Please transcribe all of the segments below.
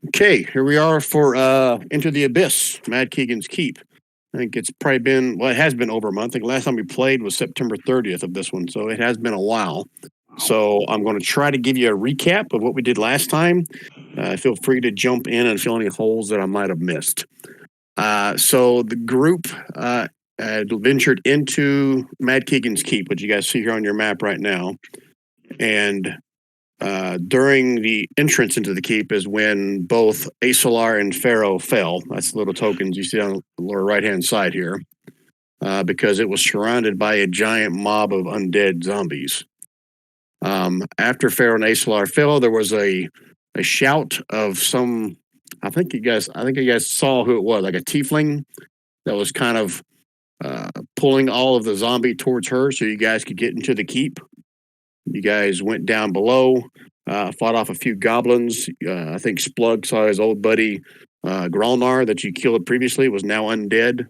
Okay, here we are for Into the Abyss, Mad Keegan's Keep. I think it's probably been, well, it has been over a month. I think last time we played was September 30th of this one, so it has been a while. So I'm going to try to give you a recap of what we did last time. Feel free to jump in and fill any holes that I might have missed. So the group ventured into Mad Keegan's Keep, which you guys see here on your map right now. And during the entrance into the keep is when both Asalar and Pharaoh fell. That's the little tokens you see on the lower right-hand side here, because it was surrounded by a giant mob of undead zombies. After Pharaoh and Asalar fell, there was a shout of some. I think you guys saw who it was, like a tiefling that was kind of pulling all of the zombie towards her, so you guys could get into the keep. You guys went down below, fought off a few goblins. I think Splug saw his old buddy Gralnar that you killed previously was now undead,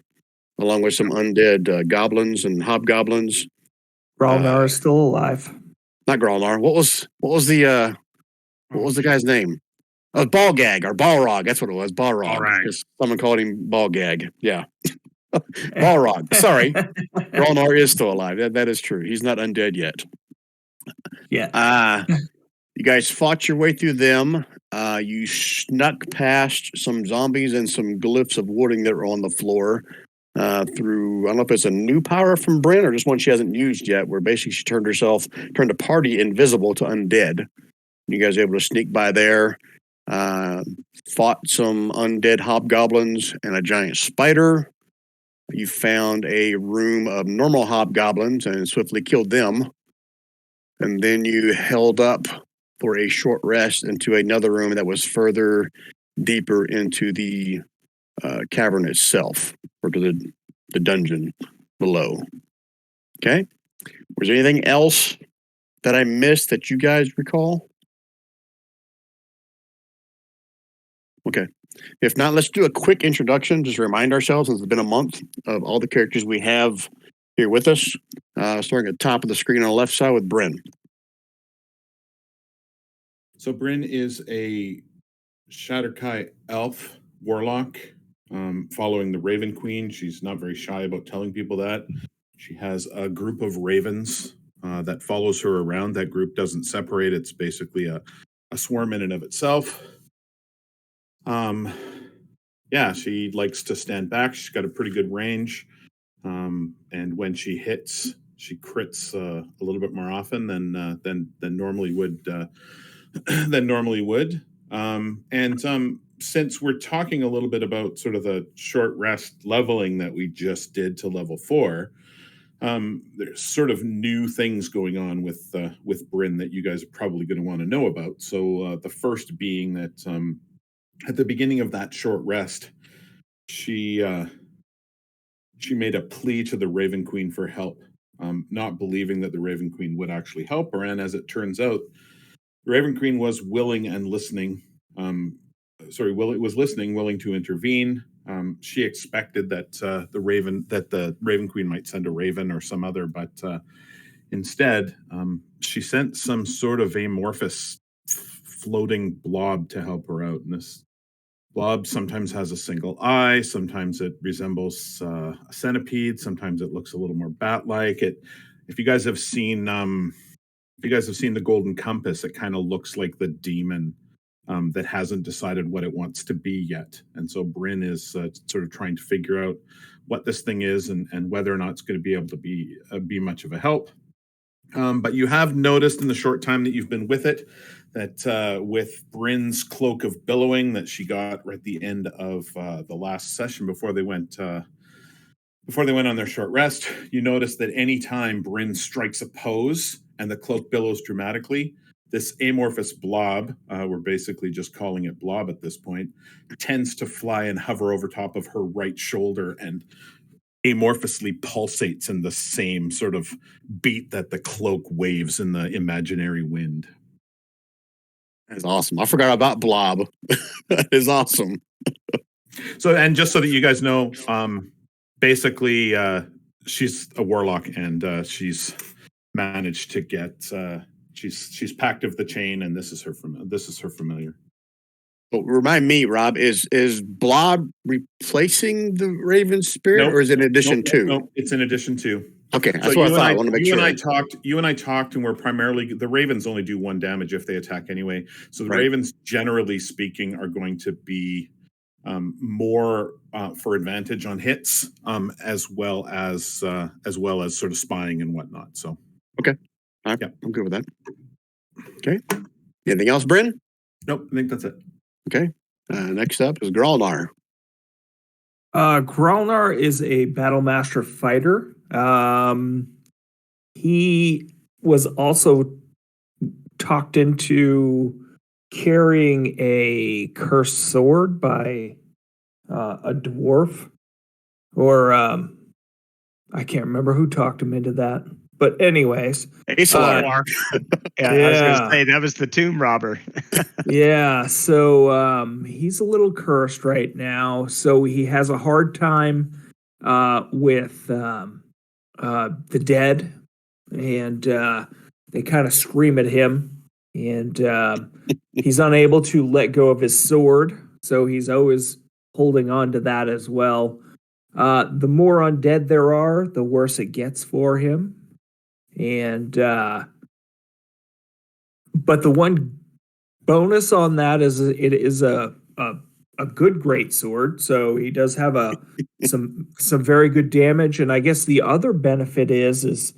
along with some undead goblins and hobgoblins. Gralnar is still alive. Not Gralnar. What was the guy's name? Oh, Balgag or Balrog. That's what it was. Balrog. Balrog. Someone called him Balgag. Yeah. Balrog. Sorry. Gralnar is still alive. That is true. He's not undead yet. Yeah. You guys fought your way through them. You snuck past some zombies and some glyphs of warding that were on the floor. Through, I don't know if it's a new power from Bryn or just one she hasn't used yet, where basically she turned a party invisible to undead. You guys were able to sneak by there, fought some undead hobgoblins and a giant spider. You found a room of normal hobgoblins and swiftly killed them. And then you held up for a short rest into another room that was further deeper into the cavern itself, or to the dungeon below. Okay? Was there anything else that I missed that you guys recall? Okay. If not, let's do a quick introduction. Just remind ourselves, since it's been a month, of all the characters we have here with us. Starting at the top of the screen on the left side with Bryn. So Bryn is a Shatterkai elf warlock, following the Raven Queen. She's not very shy about telling people that. She has a group of ravens that follows her around. That group doesn't separate. It's basically a swarm in and of itself. Yeah, she likes to stand back. She's got a pretty good range. And when she hits, she crits a little bit more often than normally would. Since we're talking a little bit about sort of the short rest leveling that we just did to level 4, there's sort of new things going on with Bryn that you guys are probably going to want to know about. So the first being that at the beginning of that short rest, she made a plea to the Raven Queen for help, not believing that the Raven Queen would actually help her. And as it turns out, the Raven Queen was willing and listening. Willing to intervene. She expected that the Raven Queen might send a raven or some other, but instead, she sent some sort of amorphous floating blob to help her out. And this blob sometimes has a single eye, sometimes it resembles a centipede, sometimes it looks a little more bat-like. If you guys have seen the Golden Compass, it kind of looks like the demon that hasn't decided what it wants to be yet. And so Bryn is sort of trying to figure out what this thing is and whether or not it's going to be able to be much of a help. But you have noticed in the short time that you've been with it that with Bryn's cloak of billowing that she got right at the end of the last session before they went on their short rest, you notice that any time Bryn strikes a pose and the cloak billows dramatically, this amorphous blob, we're basically just calling it blob at this point, tends to fly and hover over top of her right shoulder and amorphously pulsates in the same sort of beat that the cloak waves in the imaginary wind. That's awesome. I forgot about blob. That is awesome. So, and just so that you guys know, basically, she's a warlock and she's managed to get she's packed of the chain, and this is her familiar. Well, remind me, Rob, is Blob replacing the Raven spirit, Nope. or is it in addition to? Nope. It's in addition to. Okay, that's what I thought. I want to make you sure. and I talked. You and I talked, and we're primarily the Ravens only do 1 damage if they attack anyway. So the Right. Ravens, generally speaking, are going to be more for advantage on hits, as well as sort of spying and whatnot. So Okay, I'm good with that. Okay, anything else, Bryn? nope, I think that's it. Okay, next up is Gralnar. Gralnar is a Battlemaster fighter. He was also talked into carrying a cursed sword by a dwarf, or I can't remember who talked him into that. But anyways, Aesolar. Yeah, I was Yeah. gonna say that was the tomb robber. yeah. So he's a little cursed right now. So he has a hard time with the dead, and they kind of scream at him, and he's unable to let go of his sword. So he's always holding on to that as well. The more undead there are, the worse it gets for him. And but the one bonus on that is it is a good great sword. So he does have some very good damage. And I guess the other benefit is if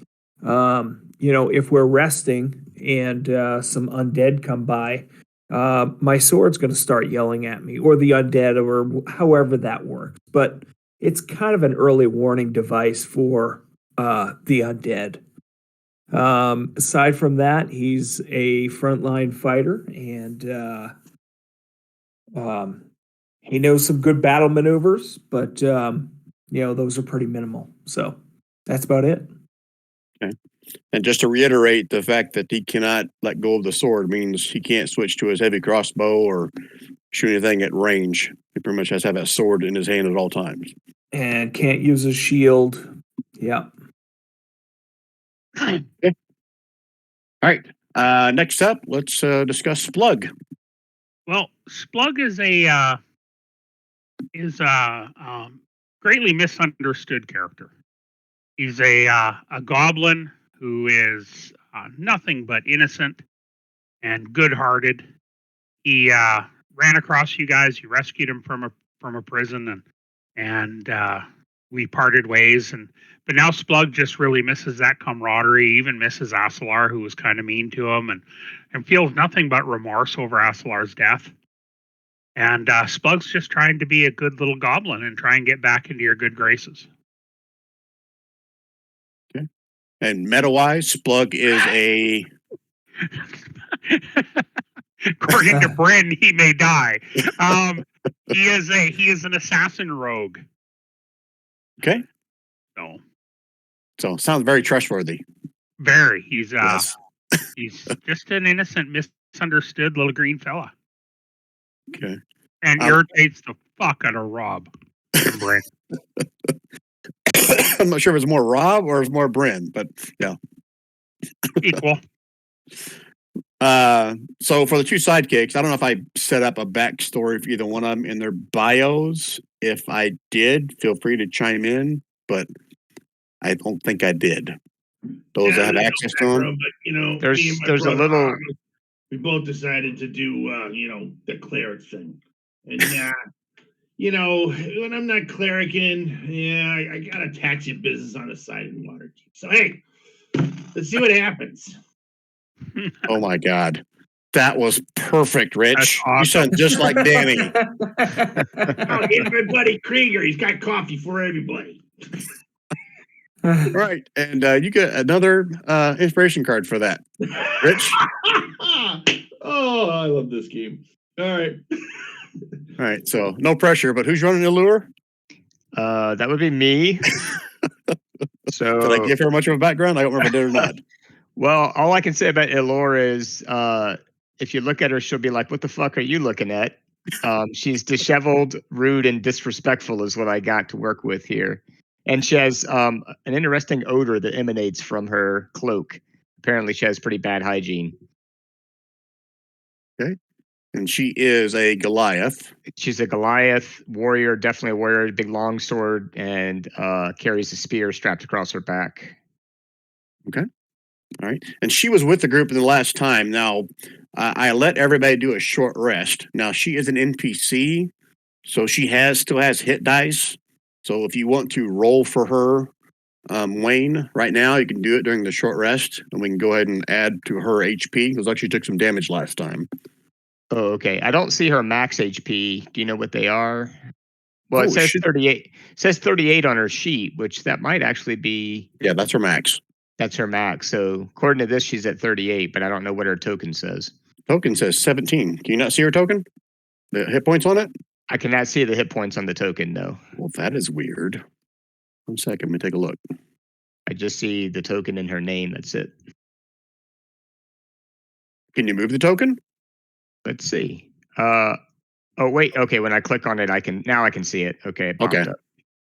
we're resting and some undead come by, my sword's going to start yelling at me, or the undead, or however that works. But it's kind of an early warning device for the undead. Aside from that, he's a frontline fighter, and he knows some good battle maneuvers, but those are pretty minimal. So that's about it. Okay. And just to reiterate, the fact that he cannot let go of the sword means he can't switch to his heavy crossbow or shoot anything at range. He pretty much has to have that sword in his hand at all times. And can't use a shield. Yeah. Okay. All right. Next up, let's discuss Splug. Well, Splug is a greatly misunderstood character. He's a goblin who is nothing but innocent and good-hearted. He ran across you guys. You rescued him from a prison, and we parted ways. But now Splug just really misses that camaraderie. He even misses Asalar, who was kind of mean to him, and feels nothing but remorse over Asalar's death. And Splug's just trying to be a good little goblin and try and get back into your good graces. Okay. And meta-wise, Splug is a... According to Bryn, he may die. He is an assassin rogue. Okay. So sounds very trustworthy. Very. He's Yes. he's just an innocent, misunderstood little green fella. Okay. And irritates the fuck out of Rob and Bryn. I'm not sure if it's more Rob or it's more Bryn, but yeah. Equal. So for the two sidekicks, I don't know if I set up a backstory for either one of them in their bios. If I did, feel free to chime in, but I don't think I did. Those that have access to them. But There's me and my a brother, little. we both decided to do the cleric thing, and when I'm not clericing, I got a taxi business on the side in Waterdeep. So hey, let's see what happens. Oh my God. That was perfect, Rich. That's awesome. You sound just like Danny. Oh, here's my buddy Krieger. He's got coffee for everybody. Right. And you get another inspiration card for that. Rich? Oh, I love this game. All right. All right. So no pressure, but who's running the lure? That would be me. So Did I give her much of a background? I don't remember if I did or not. Well, all I can say about Elora is if you look at her, she'll be like, "What the fuck are you looking at?" She's disheveled, rude, and disrespectful is what I got to work with here. And she has an interesting odor that emanates from her cloak. Apparently, she has pretty bad hygiene. Okay. And she is a Goliath. She's a Goliath warrior, definitely a warrior, big long sword, and carries a spear strapped across her back. All right. And she was with the group in the last time. Now, I let everybody do a short rest. Now, she is an NPC, so she still has hit dice. So if you want to roll for her, Wayne, right now, you can do it during the short rest, and we can go ahead and add to her HP. Because like she took some damage last time. Oh, okay. I don't see her max HP. Do you know what they are? Well, it says 38. It says 38 on her sheet, which that might actually be. Yeah, that's her max. That's her max. So according to this, she's at 38, but I don't know what her token says. Token says 17. Can you not see her token? The hit points on it? I cannot see the hit points on the token, no. Well, that is weird. 1 second, let me take a look. I just see the token in her name. That's it. Can you move the token? Let's see. Oh wait. Okay, when I click on it, I can see it. Okay, it popped Okay. up.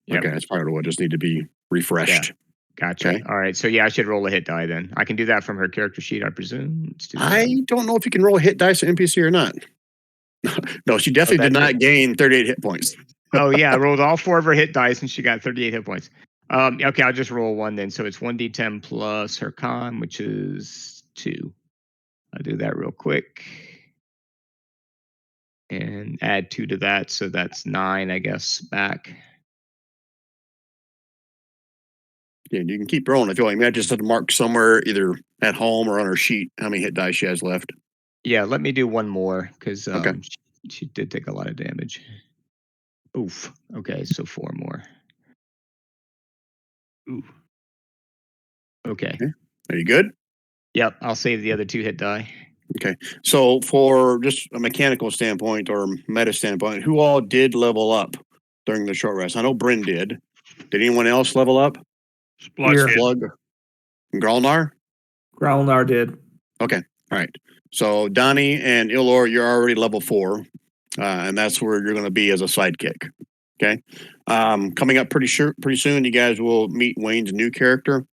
Yep. Okay, that's probably what just need to be refreshed. Gotcha. Okay. All right. So yeah, I should roll a hit die then. I can do that from her character sheet, I presume. Let's do that. I don't know if you can roll a hit dice at NPC or not. No, she definitely did not gain 38 hit points. Oh yeah, I rolled all 4 of her hit dice and she got 38 hit points. Okay, I'll just roll 1 then. So it's 1d10 plus her con, which is 2. I'll do that real quick. And add 2 to that, so that's 9, I guess, back. Yeah, you can keep rolling if you want. I just have to mark somewhere either at home or on her sheet how many hit dice she has left. Yeah, let me do 1 more because Okay. she did take a lot of damage. Oof. Okay, so 4 more. Ooh. Okay. Are you good? Yep, I'll save the other 2 hit die. So for just a mechanical standpoint or meta standpoint, who all did level up during the short rest? I know Bryn did. Did anyone else level up? Splug Here. did. Slug? Gralnar? Growlnar did. Okay. All right. So Donnie and Ilor, you're already level 4. And that's where you're going to be as a sidekick. Okay. Coming up pretty soon, you guys will meet Wayne's new character.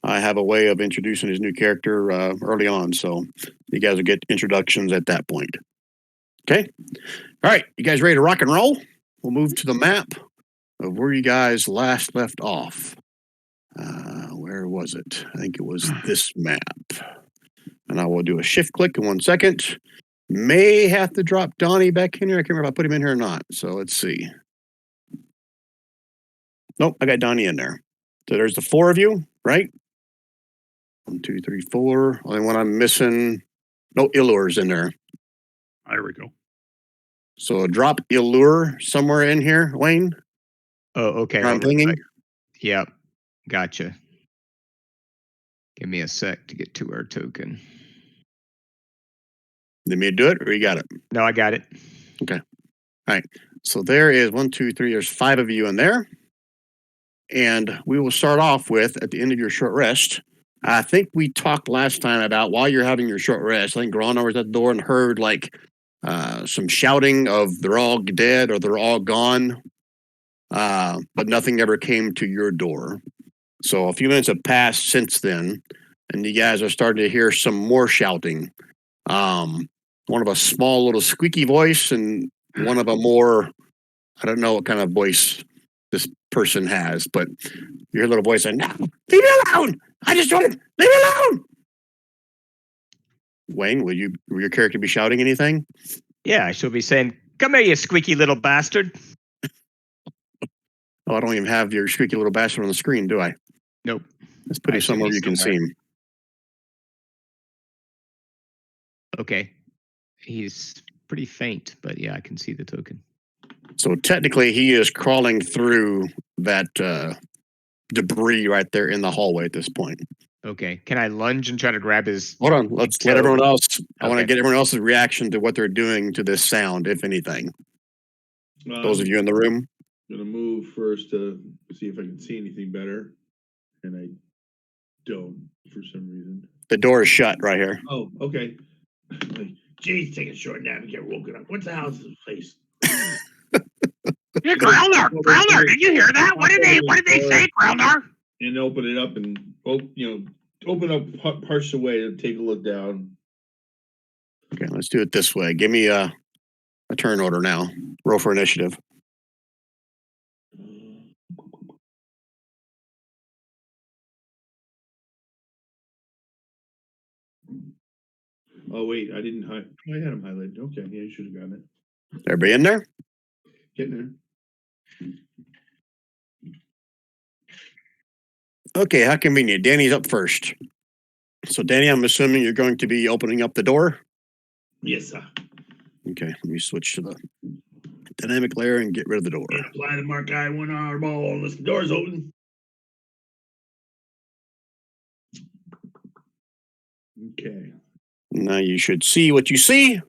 I have a way of introducing his new character early on, so you guys will get introductions at that point. Okay. All right. You guys ready to rock and roll? We'll move to the map of where you guys last left off. Where was it? I think it was this map. And I will do a shift click in 1 second. May have to drop Donnie back in here. I can't remember if I put him in here or not. So let's see. Nope, I got Donnie in there. So there's the 4 of you, right? 1, 2, 3, 4. Only one I'm missing. No, Ilur's in there. There we go. So drop Ilur somewhere in here, Wayne. Oh, okay. I'm hold on a pinging. sec. Yep. Gotcha. Give me a sec to get to our token. Did me do it or you got it? No, I got it. So there is 1, 2, 3. There's 5 of you in there. And we will start off with at the end of your short rest. I think we talked last time about while you're having your short rest. I think Gralnar was at the door and heard like some shouting of they're all dead or they're all gone. But nothing ever came to your door. So a few minutes have passed since then, and you guys are starting to hear some more shouting. One of a small little squeaky voice and one of a more, I don't know what kind of voice this person has, but you hear a little voice saying, "No, leave me alone! I just want to leave me alone!" Wayne, will your character be shouting anything? Yeah, she'll be saying, "Come here, you squeaky little bastard." Oh, I don't even have your squeaky little bastard on the screen, do I? Nope. Let's put I it should somewhere be you can see somewhere. him. Okay. He's pretty faint, but yeah, I can see the token. So technically, he is crawling through that debris right there in the hallway at this point. Okay. Can I lunge and try to grab his? Hold on, let's let toe? everyone else. I want to Okay. get everyone else's reaction to what they're doing to this sound, if anything. Those of you in the room. I'm gonna move first to see if I can see anything better, and I don't for some reason. The door is shut right here. Oh, okay. Like, Jay's taking a short nap and get woken up. What's the hell's this place? Yeah, Growler, did you hear that? What did they say, Growler? And open it up and open up parts away to take a look down. Okay, let's do it this way. Give me a turn order now. Roll for initiative. Oh wait, I didn't. I had them highlighted. Okay, yeah, you should have gotten it. Everybody in there? Getting there. Okay, how convenient. Danny's up first. So, Danny, I'm assuming you're going to be opening up the door. Yes, sir. Okay, let me switch to the dynamic layer and get rid of the door. Yeah, apply the mark I 1 hour ball unless the door's open. Okay. Now you should see what you see.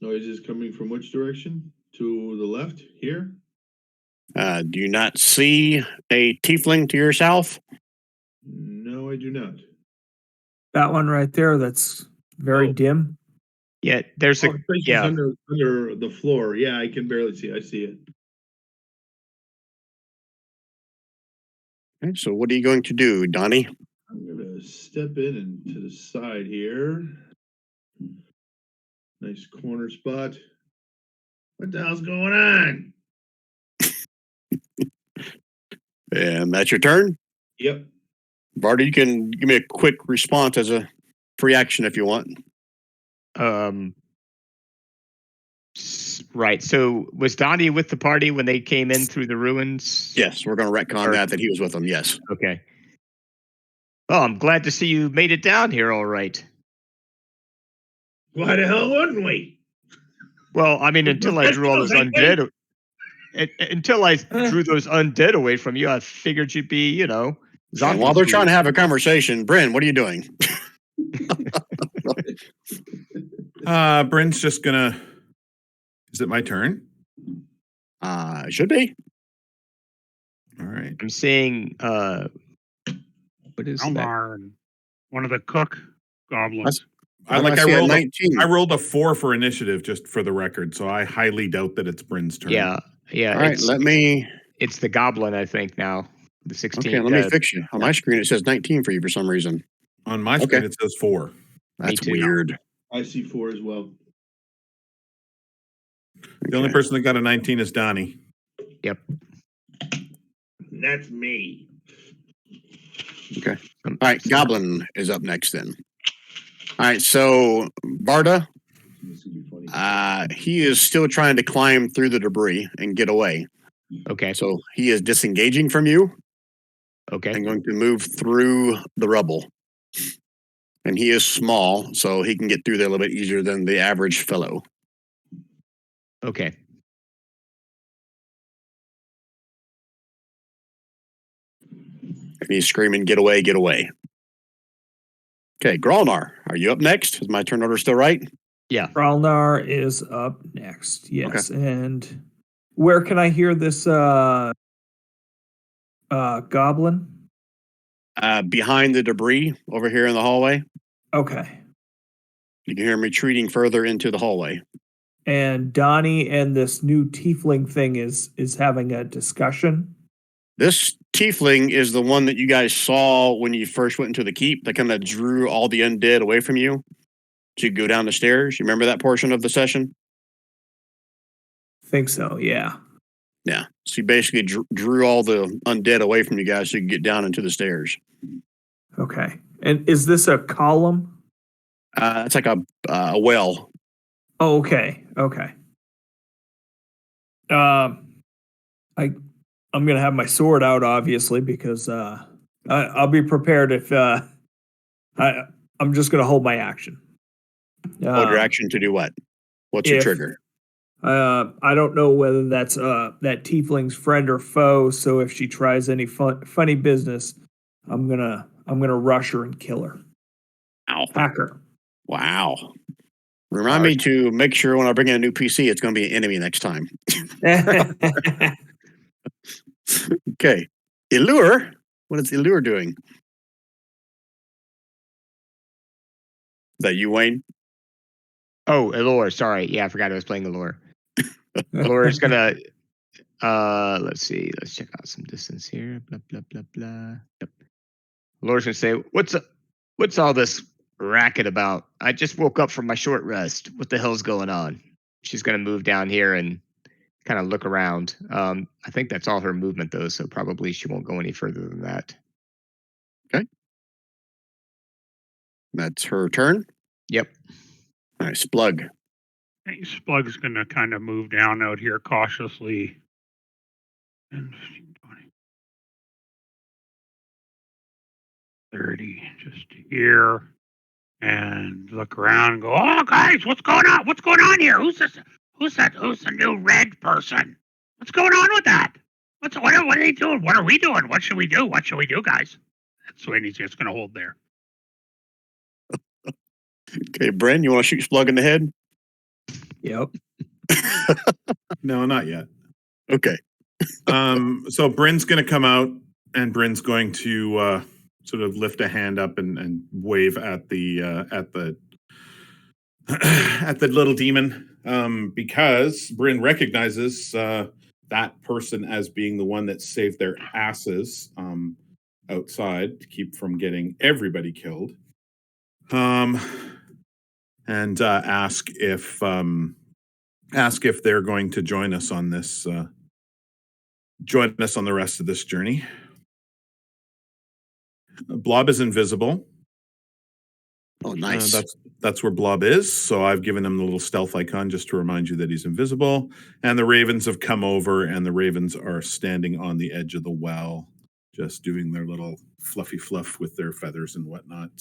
Noise is coming from which direction? To the left here? Do you not see a tiefling to your south? No, I do not. That one right there, that's very Oh. dim. Yeah, there's a Oh, it's yeah. under the floor. Yeah, I can barely see. I see it. Okay, so what are you going to do, Donnie? I'm gonna step in and to the side here. Nice corner spot. What the hell's going on? And that's your turn. Yep. Barty, you can give me a quick response as a free action if you want. Right. So was Donnie with the party when they came in through the ruins? Yes, we're going to retcon that he was with them. Yes. Okay. Well, I'm glad to see you made it down here all right. Why the hell wouldn't we? Well, I mean, until I drew all those undead, until I drew those undead away from you, I figured you'd be, And zombies. while they're trying to have a conversation, Bryn, what are you doing? Bryn's just gonna. Is it my turn? It should be. All right. I'm seeing what is that? Almar and one of the cook goblins. I see a rolled 19. I rolled a 4 for initiative, just for the record. So I highly doubt that it's Bryn's turn. Yeah. All right, It's the goblin, I think now. The 16. Okay, let me fix you. On my screen, it says 19 for you for some reason. On my screen, it says 4. That's too. weird. I see 4 as well. The only person that got a 19 is Donnie. Yep. That's me. Okay. All right, Goblin is up next then. All right, so Barda, This would be funny. he is still trying to climb through the debris and get away. Okay. So he is disengaging from you Okay. and going to move through the rubble. And he is small, so he can get through there a little bit easier than the average fellow. Okay. And he's screaming, "Get away, get away." Okay, Gralnar, are you up next? Is my turn order still right? Yeah. Ralnar is up next. Yes. And where can I hear this goblin? Behind the debris over here in the hallway. Okay. You can hear him retreating further into the hallway. And Donnie and this new tiefling thing is having a discussion. This tiefling is the one that you guys saw when you first went into the keep that kind of drew all the undead away from you to go down the stairs. You remember that portion of the session? Think so, yeah. Yeah. So he basically drew all the undead away from you guys so you could get down into the stairs. Okay. And is this a column? It's like a well. Oh, okay. Okay. I'm gonna have my sword out, obviously, because I'll be prepared if I'm just gonna hold my action. Hold your action to do what? What's your if- trigger? I don't know whether that's that tiefling's friend or foe. So if she tries any funny business, I'm gonna rush her and kill her. Ow. Hack her. Wow. Remind me to make sure when I bring in a new PC, it's going to be an enemy next time. Okay. Illure. What is Illure doing? Is that you, Wayne? Oh, Elor. Sorry. Yeah, I forgot I was playing Elor. Elor is gonna. Let's see. Let's check out some distance here. Blah blah blah blah. Yep. Elor's gonna say, "What's all this racket about? I just woke up from my short rest. What the hell's going on? She's gonna move down here and kind of look around. I think that's all her movement though, so probably she won't go any further than that. That's her turn. Yep. All right, Splug. Hey, Splug's going to kind of move down out here cautiously. 10, 15, 20, 30, just here. And look around and go, oh, guys, what's going on? What's going on here? Who's this? Who's that? Who's the new red person? What's going on with that? What are they doing? What are we doing? What should we do? What should we do, guys? That's what he's just going to hold there. Okay, Bryn, you want to shoot Splug in the head? Yep. No, not yet. Okay. So Bryn's going to come out, and Bryn's going to sort of lift a hand up and wave at the at the little demon, because Bryn recognizes that person as being the one that saved their asses outside to keep from getting everybody killed. And ask if they're going to join us on this. Join us on the rest of this journey. Blob is invisible. Oh, nice. That's where Blob is. So I've given him the little stealth icon just to remind you that he's invisible. And the ravens have come over, and the ravens are standing on the edge of the well, just doing their little fluffy fluff with their feathers and whatnot.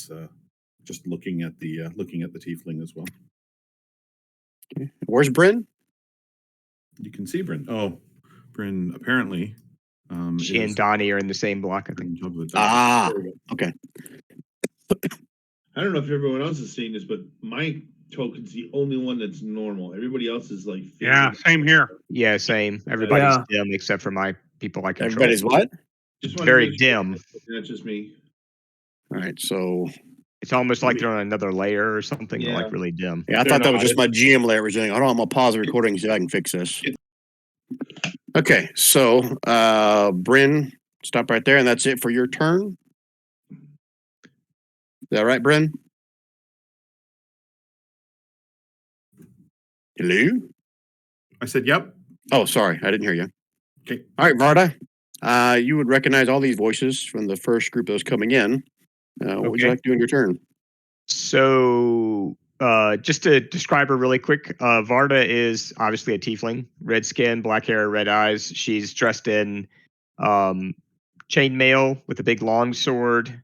Just looking at the tiefling as well. Where's Bryn? You can see Bryn. Oh, Bryn apparently. She and Donnie are in the same block, I think. Okay. I don't know if everyone else is seeing this, but my token's the only one that's normal. Everybody else is like. Yeah, same here. Yeah, same. Everybody's dim except for my people I control. Everybody's what? Just Very dim. That's just me. All right, so It's almost like they're on another layer or something. They're like really dim. yeah, I thought that was just my GM layer was saying, "Hold on, I'm gonna pause the recording and see if I can fix this." Okay, so Bryn, stop right there, and that's it for your turn. Is that right, Bryn? Hello? I said, yep. Oh, sorry, I didn't hear you. Okay. All right, Varda, you would recognize all these voices from the first group that was coming in. What would you like to do in your turn? So, just to describe her really quick, Varda is obviously a tiefling, red skin, black hair, red eyes. She's dressed in chainmail with a big long sword.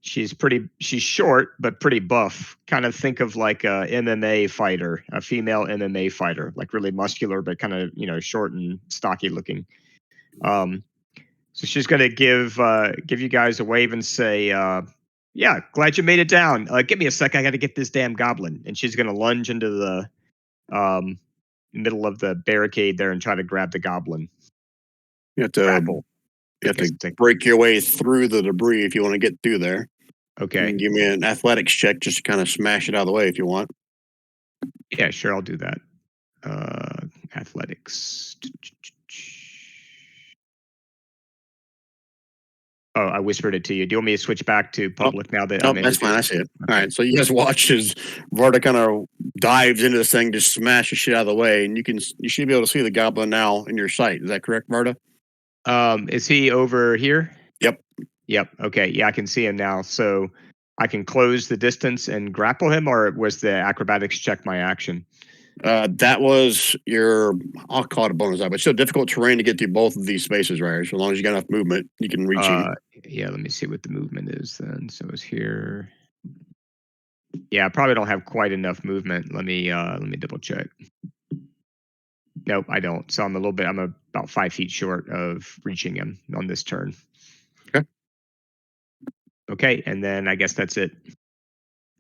She's short but pretty buff. Kind of think of like a MMA fighter, a female MMA fighter, like really muscular but kind of short and stocky looking. So she's gonna give you guys a wave and say, "Yeah, glad you made it down. Give me a sec. I got to get this damn goblin." And she's gonna lunge into the middle of the barricade there and try to grab the goblin. You have to Grapple. break your way through the debris if you want to get through there. You Okay. can give me an athletics check just to kind of smash it out of the way if you want. Yeah, sure. I'll do that. Athletics. Oh, I whispered it to you. Do you want me to switch back to public now that I'm that's fine. I see it. All right. So you guys watch as Varda kind of dives into this thing, just smash the shit out of the way, and you should be able to see the goblin now in your sight. Is that correct, Varda? Is he over here? Yep. Yep. Okay. Yeah, I can see him now. So I can close the distance and grapple him, or was the acrobatics check my action? That was I'll call it a bonus, but it's still difficult terrain to get through both of these spaces, right? So as long as you got enough movement, you can reach him. Yeah, let me see what the movement is then. So it's here. Yeah, I probably don't have quite enough movement. Let me double check. Nope, I don't. So I'm about 5 feet short of reaching him on this turn. Okay. Okay, and then I guess that's it.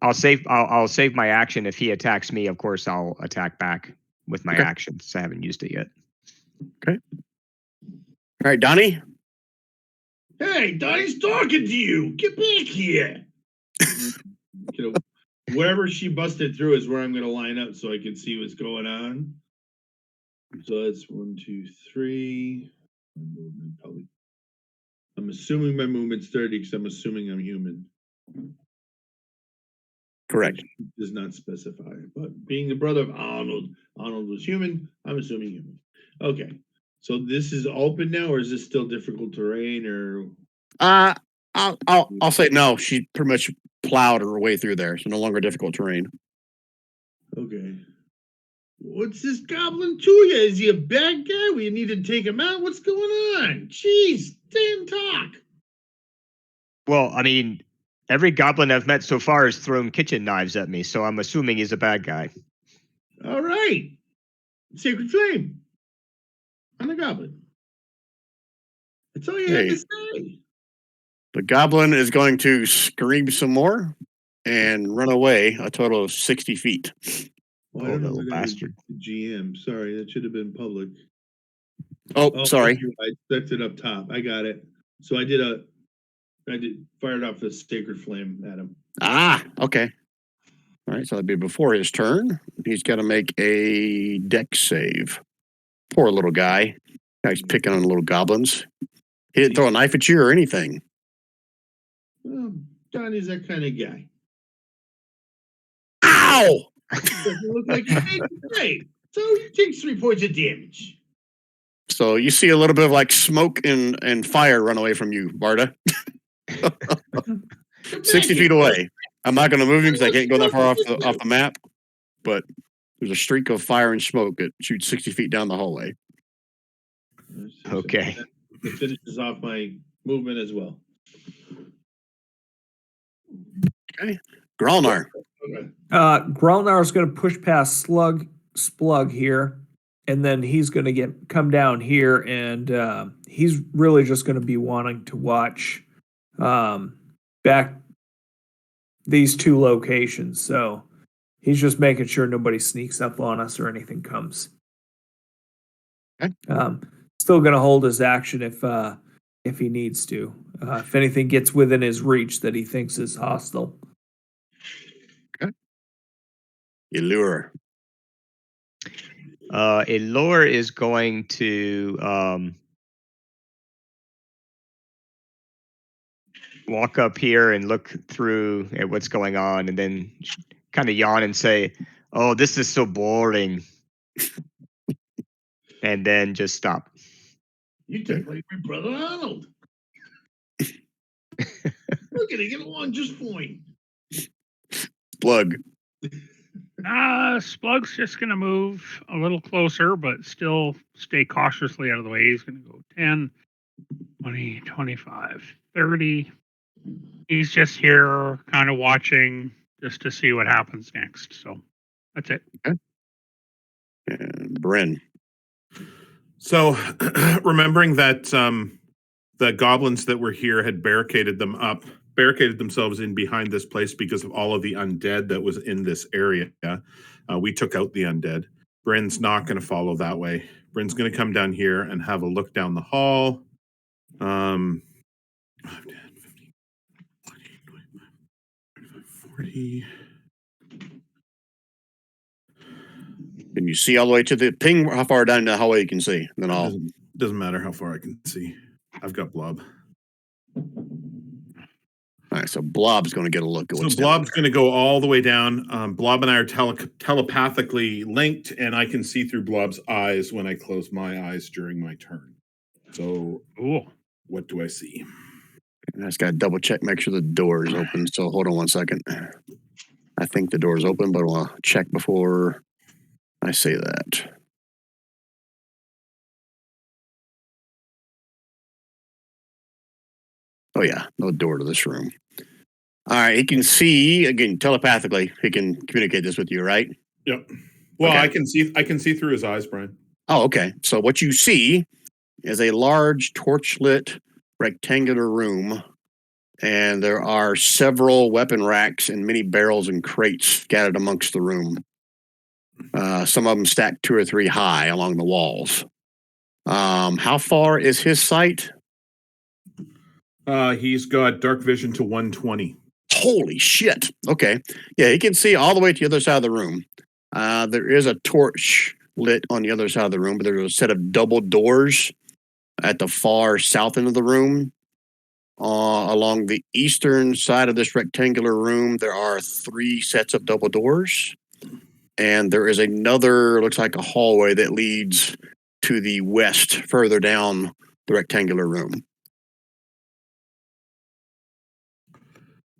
I'll save my action. If he attacks me, of course I'll attack back with my action, since I haven't used it yet. Okay. All right, Donnie. Hey, Donnie's talking to you. Get back here. Wherever she busted through is where I'm going to line up so I can see what's going on. So that's 1, 2, 3. My movement probably. I'm assuming my movement's 30 because I'm assuming I'm human. Correct. Does not specify. But being the brother of Arnold was human. I'm assuming human. Okay. So this is open now, or is this still difficult terrain? Or I'll say no. She pretty much plowed her way through there, so no longer difficult terrain. okay. What's this goblin to you? Is he a bad guy? We need to take him out. What's going on? Jeez, damn talk. Well, I mean, every goblin I've met so far has thrown kitchen knives at me, so I'm assuming he's a bad guy. All right. Sacred flame. I'm a goblin. That's all you had to say. The goblin is going to scream some more and run away a total of 60 feet. Well, I don't know. little We're gonna bastard. do GM. Sorry, that should have been public. Oh, sorry. I set it up top. I got it. So I did fired off the sacred flame at him. Ah, okay. All right, so that'd be before his turn. He's got to make a dex save. Poor little guy. Guy's picking on little goblins. He didn't throw a knife at you or anything. Well, Johnny's that kind of guy. Ow! Doesn't look like he made the grade. So he takes 3 points of damage. So you see a little bit of like smoke and fire run away from you, Barda. 60 feet away. I'm not going to move him because I can't go that far off the map. But there's a streak of fire and smoke that shoots 60 feet down the hallway. Okay. It finishes off my movement as well. Okay. Gralnar. Okay. Grelnar is going to push past Splug here, and then he's going to come down here, and he's really just going to be wanting to watch back these two locations. So he's just making sure nobody sneaks up on us or anything comes. Okay. Still going to hold his action if he needs to. If anything gets within his reach that he thinks is hostile. Allure. Elor is going to walk up here and look through at what's going on, and then kind of yawn and say, "Oh, this is so boring," and then just stop. You take like my brother Arnold. We're gonna get along just fine. Plug. Splug's just going to move a little closer, but still stay cautiously out of the way. He's going to go 10, 20, 25, 30. He's just here kind of watching just to see what happens next. So that's it. And Bryn. So, remembering that the goblins that were here had barricaded themselves in behind this place because of all of the undead that was in this area. We took out the undead. Bryn's not going to follow that way. Bryn's going to come down here and have a look down the hall. 5, 10, 15, 20, 25, 40. Can you see all the way to the ping? How far down the hallway you can see? And then I'll. Doesn't matter how far I can see. I've got Blob. All right, so Blob's going to get a look at what's So Blob's going to go all the way down. Blob and I are telepathically linked, and I can see through Blob's eyes when I close my eyes during my turn. So, what do I see? I just got to double check, make sure the door is open. So hold on one second. I think the door is open, but I'll check before I say that. Oh yeah, no door to this room. All right, he can see again telepathically. He can communicate this with you, right? Yep. Well, Okay. I can see through his eyes, Brian. Oh, okay. So what you see is a large torch-lit rectangular room, and there are several weapon racks and many barrels and crates scattered amongst the room. Some of them stacked 2 or 3 high along the walls. How far is his sight? He's got dark vision to 120. Holy shit. Okay. Yeah, he can see all the way to the other side of the room. There is a torch lit on the other side of the room, but there's a set of double doors at the far south end of the room. Along the eastern side of this rectangular room, there are 3 sets of double doors. And there is another, looks like a hallway that leads to the west, further down the rectangular room.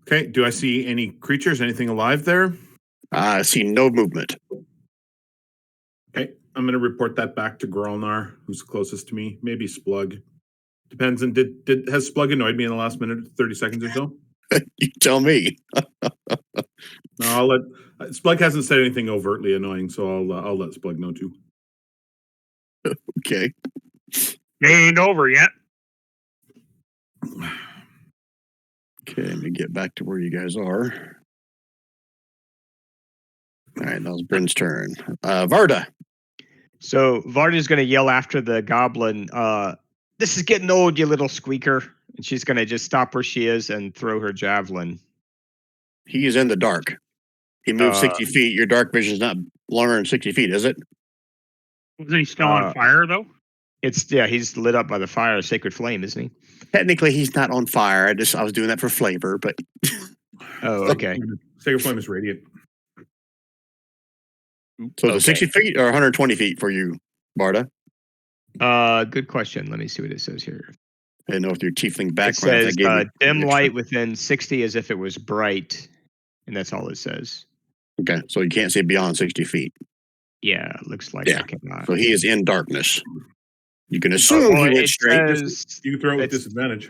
Okay. Do I see any creatures, anything alive there? I see no movement. Okay. I'm going to report that back to Grolnar, who's closest to me. Maybe Splug. Depends. And has Splug annoyed me in the last minute, 30 seconds or so? You tell me. No, I'll let Splug hasn't said anything overtly annoying, so I'll let Splug know too. Okay. They ain't over yet. Okay, let me get back to where you guys are. All right, that was Bryn's turn. Varda. So Varda's going to yell after the goblin, "This is getting old, you little squeaker." And she's going to just stop where she is and throw her javelin. He is in the dark. He moved Uh, 60 feet. Your dark vision is not longer than 60 feet, is it? Wasn't he still on fire though? He's lit up by the fire of sacred flame, isn't he? Technically, he's not on fire. I was doing that for flavor, but Oh, okay. Sacred Flame is radiant. so is it Okay. 60 feet or 120 feet for you, Varda? Good question. Let me see what it says here. I didn't know if your tiefling It background if says that gave you dim extra. light within 60 as if it was bright, and that's all it says. Okay, so you can't see beyond 60 feet. Yeah, it looks like Yeah. I cannot. So he is in darkness. You can assume he went it straight. says, You can throw it with It's- disadvantage.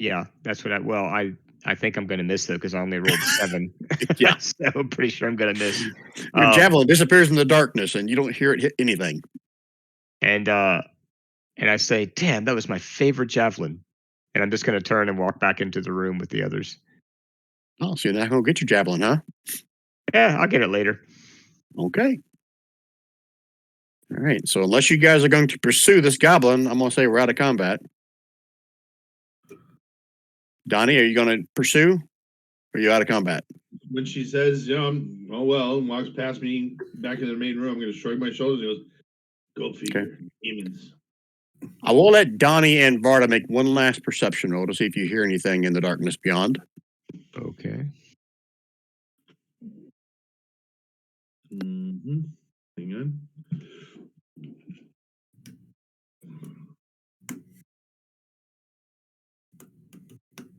yeah, that's what I think I'm going to miss though because I only rolled a 7. Yeah. So I'm pretty sure I'm going to miss. Your Um, javelin disappears in the darkness and you don't hear it hit anything. And I say, "Damn, that was my favorite javelin." And I'm just going to turn and walk back into the room with the others. Oh, so you're not going to get your javelin, huh? Yeah, I'll get it later. Okay. All right. So unless you guys are going to pursue this goblin, I'm going to say we're out of combat. Donnie, are you going to pursue? Or are you out of combat? When she says, oh well, and walks past me back in the main room, I'm going to shrug my shoulders and goes, go figure. Demons. I will let Donnie and Varda make one last perception roll to see if you hear anything in the darkness beyond. Okay. Mm-hmm. Hang on.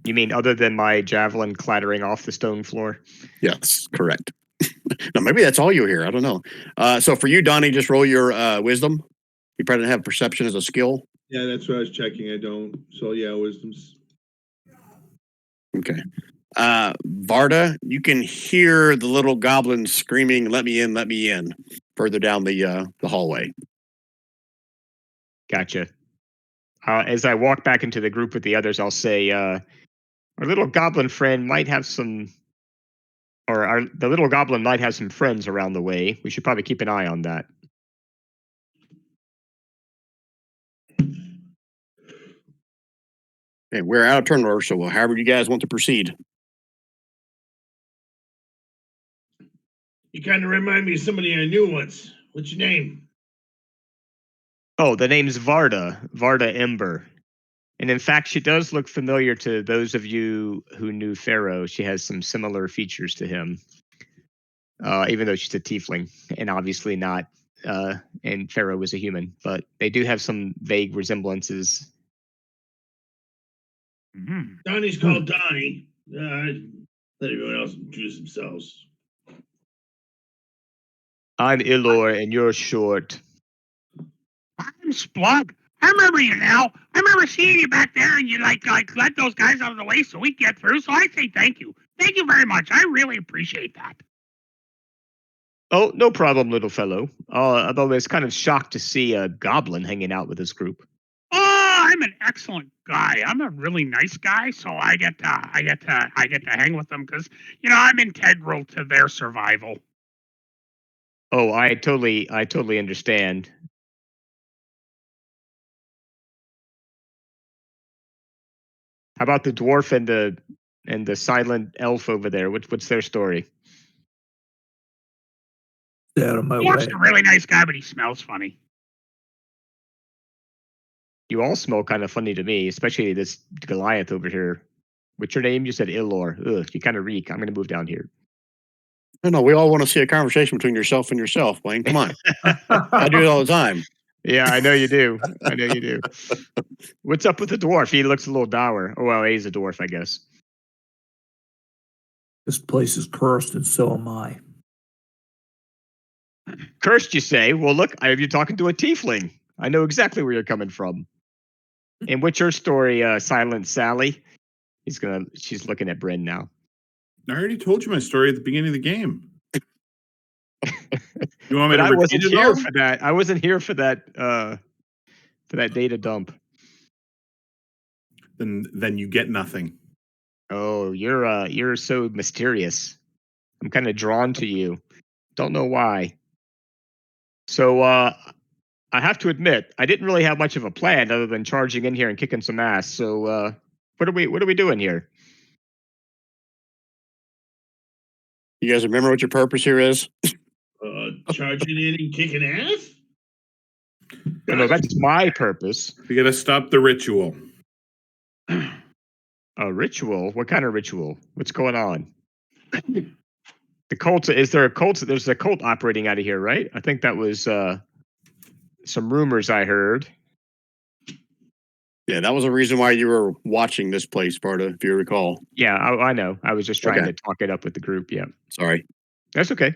You mean other than my javelin clattering off the stone floor? Yes, correct. Now, maybe that's all you hear. I don't know. So for you, Donnie, just roll your wisdom. You probably don't have perception as a skill. Yeah, that's what I was checking. I don't. So yeah, wisdom's. Okay. Varda, you can hear the little goblin screaming, let me in, further down the hallway. Gotcha. As I walk back into the group with the others, I'll say, "Our little goblin friend might have some, the little goblin might have some friends around the way. We should probably keep an eye on that." Okay, we're out of turn order, so however you guys want to proceed. You kind of remind me of somebody I knew once. What's your name? Oh, the name's Varda Ember. And in fact, she does look familiar to those of you who knew Pharaoh. She has some similar features to him, even though she's a tiefling, and obviously not. And Pharaoh was a human, but they do have some vague resemblances. Mm-hmm. Donnie's called Donnie. Let everyone else introduce themselves. I'm Ilor, and you're short. I'm Splug. I remember you now. I remember seeing you back there, and you like let those guys out of the way so we get through. So I say thank you. Thank you very much. I really appreciate that. Oh, no problem, little fellow. Although I was kind of shocked to see a goblin hanging out with this group. Oh, I'm an excellent guy. I'm a really nice guy, so I get to hang with them because I'm integral to their survival. Oh, I totally understand. How about the dwarf and the silent elf over there? What's their story? Get out of my way. Dwarf's a really nice guy, but he smells funny. You all smell kind of funny to me, especially this Goliath over here. What's your name? You said Illor. Ugh, you kind of reek. I'm going to move down here. No, we all want to see a conversation between yourself and yourself, Wayne. Come on. I do it all the time. Yeah, I know you do. I know you do. What's up with the dwarf? He looks a little dour. Oh, well, he's a dwarf, I guess. This place is cursed, and so am I. Cursed, you say? Well, look, you're talking to a tiefling. I know exactly where you're coming from. And what's your story, Silent Sally? She's looking at Bryn now. I already told you my story at the beginning of the game. You want me But to I repeat wasn't it here all? for that. I wasn't here for that data dump. Then you get nothing. Oh, you're so mysterious. I'm kind of drawn to you. Don't know why. So I have to admit, I didn't really have much of a plan other than charging in here and kicking some ass. So what are we doing here? You guys remember what your purpose here is? Charging in and kicking ass? No, that's my purpose. We got to stop the ritual. A ritual? What kind of ritual? What's going on? The cult, is there a cult? There's a cult operating out of here, right? I think that was some rumors I heard. Yeah, that was the reason why you were watching this place, Sparta, if you recall. Yeah, I know. I was just trying Okay. to talk it up with the group. Yeah, Sorry. that's okay.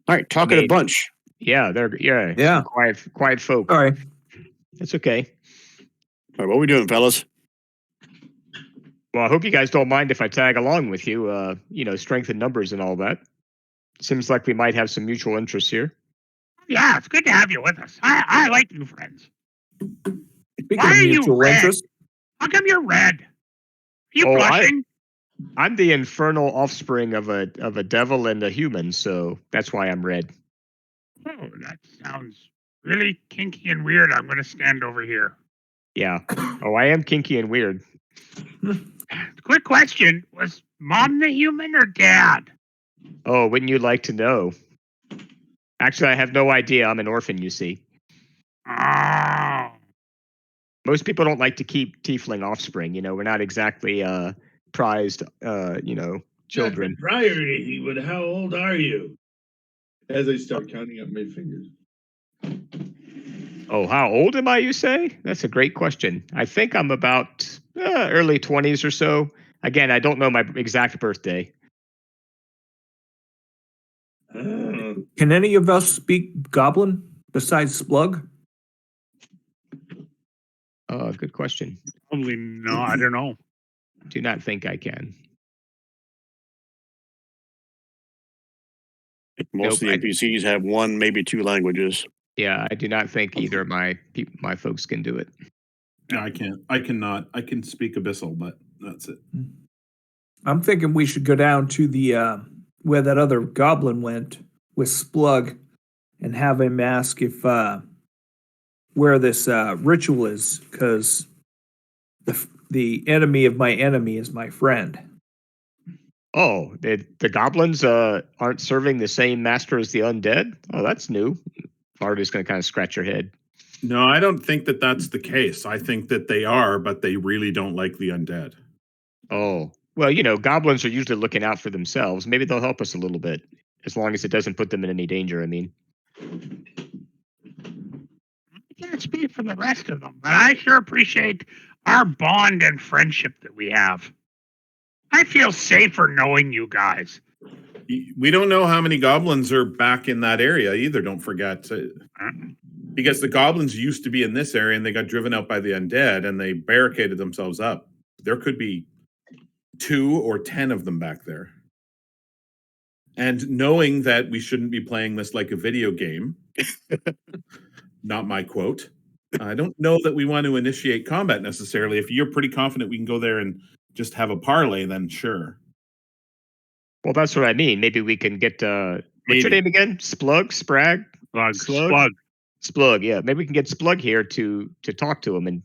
All right, talking a bunch. Yeah, Yeah. quiet folk. All right. That's okay. All right, what are we doing, fellas? Well, I hope you guys don't mind if I tag along with you. Strength in numbers and all that. Seems like we might have some mutual interests here. Yeah, it's good to have you with us. I like new friends. Speaking Why of are you mutual red? interest, How come you're red? Are you Oh, blushing? I'm the infernal offspring of a devil and a human, so that's why I'm red. Oh, that sounds really kinky and weird. I'm going to stand over here. Yeah. Oh, I am kinky and weird. Quick question. Was Mom the human or Dad? Oh, wouldn't you like to know? Actually, I have no idea. I'm an orphan, you see. Oh. Most people don't like to keep tiefling offspring. We're not exactly prized, children. Not prior to anything, but how old are you? As I start counting up my fingers. Oh, how old am I, you say? That's a great question. I think I'm about early 20s or so. Again, I don't know my exact birthday. can any of us speak Goblin besides Splug? Good question. Probably no. I don't know. Do not think I can. Most Nope, of the NPCs have one, maybe two languages. Yeah, I do not think either of my folks can do it. No, I can't. I cannot. I can speak Abyssal, but that's it. I'm thinking we should go down to the where that other goblin went with Splug and have him ask if where this ritual is, because the enemy of my enemy is my friend. Oh, the goblins aren't serving the same master as the undead? Oh, that's new. Florida's going to kind of scratch her head. No, I don't think that that's the case. I think that they are, but they really don't like the undead. Oh, well, goblins are usually looking out for themselves. Maybe they'll help us a little bit, as long as it doesn't put them in any danger, I mean. I can't speak for the rest of them, but I sure appreciate our bond and friendship that we have. I feel safer knowing you guys. We don't know how many goblins are back in that area either, don't forget. Because the goblins used to be in this area and they got driven out by the undead and they barricaded themselves up. There could be 2 or 10 of them back there. And knowing that we shouldn't be playing this like a video game, not my quote, I don't know that we want to initiate combat necessarily. If you're pretty confident we can go there and just have a parlay, then sure. Well, that's what I mean. Maybe we can get what's your Maybe. name again? Splug? Sprag? Splug. Splug, yeah. Maybe we can get Splug here to talk to him and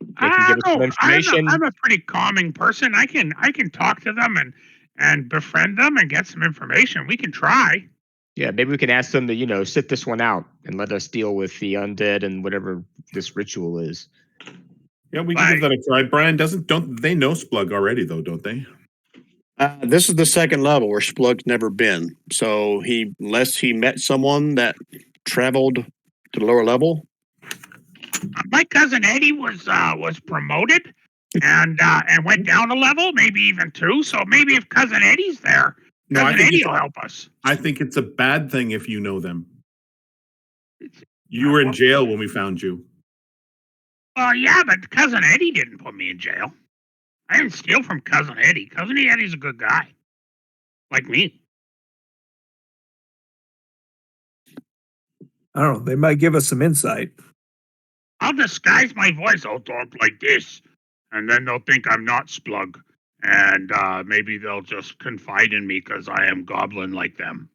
they can give us some information. I'm a pretty calming person. I can talk to them and befriend them and get some information. We can try. Yeah, maybe we can ask them to, sit this one out and let us deal with the undead and whatever this ritual is. Yeah, we can give that a try. Brian, don't they know Splug already though, don't they? This is the second level where Splug's never been. So unless he met someone that traveled to the lower level. My cousin Eddie was promoted and went down a level, maybe even 2. So maybe if cousin Eddie's there, No, cousin Eddie will help us. I think it's a bad thing if you know them. You were in jail when we found you. Well, yeah, but cousin Eddie didn't put me in jail. I didn't steal from cousin Eddie. Cousin Eddie's a good guy, like me. I don't know. They might give us some insight. I'll disguise my voice. I'll talk like this, and then they'll think I'm not Splug, and maybe they'll just confide in me because I am goblin like them.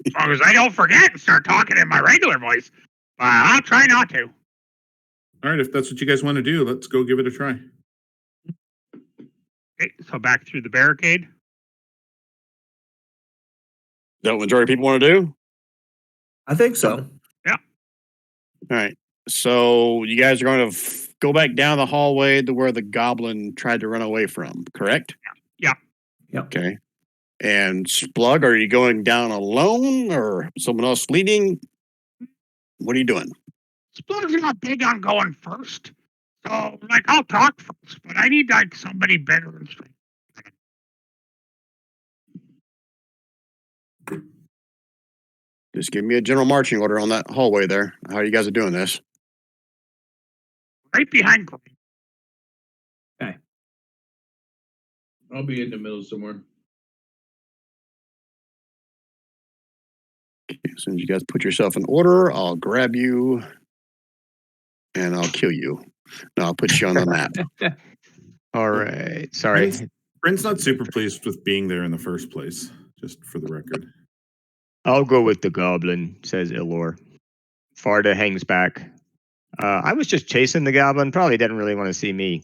As long as I don't forget and start talking in my regular voice, I'll try not to. All right, if that's what you guys want to do, let's go give it a try. Okay, so back through the barricade. Is that what majority of people want to do? I think so. All right. So you guys are going to go back down the hallway to where the goblin tried to run away from, correct? Yeah. Yep. Okay. And Splug, are you going down alone or someone else leading? What are you doing? Splug's not big on going first. So, I'll talk first, but I need, somebody better and straight. Just give me a general marching order on that hallway there. How you guys are doing this? Right behind Greg. I'll be in the middle somewhere. Okay, as soon as you guys put yourself in order, I'll grab you and I'll kill you. No, I'll put you on the map. All right. Sorry. Bryn's not super pleased with being there in the first place, just for the record. I'll go with the goblin, says Ilor. Farda hangs back. I was just chasing the goblin. Probably didn't really want to see me.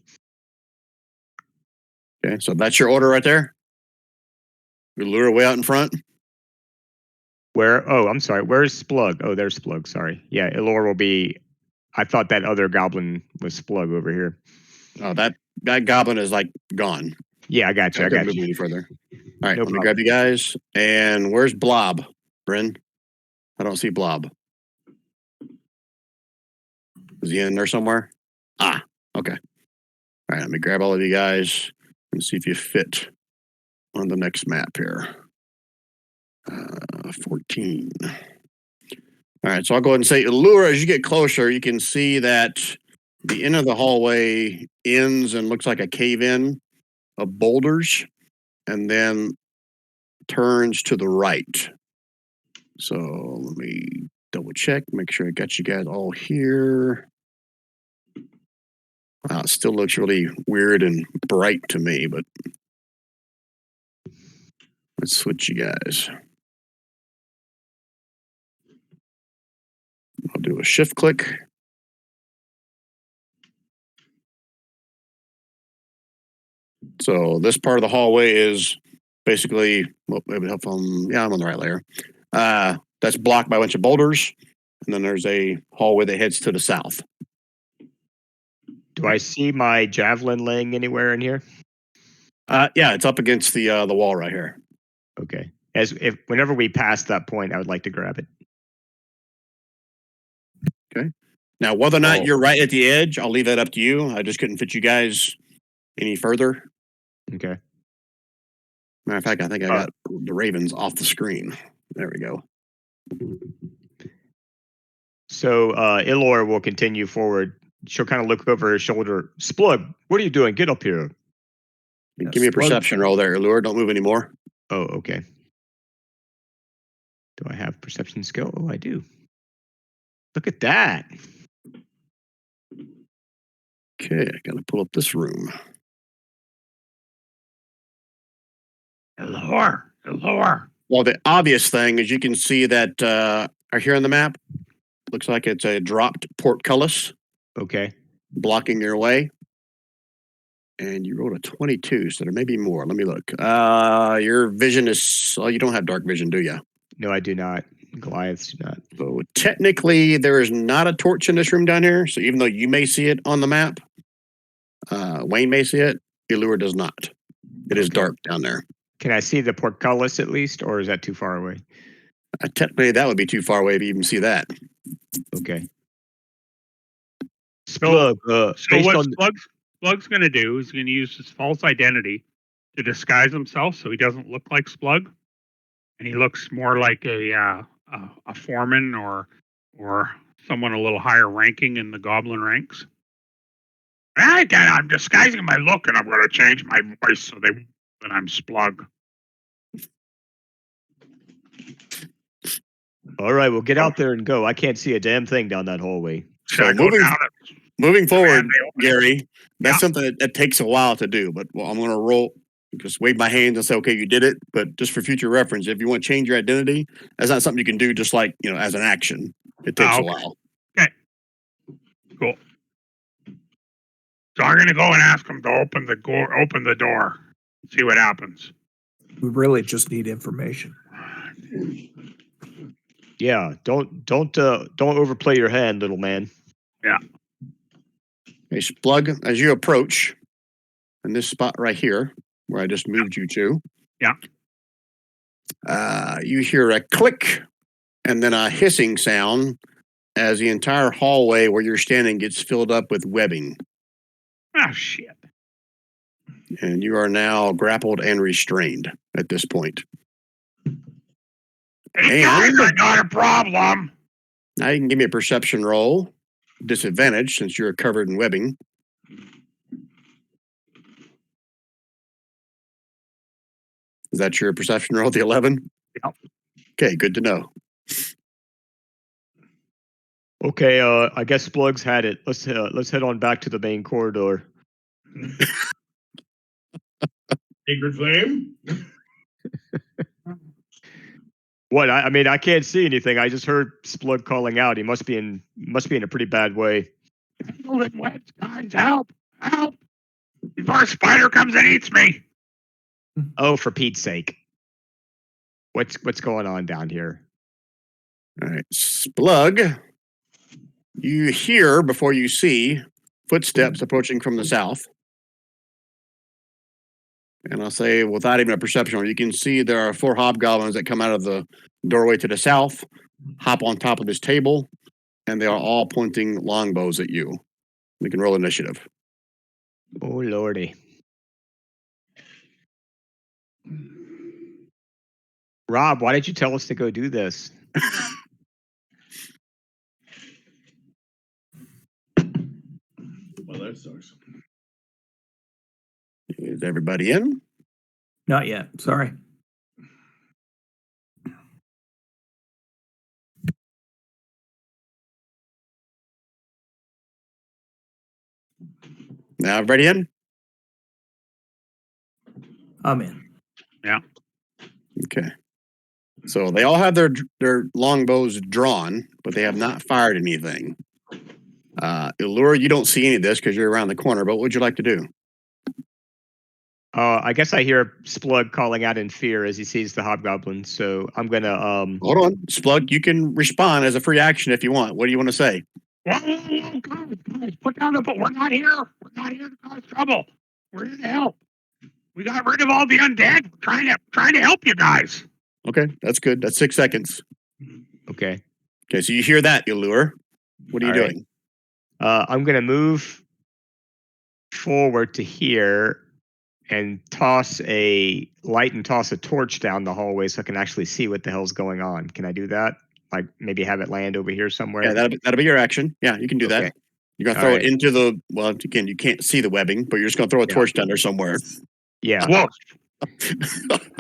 Okay, so that's your order right there? We lure way out in front? Where? Oh, I'm sorry. Where's Splug? Oh, there's Splug. Sorry. Yeah, Ilor will be. I thought that other goblin was Splug over here. Oh, that goblin is gone. Yeah, I got you. I got you. Any further. All right, No let me problem. grab you guys. And where's Blob, Bryn? I don't see Blob. Is he in there somewhere? Ah, okay. All right, let me grab all of you guys and see if you fit on the next map here. 14. All right, so I'll go ahead and say, Allura, as you get closer, you can see that the end of the hallway ends and looks like a cave-in of boulders and then turns to the right. So let me double check, make sure I got you guys all here. Wow, it still looks really weird and bright to me, but let's switch you guys. I'll do a shift click. So this part of the hallway is basically, well, maybe help yeah, I'm on the right layer. That's blocked by a bunch of boulders. And then there's a hallway that heads to the south. Do I see my javelin laying anywhere in here? Yeah, it's up against the wall right here. Okay. Whenever we pass that point, I would like to grab it. Okay. Now, whether or not you're right at the edge, I'll leave that up to you. I just couldn't fit you guys any further. Okay. Matter of fact, I think I got the ravens off the screen. There we go. So Ilor will continue forward. She'll kind of look over her shoulder. Splug, what are you doing? Get up here. Yeah, give me a perception roll there, Allure. Don't move anymore. Oh, okay. Do I have perception skill? Oh, I do. Look at that. Okay, I gotta pull up this room. Allure. Well, the obvious thing is you can see that right here on the map, looks like it's a dropped portcullis Okay. blocking your way. And you rolled a 22, so there may be more. Let me look. Your vision is. Oh, you don't have dark vision, do you? No, I do not. Goliaths do not. So technically, there is not a torch in this room down here. So even though you may see it on the map, Wayne may see it. Allure does not. It is Okay. dark down there. Can I see the portcullis at least, or is that too far away? Technically, that would be too far away to even see that. Okay. So, Splug, so based what on Splug's going to do is going to use his false identity to disguise himself so he doesn't look like Splug, and he looks more like a foreman or someone a little higher ranking in the goblin ranks. I'm disguising my look, and I'm going to change my voice so that I'm Splug. all right, well, get out there and go. I can't see a damn thing down that hallway. Should I So go down and moving forward, command the opening? Gary, that's Yeah. something that takes a while to do. But I'm going to roll, just wave my hands and say, okay, you did it. But just for future reference, if you want to change your identity, that's not something you can do just like, as an action. It takes a okay. while. Cool. So I'm going to go and ask him to open the door, see what happens. We really just need information. Yeah, don't overplay your hand, little man. Hey, Splug, as you approach in this spot right here, where I just moved you to, you hear a click and then a hissing sound as the entire hallway where you're standing gets filled up with webbing. Ah, shit. And you are now grappled and restrained at this point. Hey, guys, I got a problem. Now you can give me a perception roll. Disadvantage since you're covered in webbing. Is that your perception roll, the 11? Yep. Okay, good to know. Okay, I guess Splug's had it. Let's head on back to the main corridor. Secret flame? What? I mean, I can't see anything. I just heard Splug calling out. He must be in a pretty bad way. Guys, help! Help! Before a spider comes and eats me. Oh, for Pete's sake! What's going on down here? All right, Splug, you hear before you see footsteps approaching from the south. And I'll say, without even a perception roll, you can see there are 4 hobgoblins that come out of the doorway to the south, hop on top of this table, and they are all pointing longbows at you. We can roll initiative. Oh lordy! Rob, why did you tell us to go do this? Well, that sucks. Is everybody in? Not yet. Sorry. Now everybody in? I'm in. Okay. So they all have their longbows drawn, but they have not fired anything. Allure, you don't see any of this because you're around the corner, but what would you like to do? I guess I hear Splug calling out in fear as he sees the hobgoblin. So I'm gonna Hold on. Splug, you can respond as a free action if you want. What do you want to say? Guys, put down the book. We're not here. We're not here to cause trouble. We're here to help. We got rid of all the undead. We're trying to help you guys. Okay, that's good. That's 6 seconds. Okay. Okay, so you hear that, Allure. What are you All right. doing? I'm gonna move forward to here and toss a torch down the hallway so I can actually see what the hell's going on. Can I do that? Like maybe have it land over here somewhere? Yeah, that'll be your action. Yeah, you can do Okay. that. You're gonna All throw right. it into the again, you can't see the webbing, but you're just gonna throw a Yeah. torch down there somewhere. Yeah. Whoa.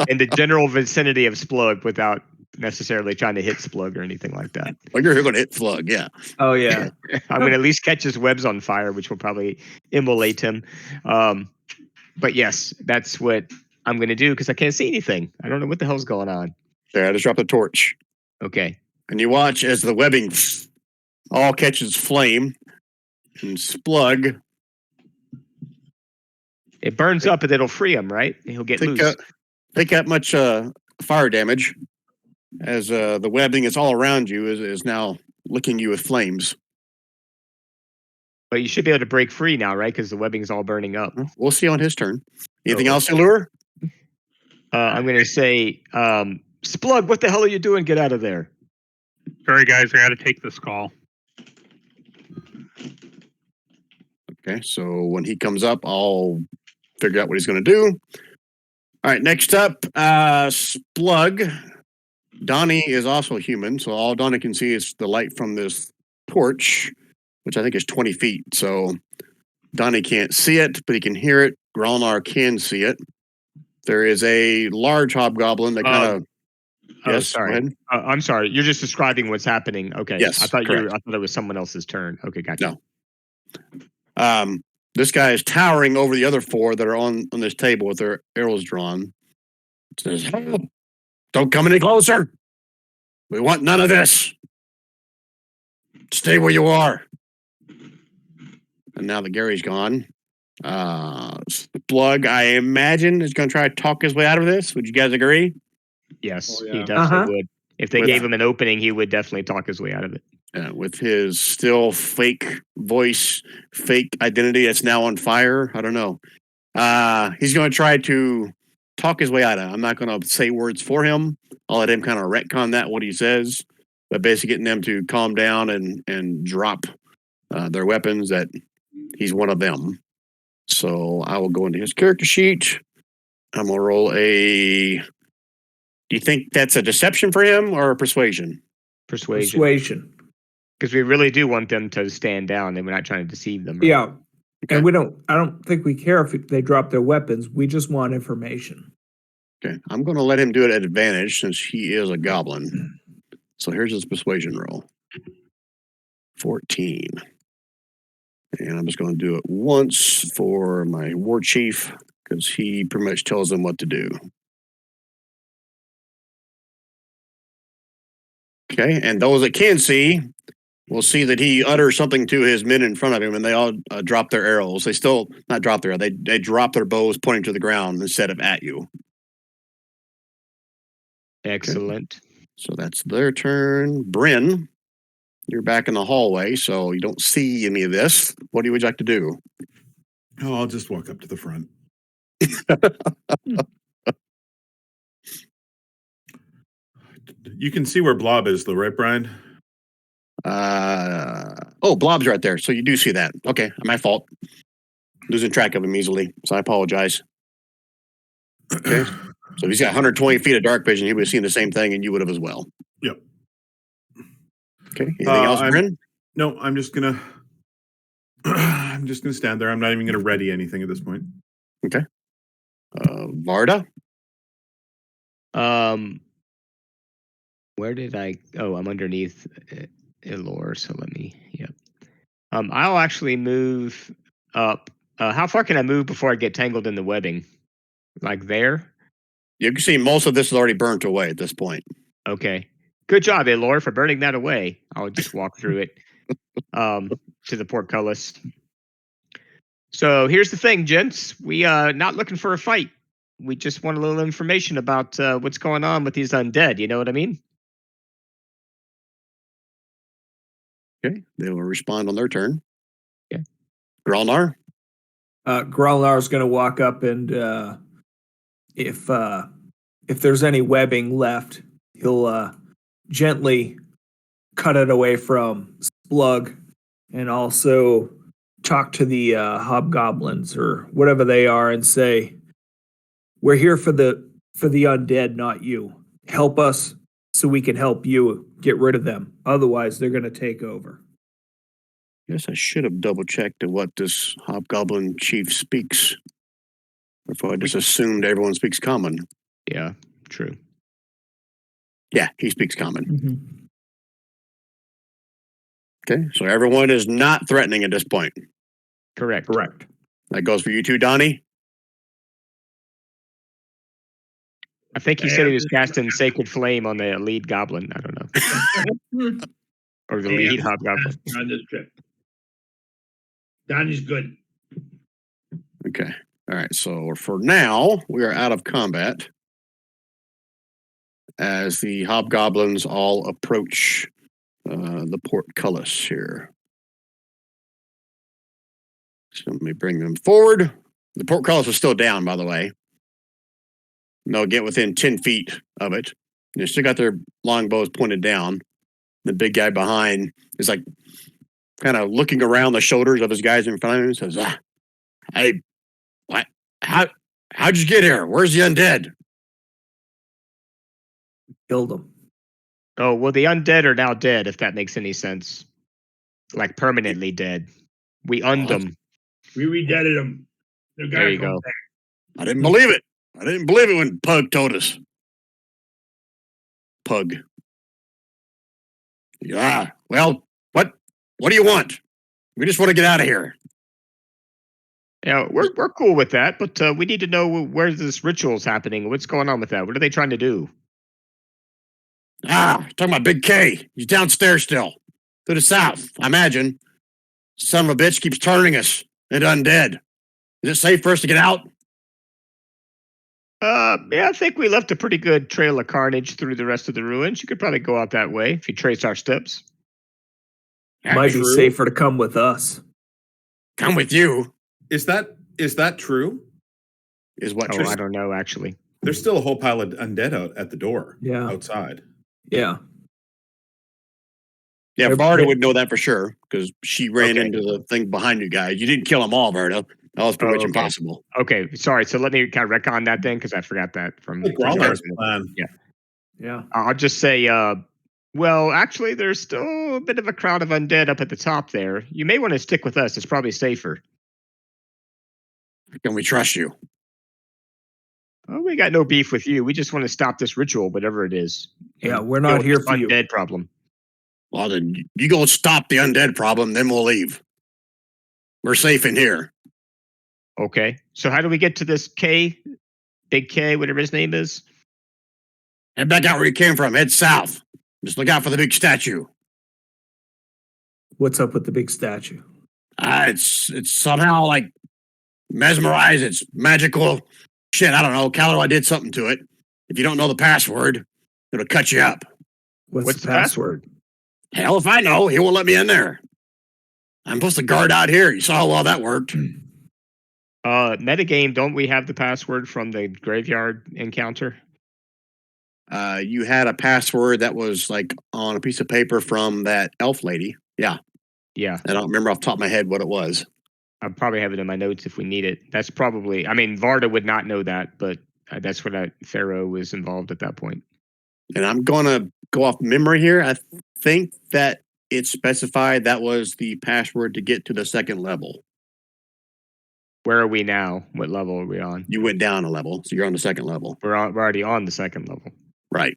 In the general vicinity of Splug without necessarily trying to hit Splug or anything like that. Well, you're gonna hit Slug, yeah. Oh yeah. I'm gonna at least catch his webs on fire, which will probably immolate him. But yes, that's what I'm gonna do because I can't see anything. I don't know what the hell's going on. There, I just dropped the torch. Okay. And you watch as the webbing all catches flame and Splug It burns up, but it'll free him, right? He'll get Take loose. take that much fire damage, as the webbing is all around you is now licking you with flames. But you should be able to break free now, right? Because the webbing's all burning up. We'll see on his turn. Anything Oh. else, Allure? I'm going to say, Splug, what the hell are you doing? Get out of there. Sorry, guys, I got to take this call. Okay, so when he comes up, I'll figure out what he's going to do. All right, next up, Splug. Donnie is also human, so all Donnie can see is the light from this torch, which I think is 20 feet. So Donnie can't see it, but he can hear it. Gralnar can see it. There is a large hobgoblin that kind of. Yes, sorry. go ahead. I'm sorry. You're just describing what's happening. Okay. Yes, I thought correct. I thought it was someone else's turn. Okay, gotcha. No. This guy is towering over the other four that are on this table with their arrows drawn. It says, "Help! Don't come any closer. We want none of this. Stay where you are." And now that Gary's gone, Splug, I imagine, is going to try to talk his way out of this. Would you guys agree? Yes, Oh, he yeah. definitely would. If they With- gave him an opening, he would definitely talk his way out of it. With his still fake voice, fake identity that's now on fire. I don't know. He's going to try to talk his way out of it. I'm not going to say words for him. I'll let him kind of retcon that, what he says, but basically getting them to calm down and drop their weapons, that he's one of them. So I will go into his character sheet. I'm going to roll a... Do you think that's a deception for him or a persuasion? Persuasion. Because we really do want them to stand down, and we're not trying to deceive them. Right? Yeah. Okay. And I don't think we care if they drop their weapons. We just want information. Okay, I'm going to let him do it at advantage since he is a goblin. So here's his persuasion roll. 14. And I'm just going to do it once for my war chief because he pretty much tells them what to do. Okay, and those that can see will see that he utters something to his men in front of him, and they all drop their arrows. They still not drop their arrows. They drop their bows pointing to the ground instead of at you. Excellent. So that's their turn. Bryn, you're back in the hallway, so you don't see any of this. What would you like to do? Oh, I'll just walk up to the front. You can see where Blob is, though, right, Brian? Blob's right there. So you do see that. Okay, my fault. Losing track of him easily, so I apologize. Okay, so if he's got 120 feet of dark vision, he would have seen the same thing, and you would have as well. Yep. Okay. Anything else, Bryn? No, I'm just gonna stand there. I'm not even gonna ready anything at this point. Okay. Varda. Where did I? Oh, I'm underneath Elor. So let me. Yep. I'll actually move up. How far can I move before I get tangled in the webbing? Like there? You can see most of this is already burnt away at this point. Okay. Good job, Elor, for burning that away. I'll just walk through it to the portcullis. So here's the thing, gents. We not looking for a fight. We just want a little information about what's going on with these undead. You know what I mean? Okay. They will respond on their turn. Yeah. Gralnar. Gralnar's going to walk up and if there's any webbing left, he'll gently cut it away from Splug and also talk to the hobgoblins or whatever they are and say, "We're here for the undead, not you. Help us so we can help you get rid of them. Otherwise, they're going to take over." Guess I should have double checked what this hobgoblin chief speaks. Before I just assumed everyone speaks common. Yeah, true. Yeah, he speaks common. Mm-hmm. Okay, so everyone is not threatening at this point. Correct. That goes for you too, Donnie. I think he said he was casting Sacred Flame on the lead goblin. I don't know. Or the lead hobgoblin. On this trip. Donnie's good. Okay. All right, so for now, we are out of combat as the hobgoblins all approach the portcullis here. So let me bring them forward. The portcullis is still down, by the way. And they'll get within 10 feet of it. They still got their longbows pointed down. The big guy behind is like kind of looking around the shoulders of his guys in front of him and says, hey, what? How'd you get here? Where's the undead? Killed him. Oh, well, the undead are now dead, if that makes any sense. Like permanently dead. We und them. We redeaded them. They're There gonna you come go. back. I didn't believe it. I didn't believe it when Pug told us. Pug. Yeah. Well, what do you want? We just want to get out of here. Yeah, we're cool with that, but we need to know where this ritual's happening. What's going on with that? What are they trying to do? Talking about Big K. He's downstairs still. To the south, I imagine. Son of a bitch keeps turning us into undead. Is it safe for us to get out? Yeah, I think we left a pretty good trail of carnage through the rest of the ruins. You could probably go out that way if you trace our steps. Might be True. safer to come with us. Come with you. Is that true? Is what Oh, Tristan. I don't know, actually. There's still a whole pile of undead out at the door. Yeah. Outside. Yeah. Yeah, They're Varda big- would know that for sure because she ran Okay. into the thing behind you guys. You didn't kill them all, Varda. That was pretty much okay. impossible. Okay, sorry. So let me kind of recon that then, because I forgot that from. Like Gromlar's from- plan. Yeah. I'll just say, well, actually, there's still a bit of a crowd of undead up at the top there. You may want to stick with us. It's probably safer. Can we trust you? Oh, we got no beef with you. We just want to stop this ritual, whatever it is. Yeah, and we're deal not with here this for you. undead problem. Well, then you go stop the undead problem, then we'll leave. We're safe in here. Okay. So how do we get to this K, Big K, whatever his name is? Head back out where you came from. Head south. Just look out for the big statue. What's up with the big statue? It's somehow like mesmerized. It's magical. Shit, I don't know. Calois did something to it. If you don't know the password, it'll cut you up. What's the password? Hell if I know. He won't let me in there. I'm supposed to guard out here. You saw how well that worked. Metagame, don't we have the password from the graveyard encounter? You had a password that was like on a piece of paper from that elf lady. Yeah. Yeah. I don't remember off the top of my head what it was. I'll probably have it in my notes if we need it. That's probably, I mean, Varda would not know that, but that's what Pharaoh was involved at that point. And I'm going to go off memory here. I think that it specified that was the password to get to the second level. Where are we now? What level are we on? You went down a level, so you're on the second level. We're already on the second level. Right.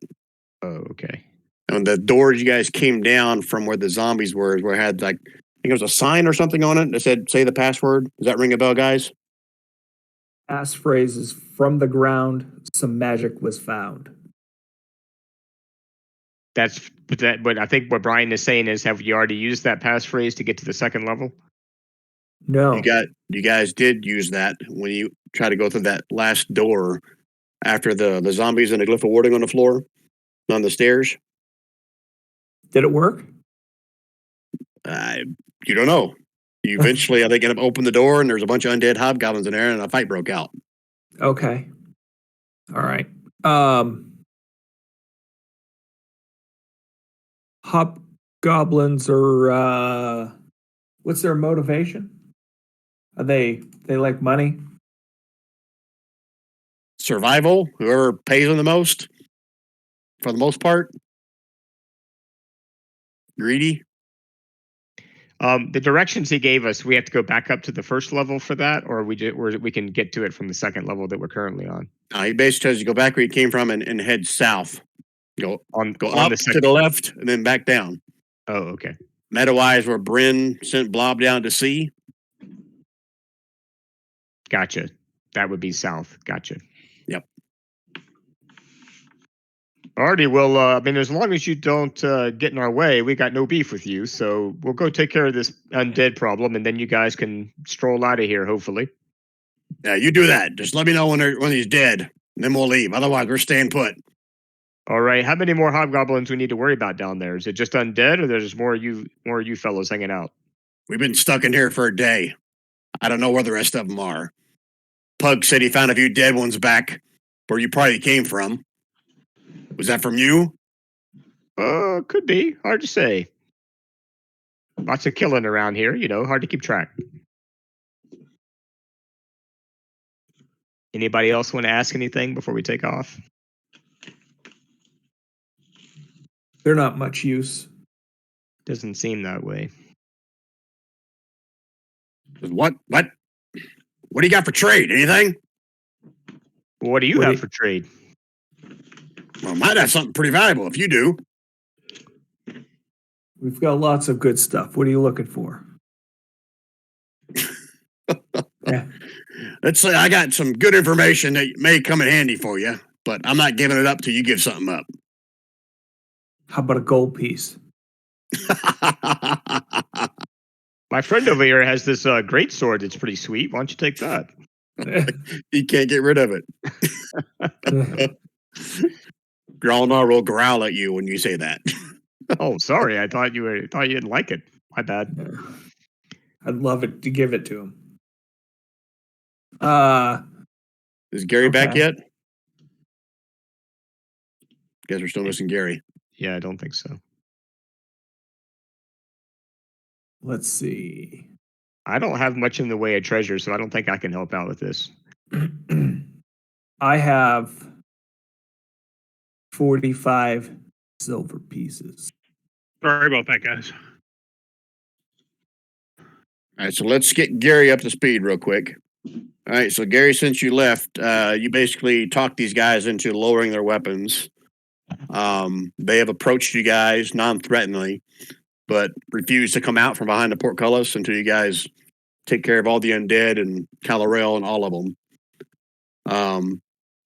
Oh, okay. And the doors you guys came down from where the zombies were, where it had like, I think it was a sign or something on it that said, say the password. Does that ring a bell, guys? Passphrase is from the ground, some magic was found. But I think what Brian is saying is, have you already used that passphrase to get to the second level? No. You guys did use that when you tried to go through that last door after the zombies and the glyph of warding on the floor, on the stairs. Did it work? You don't know. You eventually, I think, ended up opening the door and there's a bunch of undead hobgoblins in there and a fight broke out. Okay. All right. Hobgoblins are what's their motivation? Are they like money? Survival, whoever pays them the most, for the most part. Greedy. The directions he gave us, we have to go back up to the first level for that, or we can get to it from the second level that we're currently on. He basically tells you go back where you came from and head south. Go On up the to second. the left and then back down. Oh, okay. Meta-wise, where Bryn sent Blob down to sea. Gotcha. That would be south. Gotcha. Yep. Alrighty, well, I mean, as long as you don't get in our way, we got no beef with you. So we'll go take care of this undead problem, and then you guys can stroll out of here, hopefully. Yeah, you do that. Just let me know when he's dead, and then we'll leave. Otherwise, we're staying put. All right. How many more hobgoblins we need to worry about down there? Is it just undead, or there's more of you fellows hanging out? We've been stuck in here for a day. I don't know where the rest of them are. Pug said he found a few dead ones back where you probably came from. Was that from you? Could be. Hard to say. Lots of killing around here, hard to keep track. Anybody else want to ask anything before we take off? They're not much use. Doesn't seem that way. What? What do you got for trade? Anything? What do you have for trade? Well, I might have something pretty valuable if you do. We've got lots of good stuff. What are you looking for? Yeah. Let's say I got some good information that may come in handy for you, but I'm not giving it up till you give something up. How about a gold piece? My friend over here has this great sword that's pretty sweet. Why don't you take that? You can't get rid of it. Growlnar will growl at you when you say that. Oh, sorry. I thought you didn't like it. My bad. I'd love it to give it to him. Is Gary back Okay. yet? Guess we're still missing Gary. Yeah, I don't think so. Let's see. I don't have much in the way of treasure, so I don't think I can help out with this. I have 45 silver pieces. Sorry about that, guys. All right, so let's get Gary up to speed real quick. All right, so Gary, since you left, you basically talked these guys into lowering their weapons. They have approached you guys non-threateningly, but refused to come out from behind the portcullis until you guys take care of all the undead and Calorel and all of them.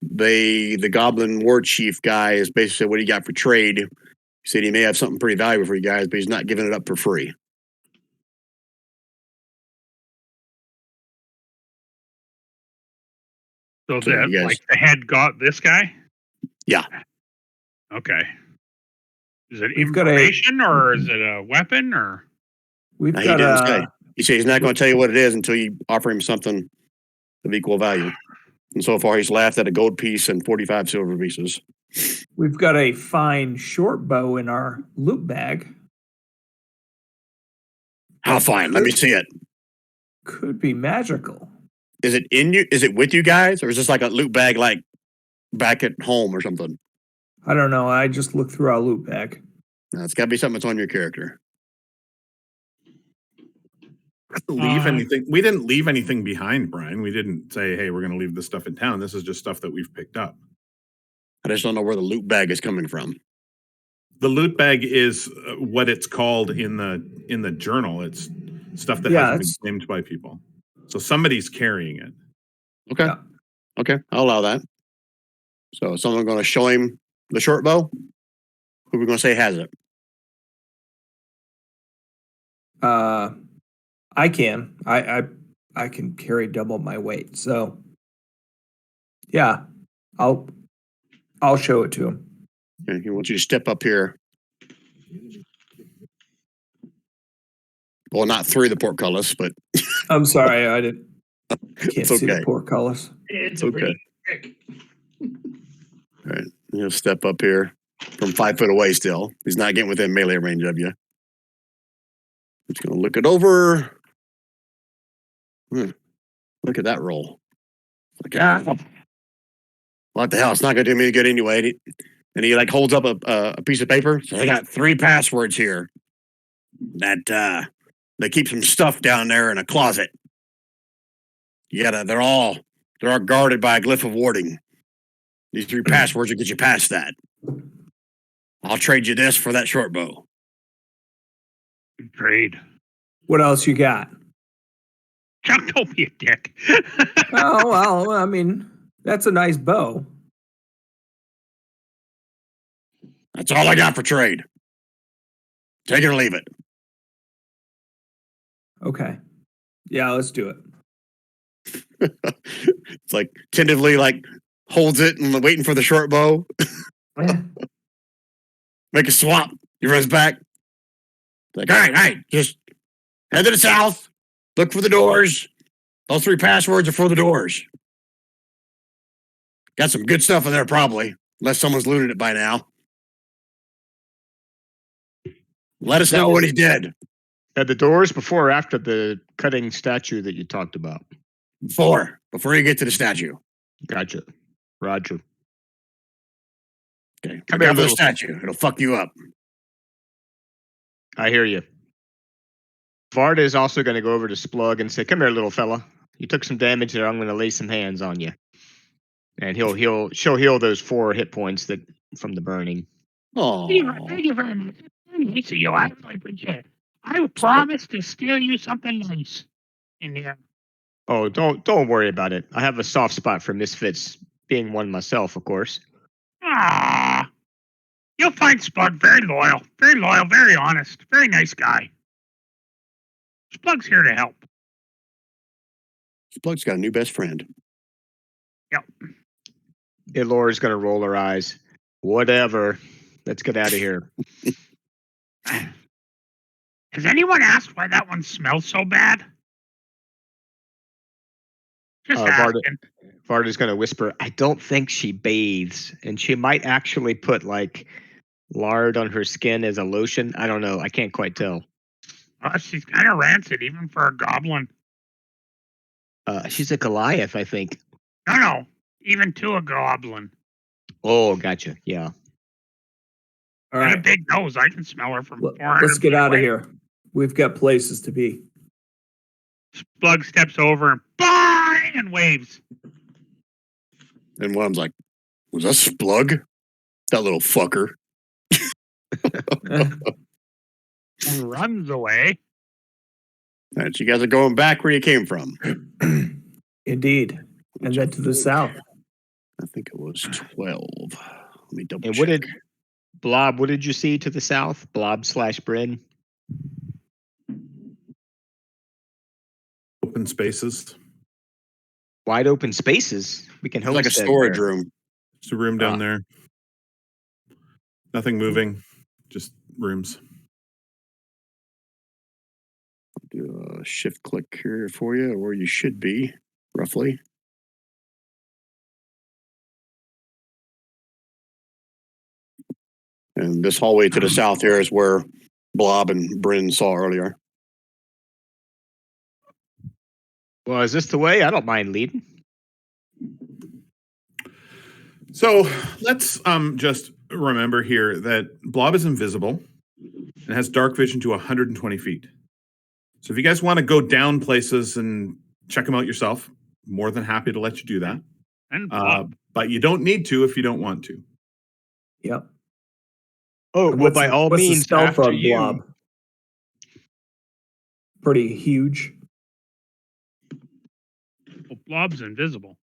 The Goblin War Chief guy is basically said, what do you got for trade? He said he may have something pretty valuable for you guys, but he's not giving it up for free. So So that you guys- like the head got this guy? Yeah. Okay. Is it We've got information or is it a weapon or? We've No, he got didn't say. He said he's not going to tell you what it is until you offer him something of equal value. And so far, he's laughed at a gold piece and 45 silver pieces. we've got a fine short bow in our loot bag. How fine? Let me see it. Could be magical. Is it in you? Is it with you guys, or is this like a loot bag, like back at home or something? I don't know. I just looked through our loot bag. No, it's got to be something that's on your character. Leave anything? We didn't leave anything behind, Brian. We didn't say, "Hey, we're going to leave this stuff in town." This is just stuff that we've picked up. I just don't know where the loot bag is coming from. The loot bag is what it's called in the journal. It's stuff that Yeah, hasn't it's- been claimed by people. So somebody's carrying it. Okay. Yeah. Okay, I'll allow that. So, is someone going to show him the short bow? Who are we going to say has it? I can. I can carry double my weight. So yeah, I'll show it to him. Okay, he wants you to step up here. Well, not through the portcullis, but I'm sorry, I can't it's see the okay. portcullis. It's Okay. a pretty trick. All right, he'll step up here from 5 foot away still. He's not getting within melee range of you. Just going to look it over. Look at that roll. Like, what the hell? It's not going to do me any good anyway. And he like holds up a piece of paper. So I got 3 passwords here that they keep some stuff down there in a closet. They're all guarded by a glyph of warding. These 3 passwords will get you past that. I'll trade you this for that short bow. Trade. What else you got? Chuck, don't be a dick. Oh well, I mean that's a nice bow. That's all I got for trade. Take it or leave it. Okay, yeah, let's do it. It's like tentatively like holds it and waiting for the short bow. Make a swap. He runs back. Like, all right, just head to the south. Look for the doors. Those 3 passwords are for the doors. Got some good stuff in there, probably, unless someone's looted it by now. Let us know when he's dead. At the doors before or after the cutting statue that you talked about? Before you get to the statue. Gotcha. Roger. Okay. Come Look here, out for the little. statue. It'll fuck you up. I hear you. Varda is also going to go over to Splug and say, "Come here, little fella. You took some damage there. I'm going to lay some hands on you." And she'll heal those 4 hit points that from the burning. Oh, Thank you very much. Very nice of you. I really appreciate it. I promise to steal you something nice in there. Oh, don't worry about it. I have a soft spot for misfits, being one myself, of course. Ah, you'll find Spug very loyal, very honest, very nice guy. Spug's here to help. Splug's got a new best friend. Yep. Elora's going to roll her eyes. Whatever. Let's get out of here. Has anyone asked why that one smells so bad? Just asking. Varda's going to whisper, "I don't think she bathes, and she might actually put like lard on her skin as a lotion. I don't know. I can't quite tell." She's kind of rancid, even for a goblin. She's a Goliath, I think. No, even to a goblin. Oh, gotcha. Yeah. All And a right. big nose. I can smell her from 400 Let's get feet out of away. here. We've got places to be. Splug steps over and bye and waves. And one of them's like, was that Splug? That little fucker. And runs away. All right, so you guys are going back where you came from. Indeed. And then to the south. I think it was 12. Let me double And check. what did you see to the south? Blob/Bryn? Open spaces. Wide open spaces. We can It's like a homestead storage there. room. There's a room down there. Nothing moving, just rooms. Do a shift click here for you, where you should be, roughly. And this hallway to the south here is where Blob and Bryn saw earlier. Well, is this the way? I don't mind leading. So let's just remember here that Blob is invisible and has dark vision to 120 feet. So if you guys want to go down places and check them out yourself, more than happy to let you do that. And Blob. But you don't need to if you don't want to. Yep. Oh, And well, by all what's the means, stealth after on you. Blob? Pretty huge. Well, Blob's invisible.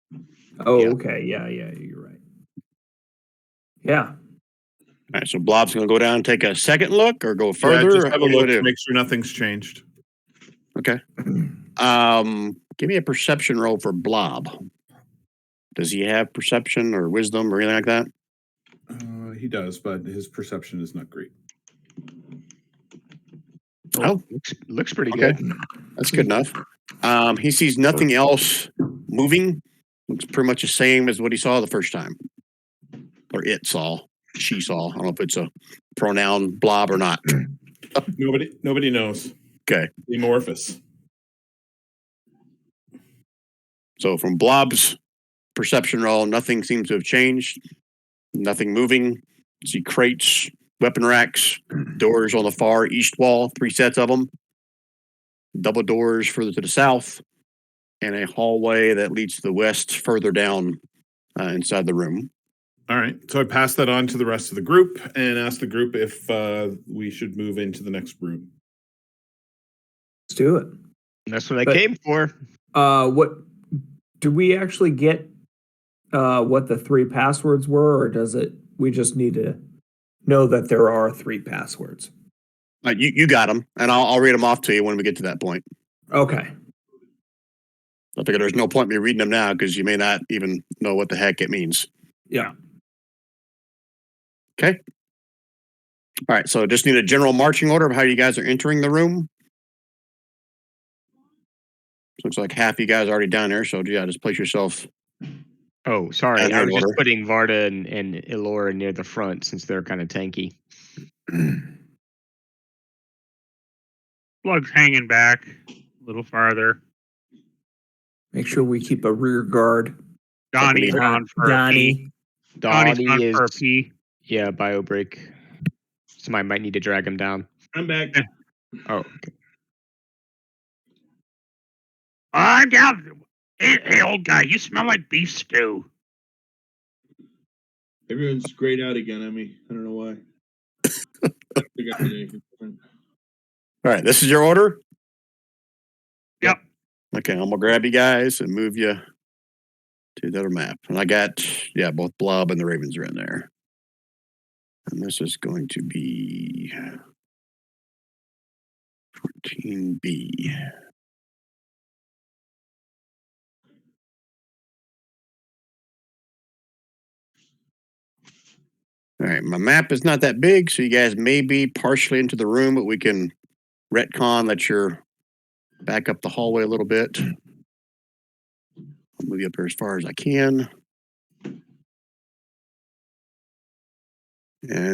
Oh, Yeah. okay. Yeah, you're right. Yeah. All right, so Blob's going to go down and take a second look or go Yeah, further? just or have a what do you look wanna to make sure nothing's changed. Okay. Give me a perception roll for Blob. Does he have perception or wisdom or anything like that? He does, but his perception is not great. Oh, Looks pretty okay. good. That's good enough. He sees nothing else moving. Looks pretty much the same as what he saw the first time. Or it saw. She saw. I don't know if it's a pronoun Blob or not. Nobody knows. Okay. Amorphous. So from Blob's perception roll, nothing seems to have changed. Nothing moving. See crates, weapon racks, doors on the far east wall, 3 sets of them. Double doors further to the south, and a hallway that leads to the west further down inside the room. All right. So I pass that on to the rest of the group and ask the group if we should move into the next room. Let's do it. That's what I But- came for. What do we actually get? What the 3 passwords were, or does it? We just need to know that there are 3 passwords. You got them, and I'll read them off to you when we get to that point. Okay. I figure there's no point me reading them now because you may not even know what the heck it means. Yeah. Okay. All right. So just need a general marching order of how you guys are entering the room. Looks like half you guys are already down there. So yeah, just place yourself. Oh, sorry. Down I in was just order. putting Varda and Elora near the front since they're kind of tanky. Slug's hanging back a little farther. Make sure we keep a rear guard. Donnie's on for a pee. Donnie. Donnie's on Donnie for a is, pee. yeah, bio break. Somebody might need to drag him down. I'm back. Oh, okay. I'm down. Hey, old guy, you smell like beef stew. Everyone's grayed out again on me. I don't know why. I think I did anything different. All right. This is your order. Yep. Okay. I'm going to grab you guys and move you to the other map. And I got, both Blob and the Ravens are in there. And this is going to be 14B. All right, my map is not that big, so you guys may be partially into the room, but we can retcon that you're back up the hallway a little bit. I'll move you up here as far as I can. And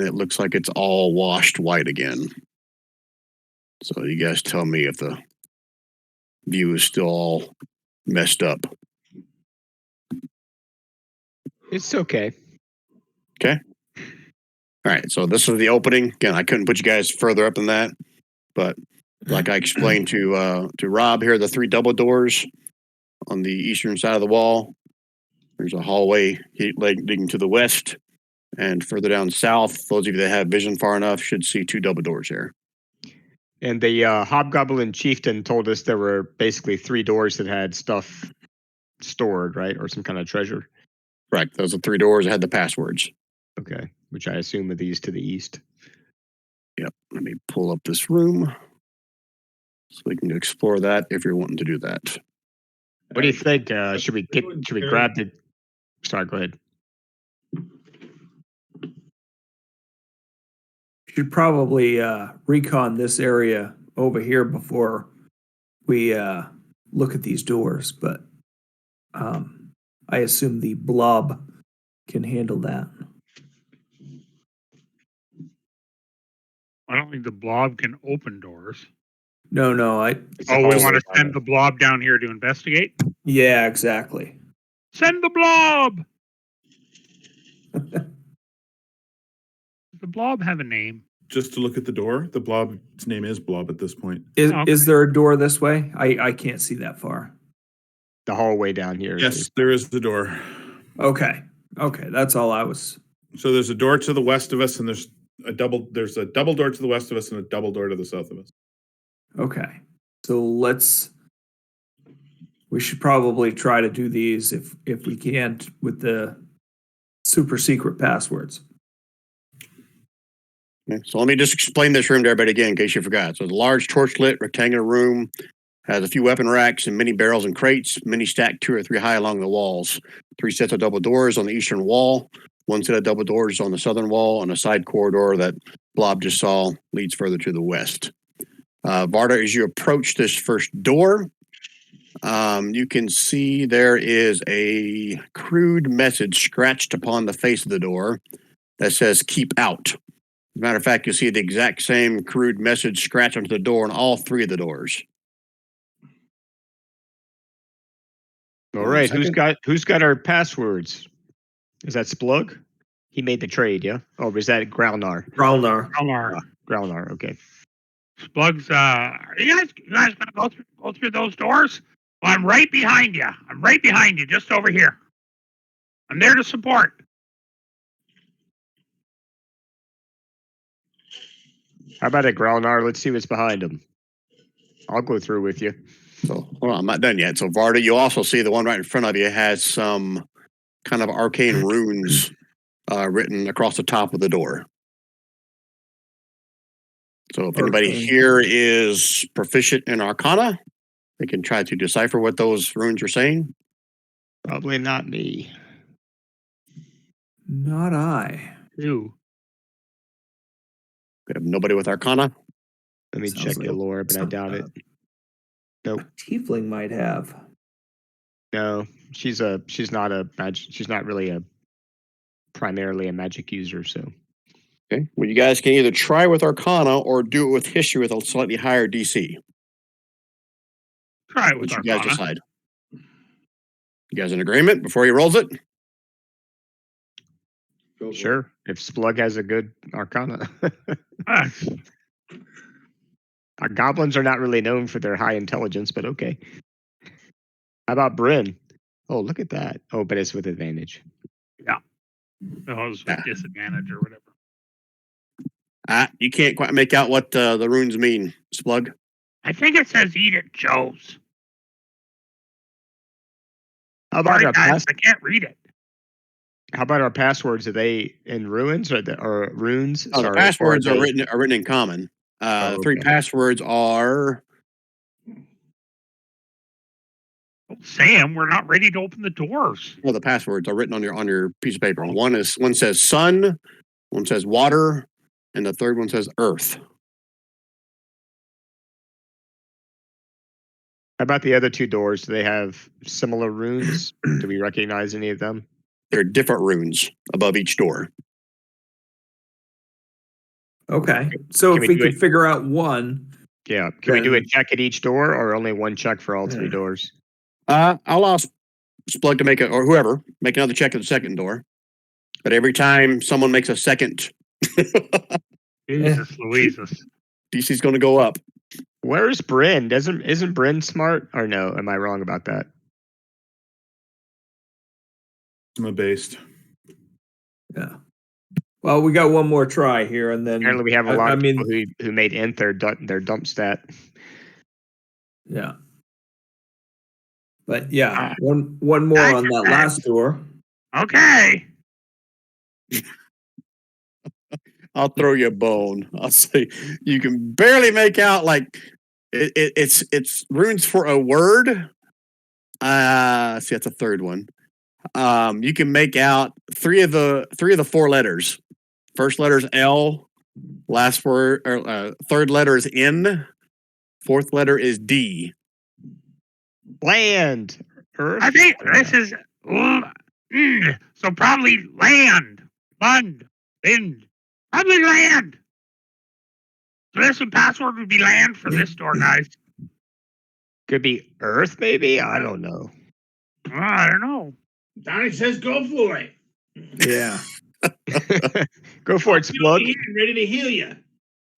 it looks like it's all washed white again. So you guys tell me if the view is still all messed up. It's okay. Okay. All right, so this is the opening. Again, I couldn't put you guys further up than that, but like I explained to Rob here, the 3 double doors on the eastern side of the wall. There's a hallway leading to the west, and further down south, those of you that have vision far enough should see 2 double doors here. And the Hobgoblin Chieftain told us there were basically 3 doors that had stuff stored, right? Or some kind of treasure. Right, those are 3 doors that had the passwords. Okay, which I assume are these to the east. Yep, let me pull up this room so we can explore that if you're wanting to do that. What do you think? Should we grab the? Sorry, go ahead. Should probably recon this area over here before we look at these doors, but I assume the blob can handle that. I don't think the blob can open doors. No, It's a Oh, we hallway want to down send there. the blob down here to investigate? yeah, exactly. Send the blob! Does the blob have a name? Just to look at the door, the blob's name is Blob at this point. Is there a door this way? I can't see that far. The hallway down here. Yes, there is the door. Okay, that's all I was. So there's a door to the west of us, and there's a double door to the west of us and a double door to the south of us. Okay, so we should probably try to do these if we can with the super secret passwords. Okay, so let me just explain this room to everybody again in case you forgot. So the large torch-lit rectangular room has a few weapon racks and many barrels and crates, many stacked 2 or 3 high along the walls. 3 sets of double doors on the eastern wall, 1 set of double doors on the southern wall, and a side corridor that Blob just saw leads further to the west. Varda, as you approach this first door, you can see there is a crude message scratched upon the face of the door that says "Keep out." As a matter of fact, you'll see the exact same crude message scratched onto the door on all 3 of the doors. All right, who's got our passwords? Is that Splug? He made the trade, yeah? Or was that Growlnar? Growlnar, okay. Splug's, are you guys gonna go through those doors? Well, I'm right behind you. I'm right behind you, just over here. I'm there to support. How about it, Growlnar? Let's see what's behind him. I'll go through with you. So, hold on, I'm not done yet. So, Varda, you also see the one right in front of you has some kind of arcane runes written across the top of the door. So, if anybody here is proficient in Arcana, They can try to decipher what those runes are saying. Probably not me. Not I. Ew. We have nobody with Arcana. Let me Sounds check like Allure, but I some- doubt it. Nope. A tiefling might have. No, she's not a magic. She's not really a primarily a magic user. So Okay. Well, you guys can either try with Arcana or do it with History with a slightly higher DC. Try it with What you guys Arcana. decide. You guys in agreement before he rolls it? Go for it. sure, if Splug has a good Arcana, Ah, our goblins are not really known for their high intelligence, but okay. How about Bryn? Oh, look at that. Oh, but it's with advantage. those with disadvantage or whatever. You can't quite make out what the runes mean, Splug. I think it says "Eat it, Joe's." How about Sorry, our guys, I can't read it. How about our passwords? Are they in ruins or runes? Oh, the Sorry, passwords or are they- written in common. Oh, The three okay. passwords are Don't say 'em. We're not ready to open the doors. well, the passwords are written on your piece of paper. One says sun, one says water, and the third one says earth. How about the other two doors? Do they have similar runes? Do we recognize any of them? There are different runes above each door. Okay. So Can if we we do could it- figure out one, Yeah. Can we do a Then- check at each door, or only one check for all three Yeah. doors? I'll ask Splug to make or whoever make another check at the second door. But every time someone makes a second, Jesus Louises. DC's going to go up. Where's Bryn? Isn't Bryn smart? Or no? Am I wrong about that? Based. yeah. Well, we got one more try here, and then Apparently, we have a lot I of mean, people who made Nth their dump stat. yeah. But yeah, Ah. one more on that last door. Okay. I'll throw you a bone. I'll say you can barely make out like it's runes for a word. See, that's a third one. You can make out three of the four letters. First letter is L. Last word or third letter is N. Fourth letter is D. Land, Earth. I think this is so probably land, bund, bind, probably land. So this password would be land for this door, guys. Could be Earth, maybe. I don't know. I don't know. Donnie says go for it. Yeah. Go for it, Splug. I'm ready to heal you.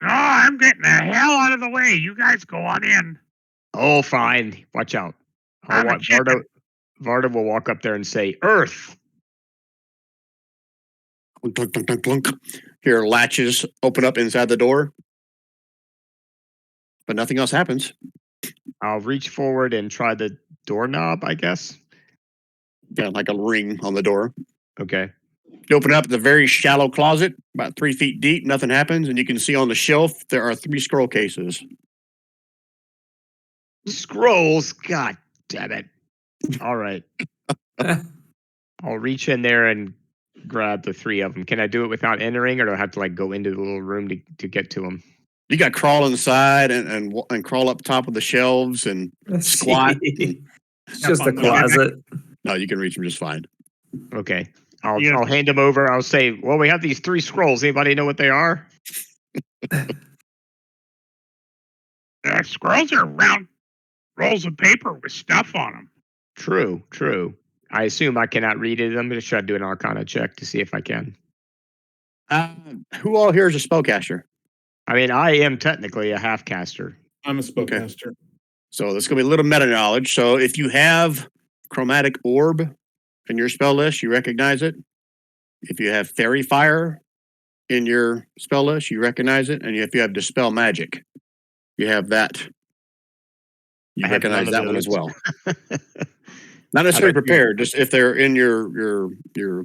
No, I'm getting the hell out of the way. You guys go on in. Oh, fine. Watch out. I'm a chicken. Varda will walk up there and say, Earth. Clunk, clunk, clunk, clunk, clunk. Here, latches open up inside the door, but nothing else happens. I'll reach forward and try the doorknob, I guess. Yeah, like a ring on the door. Okay. You open up the very shallow closet, about 3 feet deep. Nothing happens, and you can see on the shelf there are 3 scroll cases. Scrolls. God damn it. All right. I'll reach in there and grab the 3 of them. Can I do it without entering, or do I have to like go into the little room to get to them? You got to crawl inside and crawl up top of the shelves and squat. It's just a on the leg. closet. No, you can reach them just fine. Okay. I'll Yeah. I'll hand them over. I'll say, well, we have these 3 scrolls. Anybody know what they are? Scrolls are round rolls of paper with stuff on them. True, true. I assume I cannot read it. I'm going to try to do an Arcana check to see if I can. Who all here is a spellcaster? I mean, I am technically a half caster. I'm a spellcaster. So this is going to be a little meta knowledge. So if you have chromatic orb in your spell list, you recognize it. If you have fairy fire in your spell list, you recognize it. And if you have dispel magic, you have that. You I have recognize none of that one as those. well. Not necessarily about you? prepared, just if they're in your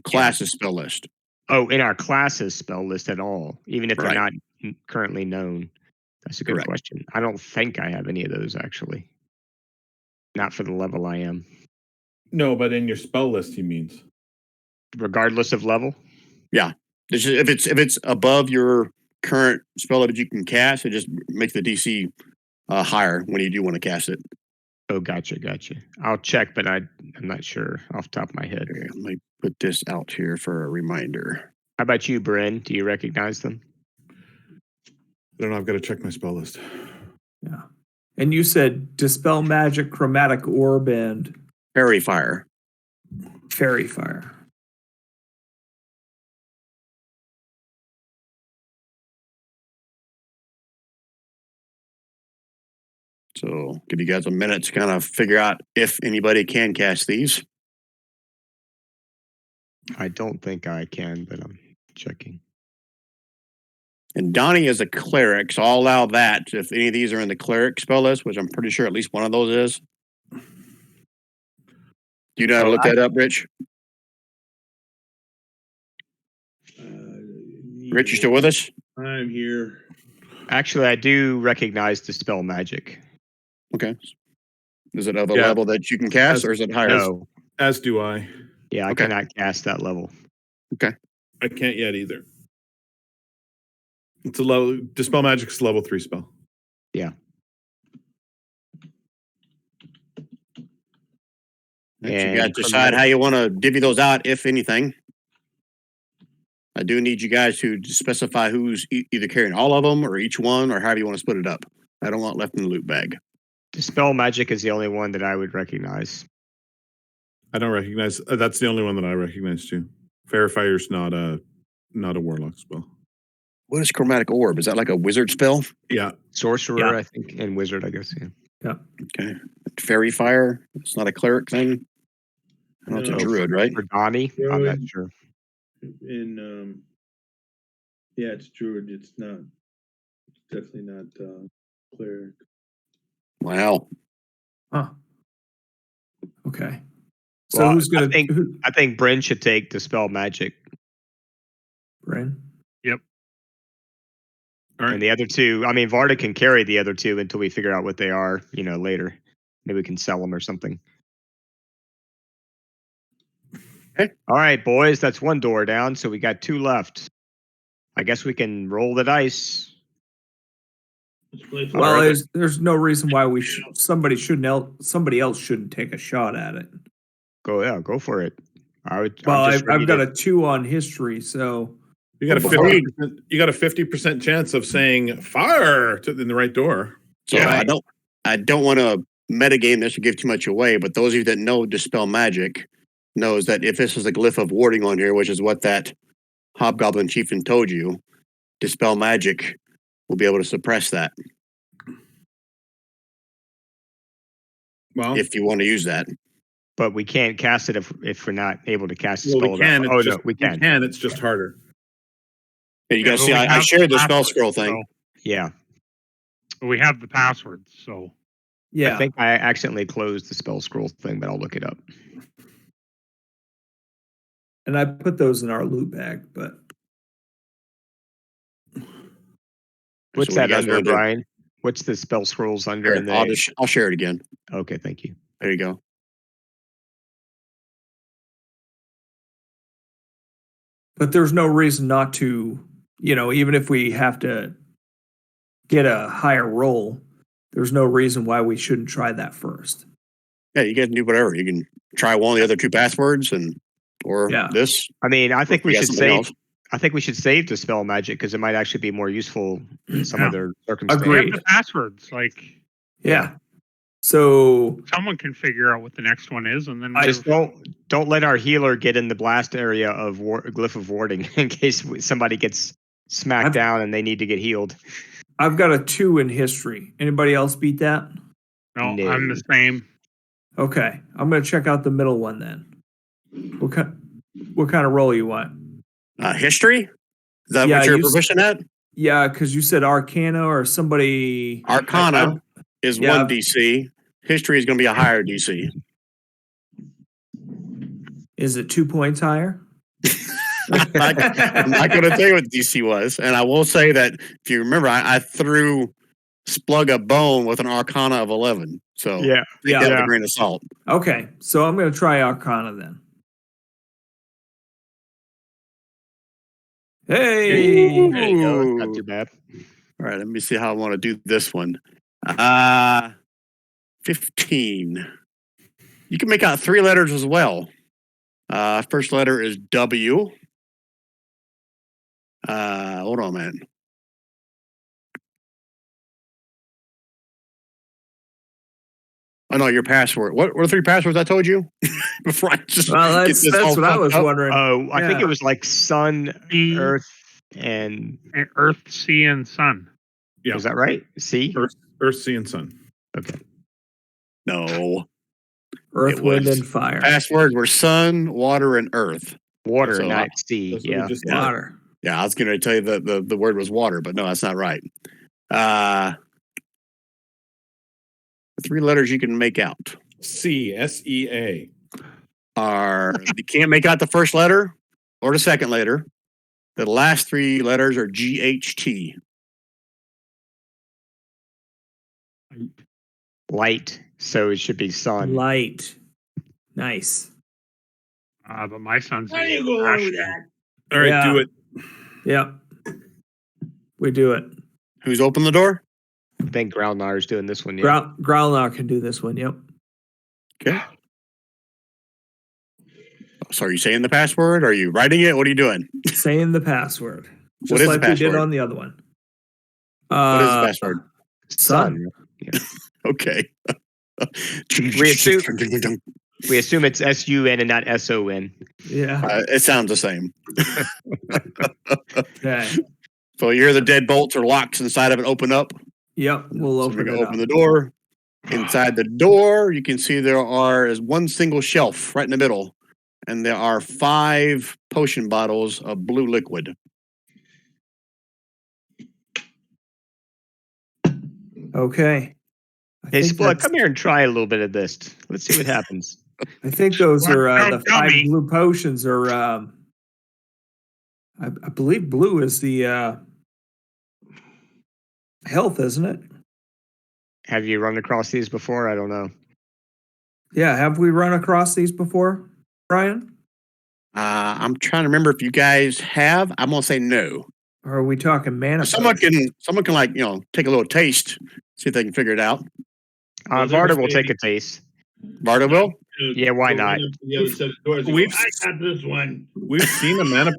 class's spell list. Oh, in our classes spell list at all, even if they're Right. not currently known. That's a good Correct. question. I don't think I have any of those actually. Not for the level I am. No, but in your spell list, he means. Regardless of level? If it's above your current spell that you can cast, it just makes the DC higher when you do want to cast it. Oh, gotcha. I'll check, but I'm not sure off the top of my head. Here, let me put this out here for a reminder. How about you, Bryn? Do you recognize them? I don't know. I've got to check my spell list. Yeah. And you said Dispel Magic, Chromatic Orb, and Fairy Fire. Fairy Fire. So give you guys a minute to kind of figure out if anybody can cast these. I don't think I can, but I'm checking. And Donnie is a cleric, so I'll allow that if any of these are in the cleric spell list, which I'm pretty sure at least one of those is. Do you know how to look that up, Rich? Rich, you still with us? I'm here. Actually, I do recognize Dispel Magic. Okay. Is it of a Yeah. level that you can cast, or is it higher? No. As do I. Yeah, I Okay. cannot cast that level. I can't yet either. It's a level. Dispel Magic's level 3 spell. Next, you And guys decide how you want to divvy those out, if anything. I do need you guys to specify who's either carrying all of them or each one, or however you want to split it up. I don't want left in the loot bag. Dispel Magic is the only one that I would recognize. I don't recognize. That's the only one that I recognize too. Fairy Fire's not a warlock spell. What is Chromatic Orb? Is that like a wizard spell? Yeah. Sorcerer, Yeah. I think, and Wizard, I guess. Yeah. Okay. Fairy Fire? It's not a clerik thing? No, it's a No. druid, right? For Donnie, I'm not Druid. sure. In yeah, it's druid. It's not. It's definitely not cleric. Wow. Huh. Okay. So Well, who's gonna? I think Bryn should take Dispel Magic. Bryn? All right. And the other two, I mean, Varda can carry the other two until we figure out what they are, later. Maybe we can sell them or something. Okay. All right, boys, that's one door down, so we got 2 left. I guess we can roll the dice. Let's play for Well, it. there's no reason why somebody else shouldn't take a shot at it. Go for it. I'm Well, just ready I've got to- a 2 on history, so You got a Before 50%. You got a 50% chance of saying fire in the right door. So Yeah. I don't want to metagame this or give too much away, but those of you that know Dispel Magic knows that if this is a glyph of warding on here, which is what that Hobgoblin Chieftain told you, Dispel Magic will be able to suppress that Well, if you want to use that. But we can't cast it if we're not able to cast a well, spell. we can. Oh, It's no, just, we can. It's just harder. And you guys but see, we I have shared the spell passwords, scroll thing. Yeah. So we have the passwords, so yeah. I think I accidentally closed the spell scroll thing, but I'll look it up. And I put those in our loot bag, but What's So what that you guys under, wanna do? Brian? What's the spell scrolls under Here, in I'll the... I'll share it again. Okay, thank you. There you go. there's no reason not to, even if we have to get a higher roll, there's no reason why we shouldn't try that first. Yeah, you guys can do whatever. You can try one of the other 2 passwords or Yeah. this. I mean, I think If we you got should something save... else. I think we should save Dispel Magic because it might actually be more useful in some Yeah. other circumstances. we Agreed. have the passwords. Like Yeah. So someone can figure out what the next one is, and then Just don't let our healer get in the blast area of Glyph of Warding in case somebody gets smacked I've- down and they need to get healed. I've got a 2 in history. Anybody else beat that? no, No. I'm the same. Okay. I'm going to check out the middle one then. What kind of roll you want? History? Is that Yeah, what you're you proficient at? Yeah, because you said Arcana or somebody. Arcana is yeah. 1 DC. History is going to be a higher DC. Is it 2 points higher? I'm not going to tell you what DC was. And I will say that if you remember, I threw splug a bone with an Arcana of 11. So Yeah. take that with Yeah. a grain of salt. Okay, so I'm going to try Arcana then. Hey! There you go. It's not too bad. All right, let me see how I want to do this one. 15. You can make out 3 letters as well. First letter is W. Hold on, man. Oh no, your password. What were the 3 passwords I told you before I just Well, get this all that's what I fucked was up? wondering. Oh, I think Yeah. it was like Sun, Sea, Earth, and Earth, Sea, and Sun. Yeah. is that right? Sea? Earth, Sea, and Sun. Okay. No. Earth, It Wind, was- and Fire. Passwords were sun, water, and earth. Water, So, not sea. That's what we Yeah. just said. Water. Yeah, I was going to tell you that the word was water, but no, that's not right. The 3 letters you can make out C, S-E-A. are you can't make out the first letter or the second letter. The last 3 letters are GHT. Light. So it should be sun. Light. Nice. But my son's How do you go along with that? All right, Yeah. do it. Yep. We do it. Who's opened the door? I think Groundnar's doing this one. Yeah. Growlnar can do this one. Yep. Okay. So are you saying the password? Are you writing it? What are you doing? Saying the password. Just What is the like we did password? on the other one. What is the password? Sun. Okay. We assume it's S-U-N and not S-O-N. Yeah. It sounds the same. Okay. So you hear the deadbolts or locks inside of it open up. Yep. We'll So open we it can open up. the door. Inside the door, you can see there is one single shelf right in the middle, and there are 5 potion bottles of blue liquid. Okay. Hey, Splug, that's- come here and try a little bit of this. Let's see what happens. I think those What? are Don't the tell 5 me. blue potions are. I believe blue is the health, isn't it? Have you run across these before? I don't know. Yeah. Have we run across these before, Brian? I'm trying to remember if you guys have. I'm gonna say no. Or are we talking mana? Someone can like take a little taste, see if they can figure it out. Well, Varda will they're take a taste. Varda will. Yeah, why Go right not? up to the other set of doors and go, We've- I got this one. We've seen a mana.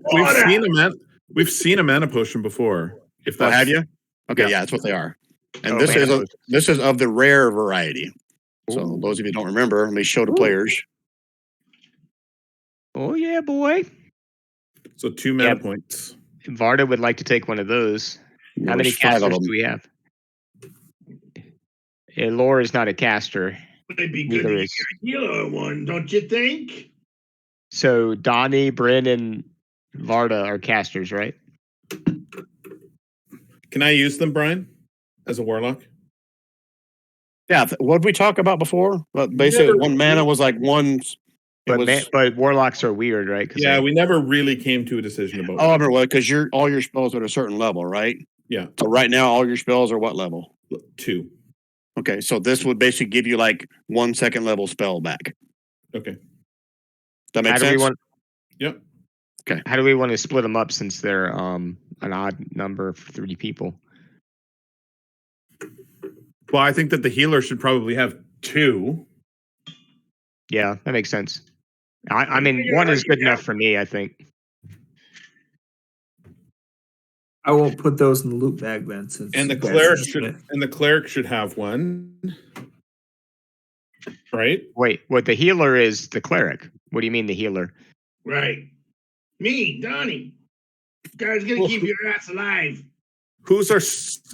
We've seen a mana potion before. If Oh, that's, have you? Okay, Yeah. yeah, that's what they are. And Oh, this mana is potions. this is of the rare variety. So Ooh. those of you who don't remember, let me show the Ooh. players. Oh, yeah, boy. So 2 mana Yeah. points. Varda would like to take one of those. How many There's 5 of casters them. do we have? Laura is not a caster. Might be good Neither to is. get a healer one, don't you think? So Donnie, Bryn, and Varda are casters, right? Can I use them, Brian, as a warlock? Yeah, what did we talk about before? But basically, Never- one mana was like one. It was But warlocks are weird, right? 'Cause Yeah, they- we never really came to a decision about. oh, remember what? Because all your spells are at a certain level, right? Yeah, So right now, all your spells are what level? 2. Okay, so this would basically give you like 1 second level spell back. Okay. That makes how do sense. we want? Yep. How do we want to split them up since they're an odd number for 3 people? Well, I think that the healer should probably have 2. Yeah, that makes sense. I mean, 1 is good enough for me, I think. I won't put those in the loot bag then. Since And the you guys cleric said should it. have 1. Right? Wait, what the healer is the cleric? What do you mean the healer? Right. Me, Donnie. Guy's gonna Well, keep your ass alive. Who's our?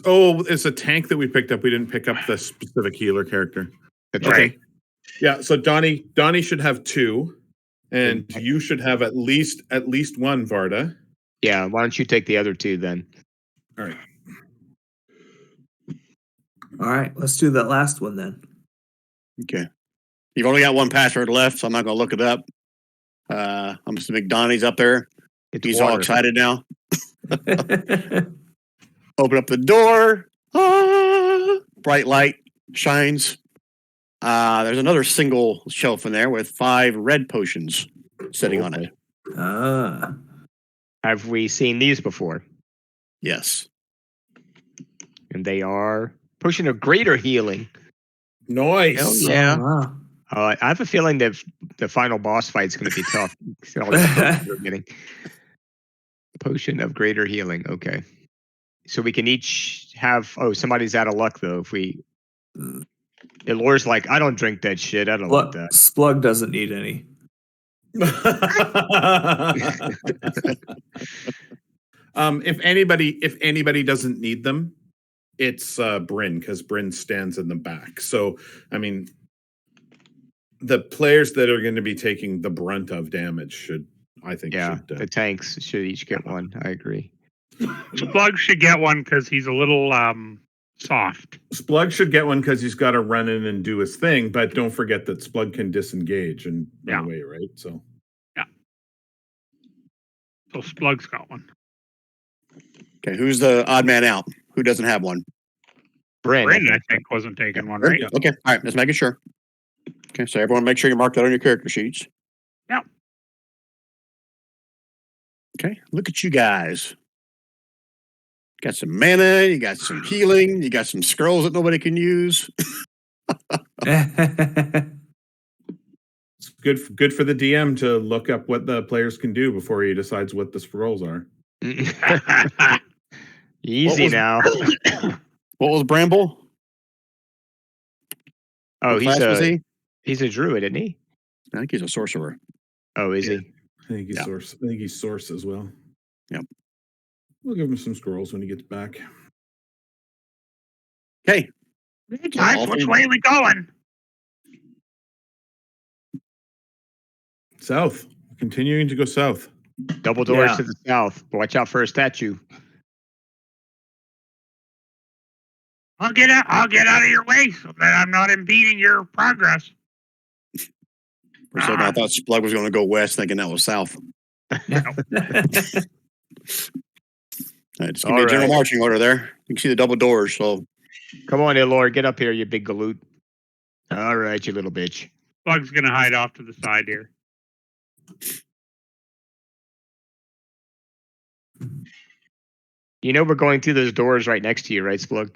Oh, it's a tank that we picked up. We didn't pick up the specific healer character. That's Okay. right. Yeah. So Donnie should have 2, and you should have at least 1, Varda. Yeah, why don't you take the other 2 then? All right. All right, let's do that last one then. Okay. You've only got 1 password left, so I'm not going to look it up. I'm assuming Donnie's up there. It's He's all water. excited now. Open up the door. Ah! bright light shines. There's another single shelf in there with 5 red potions sitting on it. Ah. Have we seen these before? Yes. And they are potion of greater healing. Nice. Hell yeah. Oh, wow. I have a feeling that the final boss fight is going to be tough. All these potions we're getting. Potion of greater healing. Okay. So we can each have. Oh, somebody's out of luck though. If we. Elore's like, I don't drink that shit. I don't want that. Splug doesn't need any. If anybody doesn't need them, it's Bryn, because Bryn stands in the back. So I mean, the players that are going to be taking the brunt of damage should The tanks should each get one. I agree. Splug should get one because he's a little soft. Splug should get one because he's got to run in and do his thing, but don't forget that Splug can disengage and run away, right? So Splug's got one. Okay, who's the odd man out? Who doesn't have one? Bryn, I think, wasn't taking one, right? Okay, all right, just making sure. Okay, so everyone make sure you mark that on your character sheets. Yep. Okay, look at you guys. Got some mana, you got some healing, you got some scrolls that nobody can use. It's good for the DM to look up what the players can do before he decides what the scrolls are. Easy now. What was Bramble? Oh, What class was he? he's a druid, isn't he? I think he's a sorcerer. Oh, is he? I think he's source. I think he's source as well. Yep. We'll give him some scrolls when he gets back. Okay. Guys, which way are we going? South. Continuing to go south. Double doors to the south. Watch out for a statue. I'll get out of your way so that I'm not impeding your progress. For a second, I thought Splug was going to go west, thinking that was south. All right, just give me a general marching order there. You can see the double doors. So, come on, Elore, get up here, you big galoot. All right, you little bitch. Splug's going to hide off to the side here. You know we're going through those doors right next to you, right, Splug?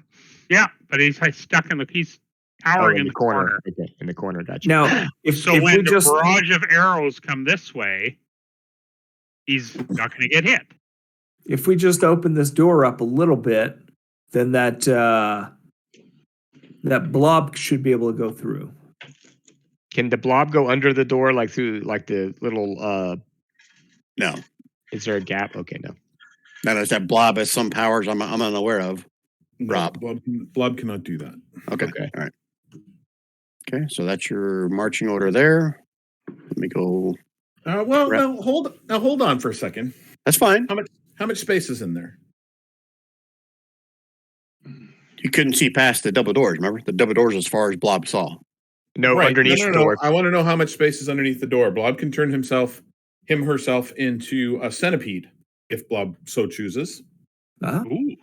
Yeah, but he's stuck in he's towering in the corner. Okay, in the corner, gotcha. Now, if when we the barrage of arrows come this way, he's not going to get hit. If we just open this door up a little bit, then that blob should be able to go through. Can the blob go under the door, like through, like the little? No. Is there a gap? Okay, no. That is that blob has some powers I'm unaware of. Rob. Blob cannot do that. Okay. All right. Okay, so that's your marching order there. Let me go. Now hold on for a second. That's fine. How much space is in there? You couldn't see past the double doors. Remember the double doors as far as Blob saw. No, underneath the door. I want to know how much space is underneath the door. Blob can turn herself into a centipede if Blob so chooses. Ooh. You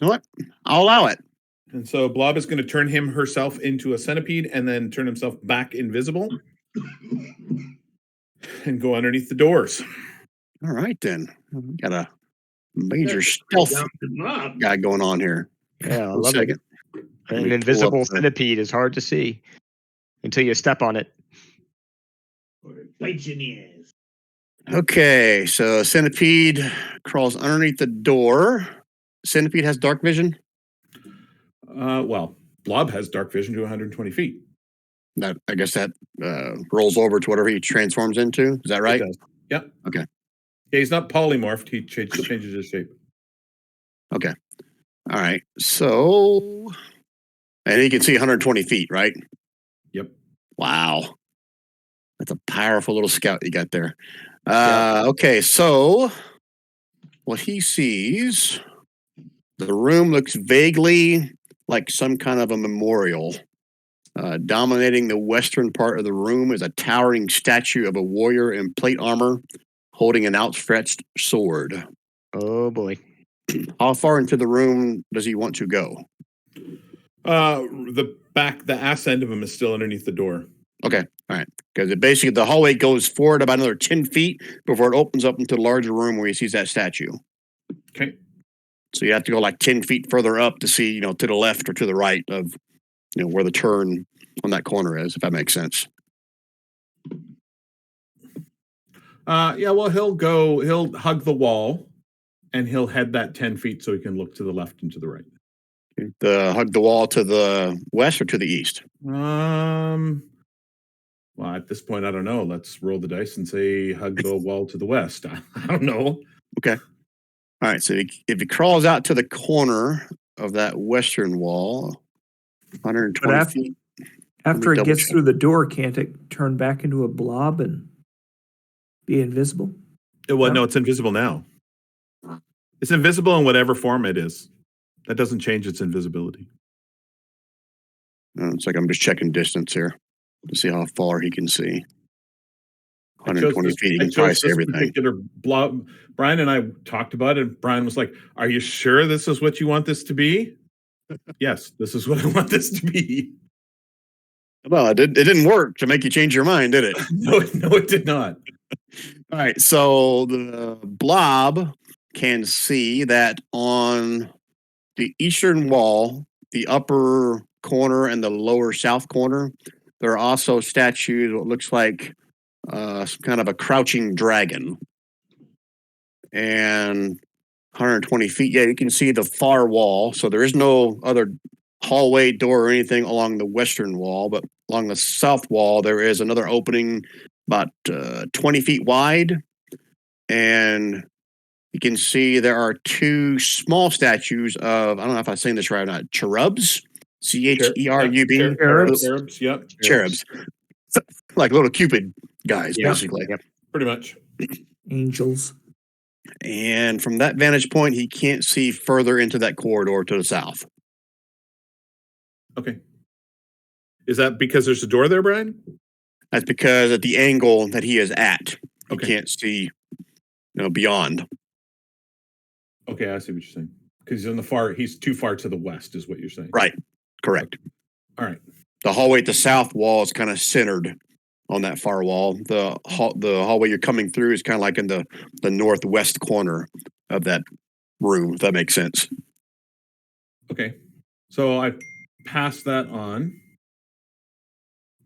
know what? I'll allow it. And so Blob is going to turn herself into a centipede and then turn himself back invisible and go underneath the doors. All right, then. We got a major stealth guy going on here. Yeah, I love it. An invisible centipede is hard to see until you step on it. Or it bites you in the ass. Okay, so centipede crawls underneath the door. Centipede has dark vision. Well, Blob has dark vision to 120 feet. That I guess that rolls over to whatever he transforms into. Is that right? It does. Yep. Okay. Yeah, he's not polymorphed. He changes his shape. Okay. All right. So, and he can see 120 feet, right? Yep. Wow. That's a powerful little scout you got there. Okay. So, what he sees, the room looks vaguely like some kind of a memorial. Dominating the western part of the room is a towering statue of a warrior in plate armor holding an outstretched sword. Oh boy. How far into the room does he want to go? The ass end of him is still underneath the door. Okay, all right. Because basically the hallway goes forward about another 10 feet before it opens up into the larger room where he sees that statue. Okay. So you have to go like 10 feet further up to see, to the left or to the right of, where the turn on that corner is, if that makes sense. Yeah, well, he'll hug the wall and he'll head that 10 feet so he can look to the left and to the right. Hug the wall to the west or to the east? Well, at this point, I don't know. Let's roll the dice and say hug the wall to the west. I don't know. Okay. All right. So if he crawls out to the corner of that western wall, 120 But feet. after it double gets check. through the door, can't it turn back into a blob and be invisible? Well, no, it's invisible now. It's invisible in whatever form it is. That doesn't change its invisibility. It's like I'm just checking distance here to see how far he can see. I chose 120 this- feet, he I can chose probably see this everything. particular blob. Brian and I talked about it, and Brian was like, "Are you sure this is what you want this to be?" Yes, this is what I want this to be. Well, it didn't work to make you change your mind, did it? No, it did not. All right, so the blob can see that on the eastern wall, the upper corner and the lower south corner, there are also statues, what looks like some kind of a crouching dragon. And 120 feet, yeah, you can see the far wall. So there is no other hallway, door, or anything along the western wall, but along the south wall, there is another opening about 20 feet wide. And you can see there are two small statues of, I don't know if I'm saying this right or not, cherubs, Cherub. Cherubs, yep. Cherubs. Like little Cupid guys, Yeah. basically. Yep. Pretty much. Angels. And from that vantage point, he can't see further into that corridor to the south. Okay. Is that because there's a door there, Brian? That's because at the angle that he is at, he Okay. can't see, beyond. Okay, I see what you're saying. Because he's too far to the west, is what you're saying. Right. Correct. All right. The hallway at the south wall is kind of centered on that far wall. The hallway you're coming through is kind of like in the northwest corner of that room, if that makes sense. Okay. So I pass that on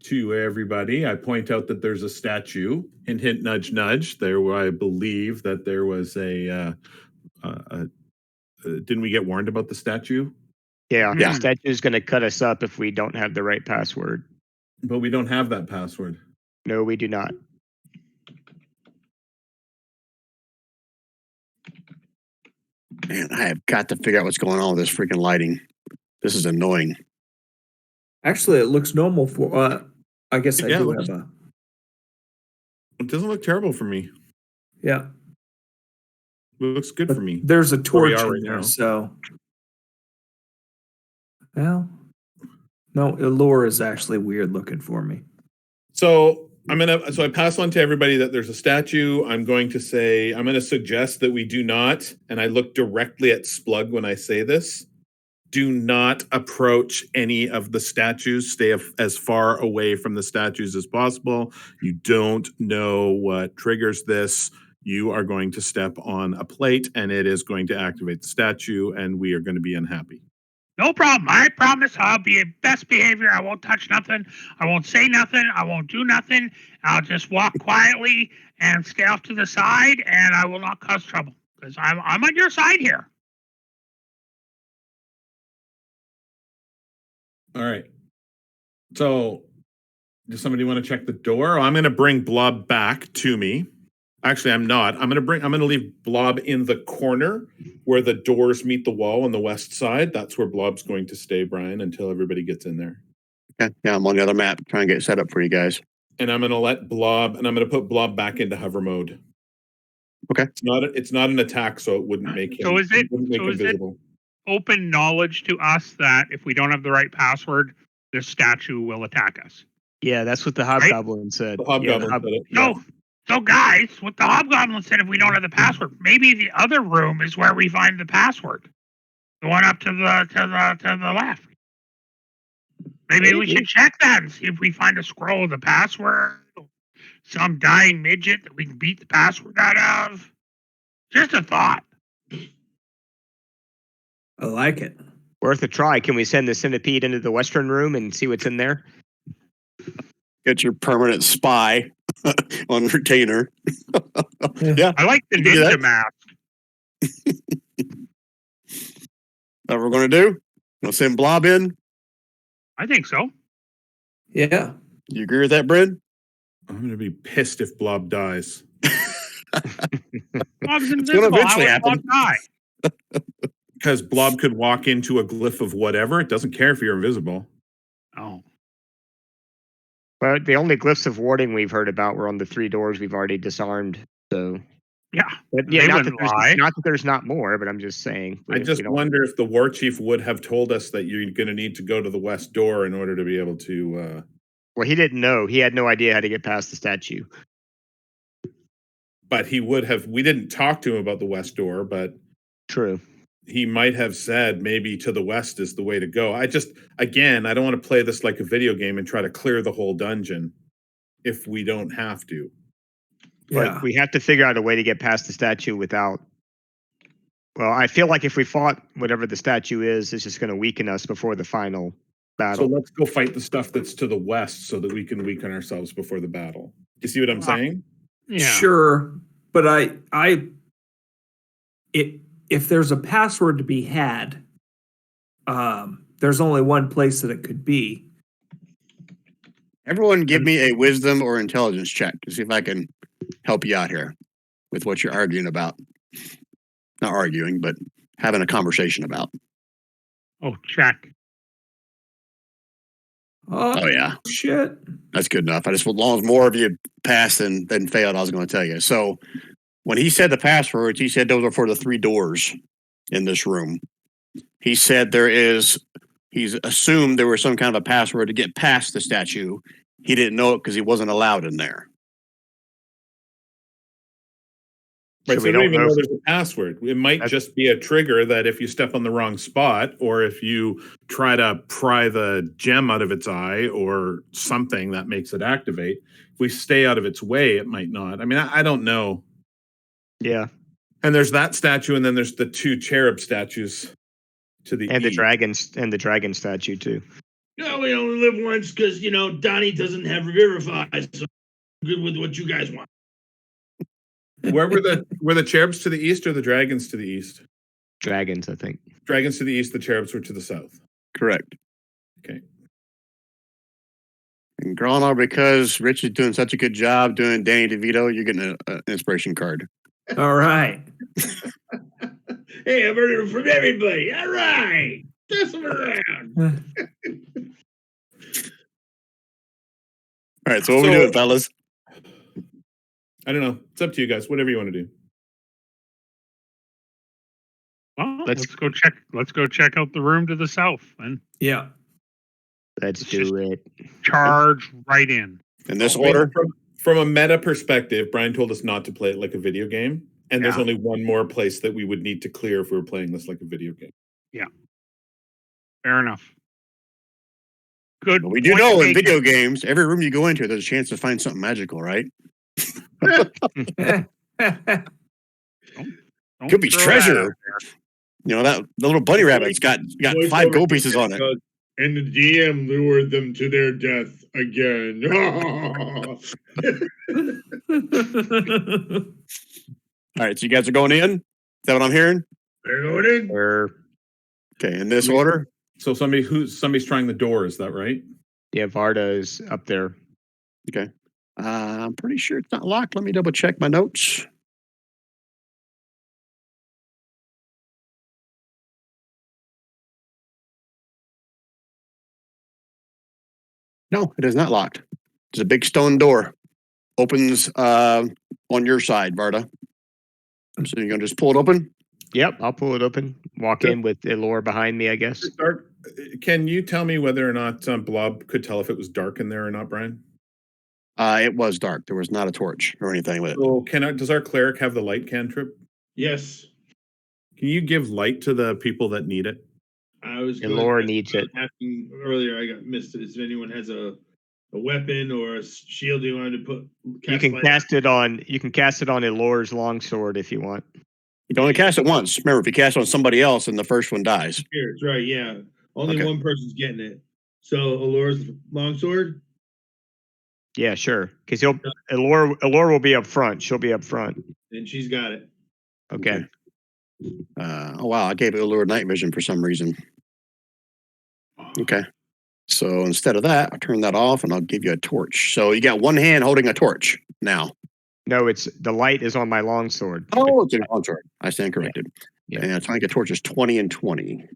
to everybody. I point out that there's a statue. Hint, hint, nudge, nudge. I believe that there was didn't we get warned about the statue? Yeah. Yeah. The statue's going to cut us up if we don't have the right password. But we don't have that password. No, we do not. Man, I have got to figure out what's going on with this freaking lighting. This is annoying. Actually, it looks normal for. I guess I Yeah, do it looks- have a. It doesn't look terrible for me. Yeah. It looks good But for me. there's a Where we torch are in right there, now. so. Well, no, Elora is actually weird looking for me. So I pass on to everybody that there's a statue. I'm going to suggest that we do not, and I look directly at Splug when I say this, do not approach any of the statues. Stay as far away from the statues as possible. You don't know what triggers this. You are going to step on a plate and it is going to activate the statue and we are going to be unhappy. No problem. I promise I'll be in best behavior. I won't touch nothing. I won't say nothing. I won't do nothing. I'll just walk quietly and stay off to the side, and I will not cause trouble because I'm on your side here. All right. So does somebody want to check the door? I'm going to bring Blob back to me. Actually, I'm not. I'm going to leave Blob in the corner where the doors meet the wall on the west side. That's where Blob's going to stay, Brian, until everybody gets in there. Okay. Yeah, I'm on the other map trying to get it set up for you guys. And I'm going to put Blob back into hover mode. Okay. It's not an attack, so it wouldn't make him. So is it- wouldn't make so him is it- visible. Open knowledge to us that if we don't have the right password, this statue will attack us. Yeah, that's what the hobgoblin said. The Yeah, hobgoblin said it. No. So guys, what the hobgoblin said, if we don't have the password, maybe the other room is where we find the password. The one up to the left. Maybe we should check that and see if we find a scroll with the password. Some dying midget that we can beat the password out of. Just a thought. I like it. Worth a try. Can we send the centipede into the Western room and see what's in there? Get your permanent spy on retainer. Yeah. I like the You do ninja that? mask. What we're going to do? We'll send Blob in. I think so. Yeah. You agree with that, Bryn? I'm going to be pissed if Blob dies. Bob's gonna invisible. eventually How would happen. Bob die? Because Blob could walk into a glyph of whatever. It doesn't care if you're invisible. Oh. But the only glyphs of warding we've heard about were on the 3 doors we've already disarmed. So, Yeah. but yeah, They not that, wouldn't lie. there's not more, but I'm just saying. I just wonder if the war chief would have told us that you're going to need to go to the west door in order to be able to. Well, he didn't know. He had no idea how to get past the statue. But he would have. We didn't talk to him about the west door, but True. he might have said maybe to the west is the way to go. I don't want to play this like a video game and try to clear the whole dungeon if we don't have to. But Yeah. we have to figure out a way to get past the statue without. Well, I feel like if we fought whatever the statue is, it's just going to weaken us before the final So battle. let's go fight the stuff that's to the west so that we can weaken ourselves before the battle. You see what I'm saying? Yeah. Sure. But if there's a password to be had, there's only one place that it could be. Everyone give me a wisdom or intelligence check to see if I can help you out here with what you're arguing about. Not arguing, but having a conversation about. Oh, check. Oh, yeah. Shit. That's good enough. As long as more of you passed than failed, I was going to tell you. So when he said the passwords, he said those are for the 3 doors in this room. He said he's assumed there was some kind of a password to get past the statue. He didn't know it because he wasn't allowed in there. Right, So so we we don't don't even know know if- there's a password. It might just be a trigger that if you step on the wrong spot, or if you try to pry the gem out of its eye, or something that makes it activate. If we stay out of its way, it might not. I mean, I don't know. Yeah. And there's that statue, and then there's the 2 cherub statues to the And the east. dragon statue too. No, we only live once because Donnie doesn't have Revivify, so I'm good with what you guys want. Where were the cherubs to the east or the dragons to the east? Dragons, I think. Dragons to the east, the cherubs were to the south. Correct. Okay. And Grana, because Rich is doing such a good job doing Danny DeVito, you're getting an inspiration card. All right. Hey, I've heard it from everybody. All right. Toss them around. All right, so what are we doing, fellas? I don't know. It's up to you guys. Whatever you want to do. Well, Let's- let's go check out the room to the south and Yeah. Let's It's do it. charge right in. In this I mean, order? From a meta perspective, Brian told us not to play it like a video game. And there's Yeah. only one more place that we would need to clear if we were playing this like a video game. Fair enough. Good. But we do point know in taken. video games, every room you go into, there's a chance to find something magical, right? Don't Could be throw that treasure. out there. You know, that the little bunny rabbit's got 5 gold pieces on it. And the DM lured them to their death again. All right, so you guys are going in? Is that what I'm hearing? They're going in. Or Okay, in this order? So somebody's trying the door, is that right? yeah, Varda is up there. Okay. I'm pretty sure it's not locked. Let me double check my notes. No, it is not locked. It's a big stone door. Opens on your side, Varda. So you're going to just pull it open? Yep, I'll pull it open. Walk Good. in with Elor behind me, I guess. Dark. Can you tell me whether or not Blob could tell if it was dark in there or not, Brian? It was dark. There was not a torch or anything with it. So does our cleric have the light cantrip? Yes. Can you give light to the people that need it? I was And going Laura to needs it. asking earlier. I got missed it. If anyone has a weapon or a shield you wanted to put, You can light cast it on. You can cast it on Elora's longsword if you want. You can only cast it once. Remember, if you cast it on somebody else, and the first one dies. Spirits, right? Yeah, only Okay. one person's getting it. So Alora's longsword. Yeah, sure. Because Elora will be up front. She'll be up front. And she's got it. Okay. Oh wow, I gave it Allure night vision for some reason. Okay. So instead of that, I'll turn that off and I'll give you a torch. So you got one hand holding a torch now. No, it's the light is on my longsword. Oh, it's a torch. I stand corrected. Yeah. And it's like a torch is 20 and 20.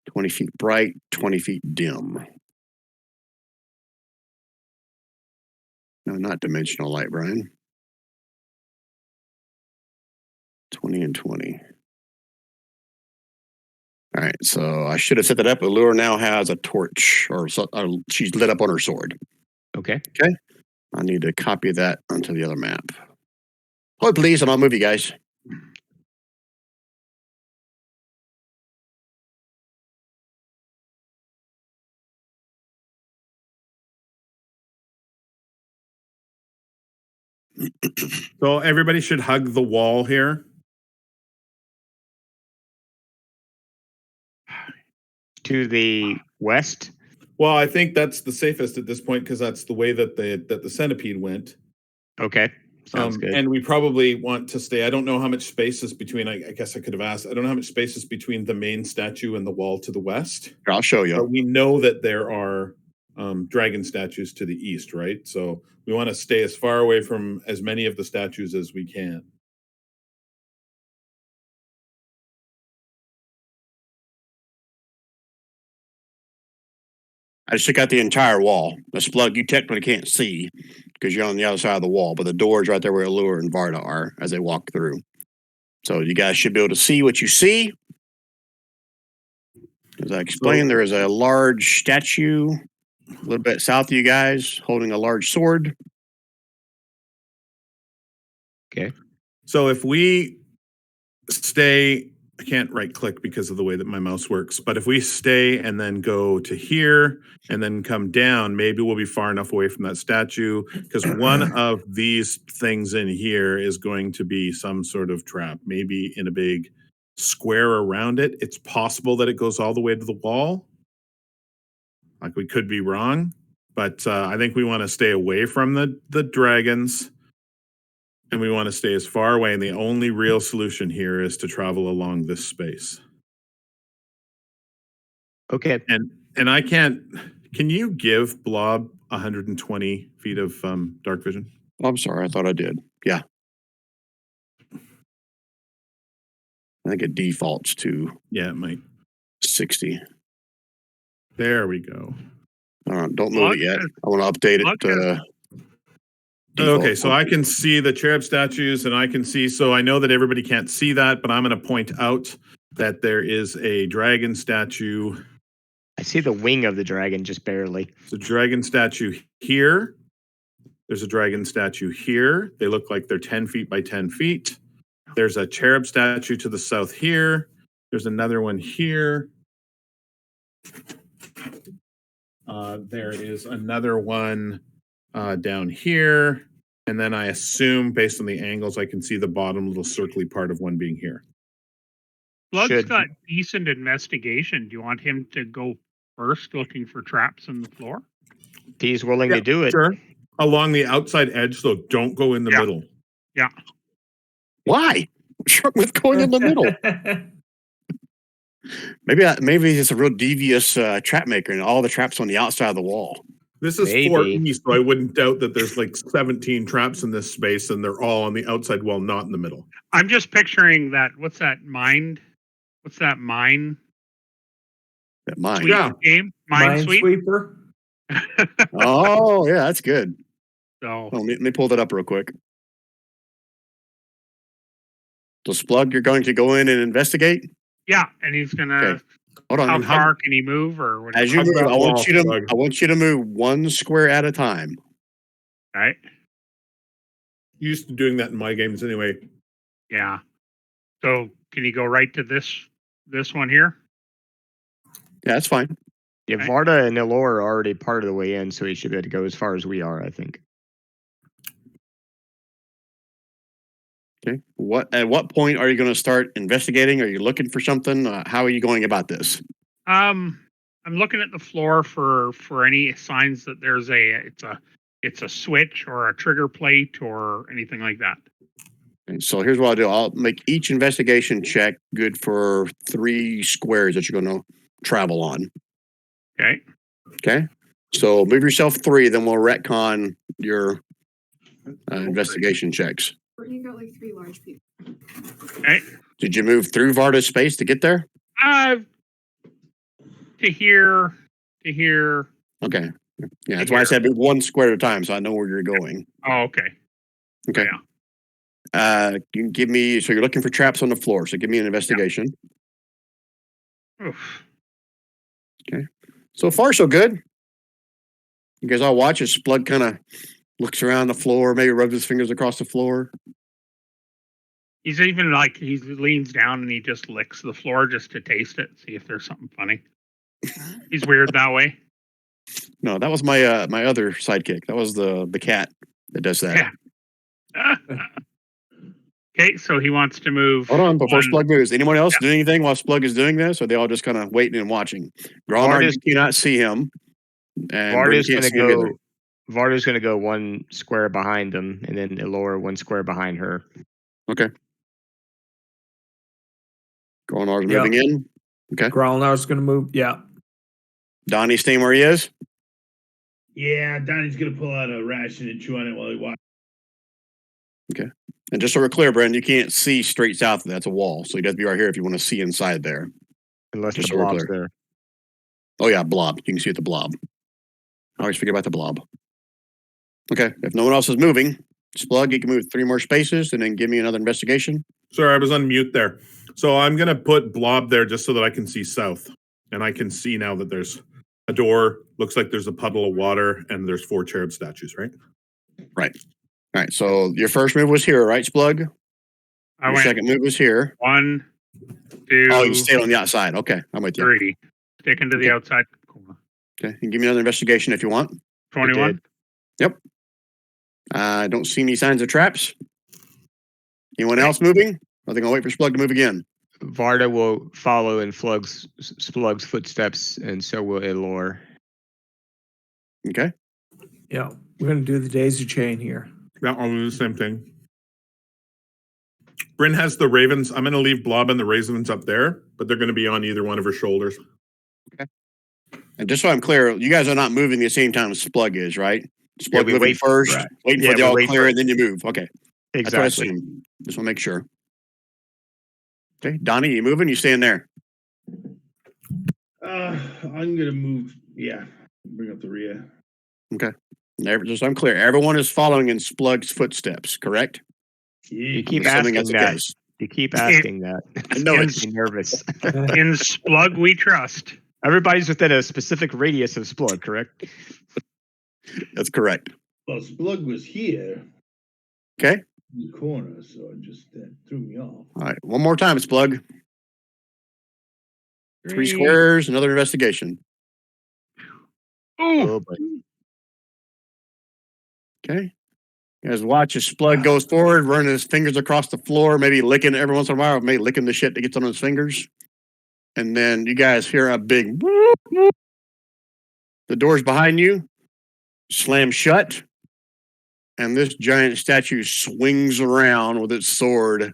20 feet bright, 20 feet dim. No, not dimensional light, Brian. 20 and 20. All right, so I should have set that up. Allure now has a torch, or she's lit up on her sword. Okay. I need to copy that onto the other map. Hold please, and I'll move you guys. So everybody should hug the wall here. To the west. Well, I think that's the safest at this point because that's the way that the centipede went. Okay. Sounds good. And we probably want to stay. I don't know how much space is between. I guess I could have asked. I don't know how much space is between the main statue and the wall to the west. Here, I'll show you. But we know that there are dragon statues to the east, right? So we want to stay as far away from as many of the statues as we can. I just took out the entire wall. The plug you technically can't see because you're on the other side of the wall, but the door's right there where Allure and Varda are as they walk through. So you guys should be able to see what you see. As I explained, there is a large statue a little bit south of you guys holding a large sword. Okay. So if we stay, I can't right click because of the way that my mouse works, but if we stay and then go to here and then come down, maybe we'll be far enough away from that statue because one of these things in here is going to be some sort of trap, maybe in a big square around it. It's possible that it goes all the way to the wall. Like we could be wrong, but I think we want to stay away from the dragons. And we want to stay as far away, and the only real solution here is to travel along this space. Okay. And I can't. Can you give Blob 120 feet of dark vision? Oh, I'm sorry, I thought I did. Yeah. I think it defaults to Yeah, it might. 60. There we go. Don't move it yet. I want to update it. Okay, default. so I can see the cherub statues, and I can see. So I know that everybody can't see that, but I'm going to point out that there is a dragon statue. I see the wing of the dragon just barely. There's a dragon statue here. There's a dragon statue here. They look like they're 10 feet by 10 feet. There's a cherub statue to the south here. There's another one here. There is another one down here. And then I assume, based on the angles, I can see the bottom little circly part of one being here. Blood's got decent investigation. Do you want him to go first looking for traps in the floor? He's willing to do it. Sure. Along the outside edge, though, don't go in the middle. Yeah. Why? What's wrong with going in the middle? Maybe he's a real devious trap maker, and all the traps on the outside of the wall. This is 4 east, so I wouldn't doubt that there's like 17 traps in this space, and they're all on the outside wall, not in the middle. I'm just picturing that. What's that mine? What's that mine? That mine. Sweep game? Minesweeper. Oh, yeah, that's good. So let me pull that up real quick. So Splug, you're going to go in and investigate? yeah, and he's gonna. Okay. Hold on. How far can he move, or whatever? As you move, I want you to move one square at a time. Right. Used to doing that in my games anyway. Yeah. So can you go right to this one here? Yeah, that's fine. Yeah, Right. Varda and Elor are already part of the way in, so he should be able to go as far as we are, I think. Okay. At what point are you going to start investigating? Are you looking for something? How are you going about this? I'm looking at the floor for any signs that there's it's a switch or a trigger plate or anything like that. And so here's what I'll do. I'll make each investigation check good for 3 squares that you're going to travel on. Okay. Okay. So move yourself 3, then we'll retcon your investigation checks. Courtney got like 3 large people. Okay. Did you move through Varda's space to get there? To here. Okay. Yeah, that's why I said move 1 square at a time, so I know where you're going. Oh, okay. Okay. Yeah. You can give me. So you're looking for traps on the floor. So give me an investigation. Oof. So far, so good. You guys all watch as Splug kind of looks around the floor, maybe rubs his fingers across the floor. He's even like he leans down and he just licks the floor just to taste it, see if there's something funny. He's weird that way. No, that was my my other sidekick. That was the cat that does that. Yeah. Okay, so he wants to move. Hold on, before 1. Splug moves. Anyone else do anything while Splug is doing this, or they all just kind of waiting and watching? Gromar, Varda's- you cannot see him, and Bryn Varda's can't gonna see him either. go. Varda's gonna go 1 square behind him, and then Elora 1 square behind her. Okay. Gromar's Yeah. moving in. Okay. Growlnar's going to move. Yeah. Donnie staying where he is. Yeah, Donnie's gonna pull out a ration and chew on it while he watches. And just so we're clear, Brandon, you can't see straight south of that. That's a wall. So you have to be right here if you want to see inside there. Unless Just the so we're blob's clear. there. Oh, yeah, blob. You can see it, the blob. I always forget about the blob. Okay. If no one else is moving, Splug, you can move 3 more spaces and then give me another investigation. Sorry, I was on mute there. So I'm going to put blob there just so that I can see south. And I can see now that there's a door, looks like there's a puddle of water, and there's 4 cherub statues, right? Right. All right. So your first move was here, right, Splug? I Your went second move was here. 1, 2, Oh, you stayed on the outside. Okay. I'm with you. 3. Sticking to the Okay. outside corner. Okay. And give me another investigation if you want. 21. I don't see any signs of traps. Anyone else moving? Are they going to wait for Splug to move again? Varda will follow in Splug's footsteps, and so will Elor. Okay. Yeah. We're going to do the daisy chain here. Yeah, I'll do the same thing. Bryn has the ravens. I'm going to leave blob and the ravens up there, but they're going to be on either one of her shoulders. And just so I'm clear, you guys are not moving the same time as Splug is, right? Splug we moving wait- first, right. waiting Yeah, for the we all wait clear, for- and then you move. Okay. That's what I Exactly. assumed. Just want to make sure. Okay. Donnie, you moving? You staying there? I'm gonna move. Yeah, bring up the rear. Just so I'm clear, everyone is following in Splug's footsteps, correct? You Yeah. keep I'm assuming asking that's the that. case. You keep asking that. I know Makes it. me nervous. In Splug, we trust. Everybody's within a specific radius of Splug, correct? That's correct. Well, Splug was here Okay. in the corner, so it just threw me off. All right. One more time, Splug. 3 squares, another investigation. Ooh. Oh, boy. Okay. You guys watch as Splug goes forward, running his fingers across the floor, maybe licking every once in a while, maybe licking the shit that gets on his fingers. And then you guys hear a big whoop, whoop. The doors behind you slam shut. And this giant statue swings around with its sword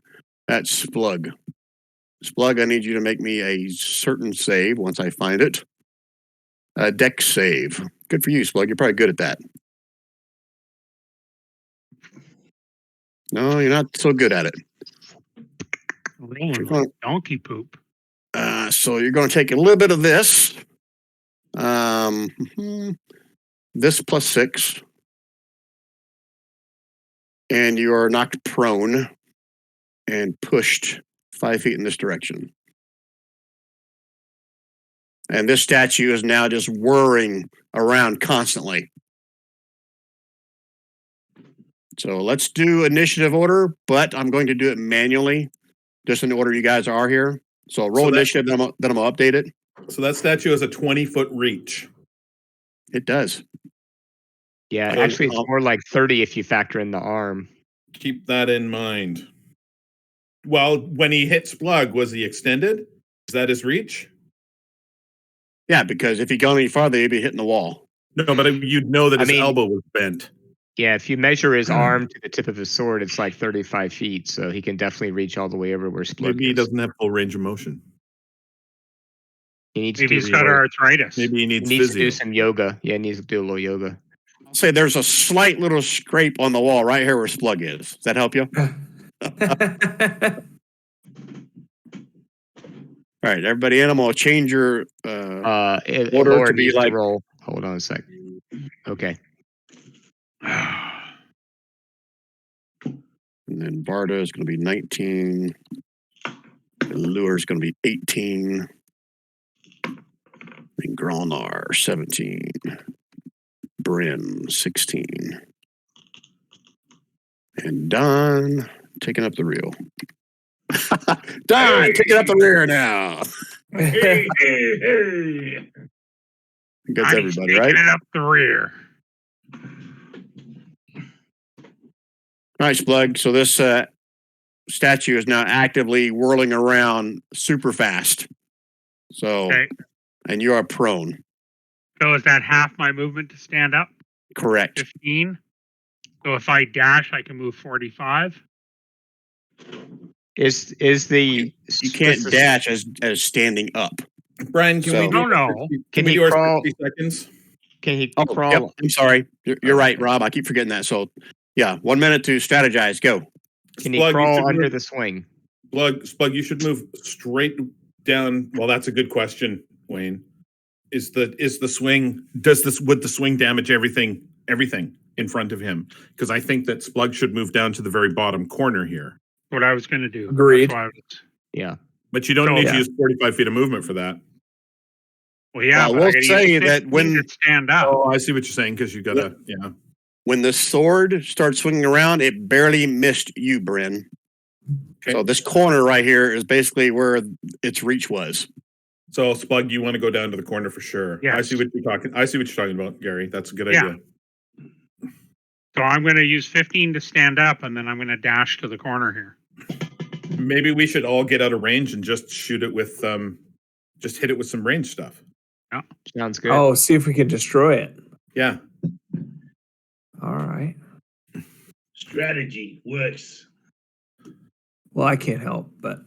at Splug. Splug, I need you to make me a certain save once I find it. A deck save. Good for you, Splug. You're probably good at that. No, you're not so good at it. Rolling like donkey poop. So you're going to take a little bit of this. This plus 6. And you are knocked prone and pushed 5 feet in this direction. And this statue is now just whirring around constantly. So let's do initiative order, but I'm going to do it manually, just in the order you guys are here. So roll So that- initiative, then I'm going to update it. So that statue has a 20-foot reach. It does. Yeah, Like, actually, it's I'll- more like 30 if you factor in the arm. Keep that in mind. Well, when he hit Splug, was he extended? Is that his reach? Yeah, because if you go any farther, you'd be hitting the wall. No, but you'd know that I his mean- elbow was bent. Yeah, if you measure his arm to the tip of his sword, it's like 35 feet. So he can definitely reach all the way over where Splug Maybe he is. doesn't have full range of motion. He needs Maybe to he's do got yoga. arthritis. Maybe he He needs needs to physio. do some yoga. Yeah, he needs to do a little yoga. I'll say there's a slight little scrape on the wall right here where Splug is. Does that help you? All right, everybody, animal, change your order Laura to be needs like- to roll. Hold on a sec. Okay. and then Varda is going to be 19. And Lure is going to be 18. And Gronar, 17. Bryn, 16. And Don taking up the rear. Don taking up the rear now. Hey, hey, hey. Gets He's everybody, taking right? it up the rear. All right, Splug. So this statue is now actively whirling around super fast. So, Okay. and you are prone. So is that half my movement to stand up? Correct. 15. So if I dash, I can move 45. Is the You can't does the- dash as standing up. Brian, can we So- do No, our no. 60 Can we he do our crawl- 60 seconds? Can he Oh, crawl? yep. I'm sorry. You're Oh, right, okay. Rob. I keep forgetting that. So, yeah, 1 minute to strategize. Go. Can he Splug, you crawl should under move- the swing? Splug, you should move straight down. Well, that's a good question, Wayne. Would the swing damage everything in front of him? Because I think that Splug should move down to the very bottom corner here. What I was going to do. Agreed. That's why I was, Yeah. But you don't So- need Yeah. to use 45 feet of movement for that. well, yeah, I but will I gotta say use that 15 when- to stand up. Oh, I see what you're saying, because you gotta, yeah. When the sword starts swinging around, it barely missed you, Bryn. Okay. So this corner right here is basically where its reach was. So Splug, you want to go down to the corner for sure. I Yes. see what you're talking about, Gary. That's a good Yeah. idea. So I'm going to use 15 to stand up, and then I'm going to dash to the corner here. Maybe we should all get out of range and just shoot it with just hit it with some range stuff. Sounds good. Oh, see if we can destroy it. Yeah. All right. Strategy works. Well, I can't help, but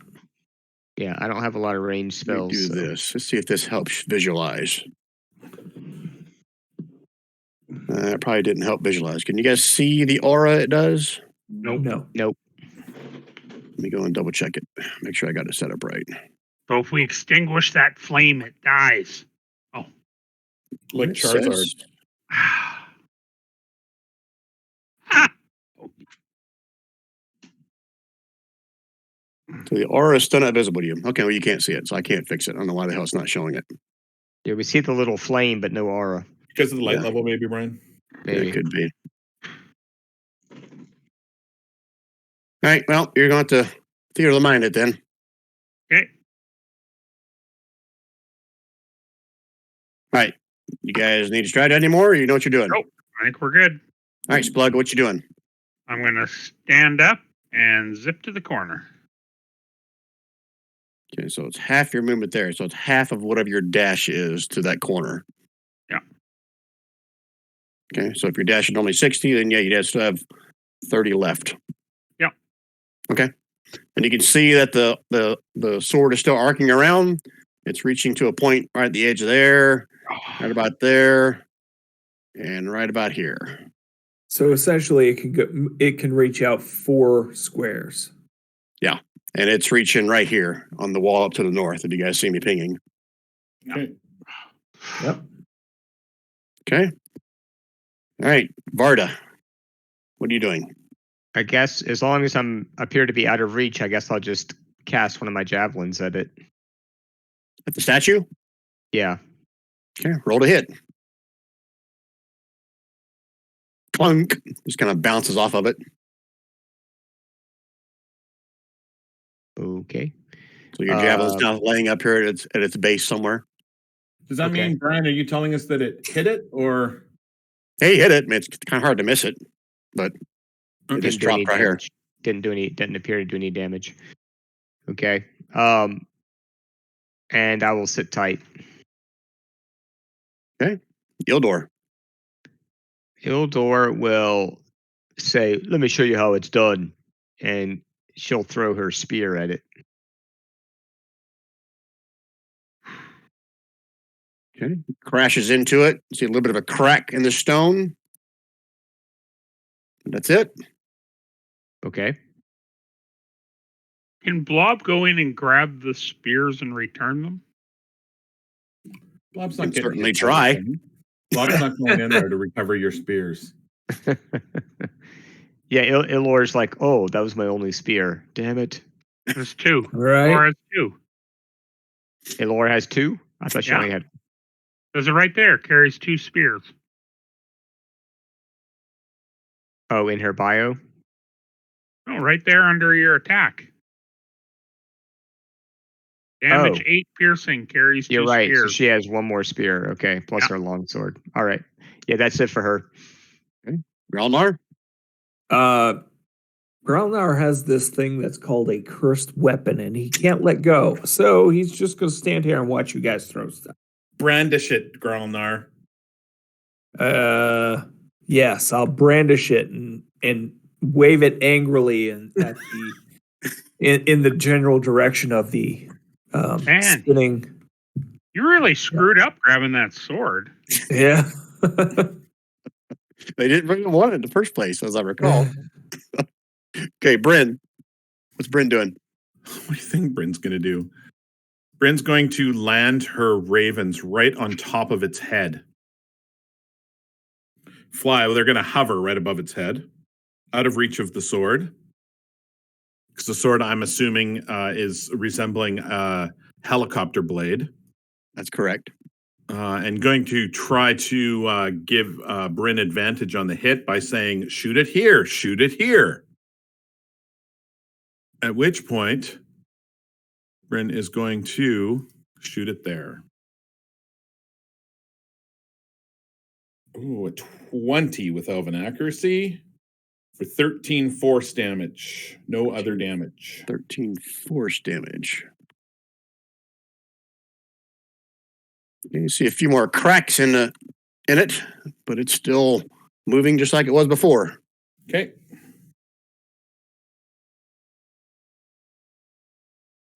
Yeah, I don't have a lot of range Let me spells. do so- this. Let's see if this helps visualize. It probably didn't help visualize. Can you guys see the aura it does? Nope. no. Nope. Let me go and double check it. Make sure I got it set up right. So if we extinguish that flame, it dies. Like It Charizard. says- Ah. So the aura is still not visible to you. Okay, well, you can't see it, so I can't fix it. I don't know why the hell it's not showing it. Yeah, we see the little flame, but no aura. Because of the light Yeah. level, maybe, Brian? Maybe. It could be. All right, well, you're going to theater of the mind it then. Okay. All right. You guys need to try it anymore, or you know what you're doing? Nope. I think we're good. All right, Splug, what you doing? I'm going to stand up and zip to the corner. Okay, so it's half your movement there. So it's half of whatever your dash is to that corner. Yeah. Okay, so if your dash is only 60, then yeah, you'd still have 30 left. Yeah. Okay. And you can see that the sword is still arcing around. It's reaching to a point right at the edge there, right about there, and right about here. So essentially, it can reach out 4 squares. And it's reaching right here on the wall up to the north, if you guys see me pinging. Okay. Yep. Okay. All right, Varda, what are you doing? I guess as long as I'm appear to be out of reach, I guess I'll just cast one of my javelins at it. At the statue? Yeah. Okay, roll to hit. Clunk. Just kind of bounces off of it. Okay. So your javelin's now laying up here at its base somewhere. Does that Okay. mean, Brian, are you telling us that it hit it or? Hey, hit it. It's kind of hard to miss it, but it Okay. just Didn't do any dropped right here. damage. Didn't appear to do any damage. Okay. And I will sit tight. Ildor. Ildor will say, "Let me show you how it's done," and she'll throw her spear at it. Okay. Crashes into it. See a little bit of a crack in the stone. That's it. Okay. Can Blob go in and grab the spears and return them? Blob's Can not getting certainly hit by try. the thing. Blob's not going in there to recover your spears. Yeah, Ilor's like, "Oh, that was my only spear. Damn it." There's two. Right. Or has two. Ilor has two? I thought she Yeah. only had. There's it right there. Carries two spears. Oh, in her bio? Oh, right there under your attack. Damage Oh. 8 piercing, carries 2 You're right. So spears. she has one more spear. Okay. Plus Yeah. her longsword. All right. Yeah, that's it for her. Gralnar. Gralnar has this thing that's called a cursed weapon, and he can't let go. So he's just going to stand here and watch you guys throw stuff. Brandish it, Gralnar. Yes, I'll brandish it and wave it angrily and at the in the general direction of the Man. spinning. You really screwed up grabbing that sword. Yeah. They didn't really want it in the first place, as I recall. Okay, Bryn. What's Bryn doing? What do you think Bryn's going to do? Bryn's going to land her ravens right on top of its head. Fly, well, they're going to hover right above its head, out of reach of the sword. Because the sword, I'm assuming, is resembling a helicopter blade. That's correct. And going to try to give Bryn advantage on the hit by saying, shoot it here, shoot it here. At which point, Bryn is going to shoot it there. Ooh, a 20 with elven accuracy for 13 force damage. No other damage. 13 force damage. You see a few more cracks in it, but it's still moving just like it was before. Okay.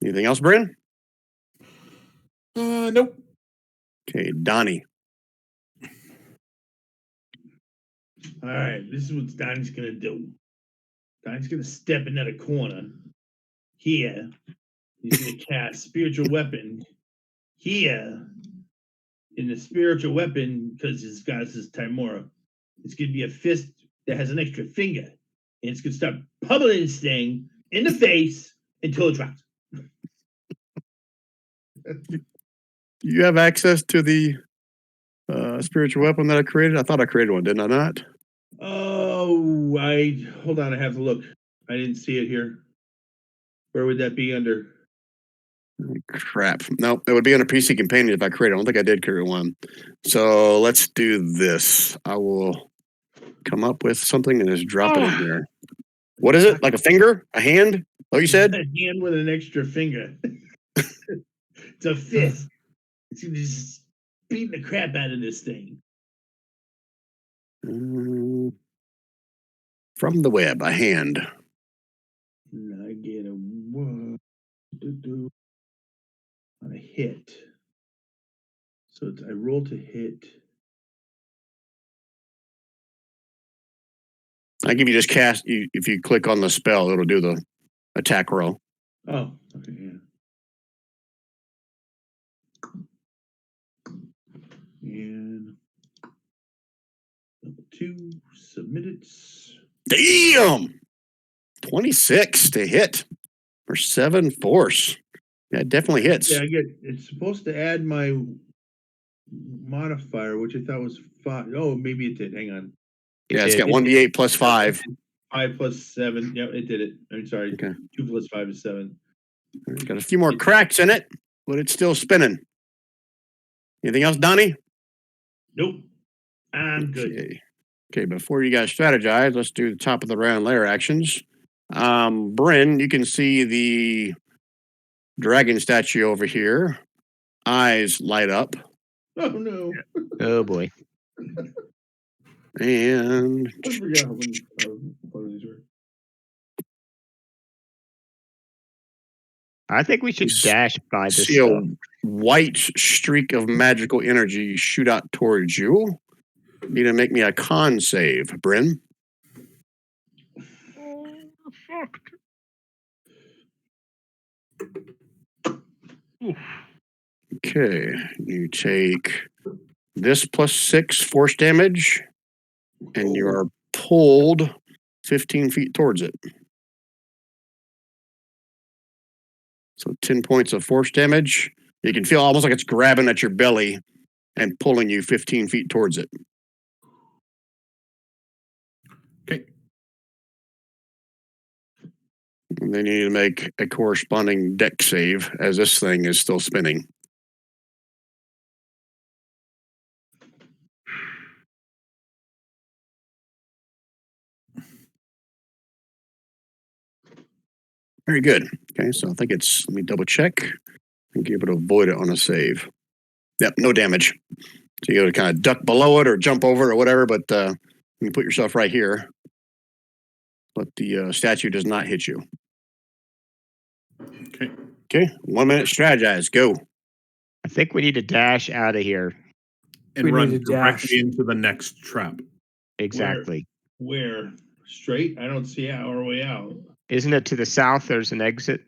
Anything else, Bryn? Nope. Okay, Donnie. All right, this is what Donnie's gonna do. Donnie's gonna step into the corner here. He's gonna cast spiritual weapon here. In the spiritual weapon, because his goddess is Timora, it's gonna be a fist that has an extra finger, and it's gonna start pummeling this thing in the face until it drops. You have access to the spiritual weapon that I created? I thought I created one, didn't I not? Oh, hold on, I have to look. I didn't see it here. Where would that be under? Crap. Nope, it would be on a PC companion if I created. I don't think I did create one. So let's do this. I will come up with something and just drop it in here. What is it? Like a finger? A hand? Oh, you said? A hand with an extra finger. It's a fist. It's gonna just beating the crap out of this thing. From the web, a hand. And I get a one, on a hit. So I roll to hit. I give you just cast. If you click on the spell, it'll do the attack roll. Oh, okay, yeah. And number 2, submit it. Damn! 26 to hit for 7 force. Yeah, it definitely hits. Yeah, I get it's supposed to add my modifier, which I thought was 5. Oh, maybe it did. Hang on. Yeah, it's got 1d8 plus 5. 5 plus 7. Yeah, it did it. I'm sorry. Okay. 2 plus 5 is 7. It's got a few more cracks in it, but it's still spinning. Anything else, Donnie? Nope. I'm good. Okay. Okay, before you guys strategize, let's do the top of the round layer actions. Bryn, you can see the dragon statue over here. Eyes light up. Oh no. Oh boy. And I forgot how many of these were. I think we should S- dash by this see a stuff. white streak of magical energy shoot out towards you. Need to make me a con save, Bryn. Oh, we're fucked. Oof. Okay, you take this +6 force damage, and you are pulled 15 feet towards it. So 10 points of force damage. You can feel almost like it's grabbing at your belly and pulling you 15 feet towards it. Okay. And then you need to make a corresponding deck save as this thing is still spinning. Very good. Okay, so I think it's, let me double check and be able to avoid it on a save. Yep, no damage. So you got to kind of duck below it or jump over it or whatever, but you can put yourself right here. But the statue does not hit you. Okay. Okay, 1 minute strategize. Go. I think we need to dash out of here. And We run need to dash. directly into the next trap. Exactly. Where? Straight? I don't see our way out. Isn't it to the south? There's an exit.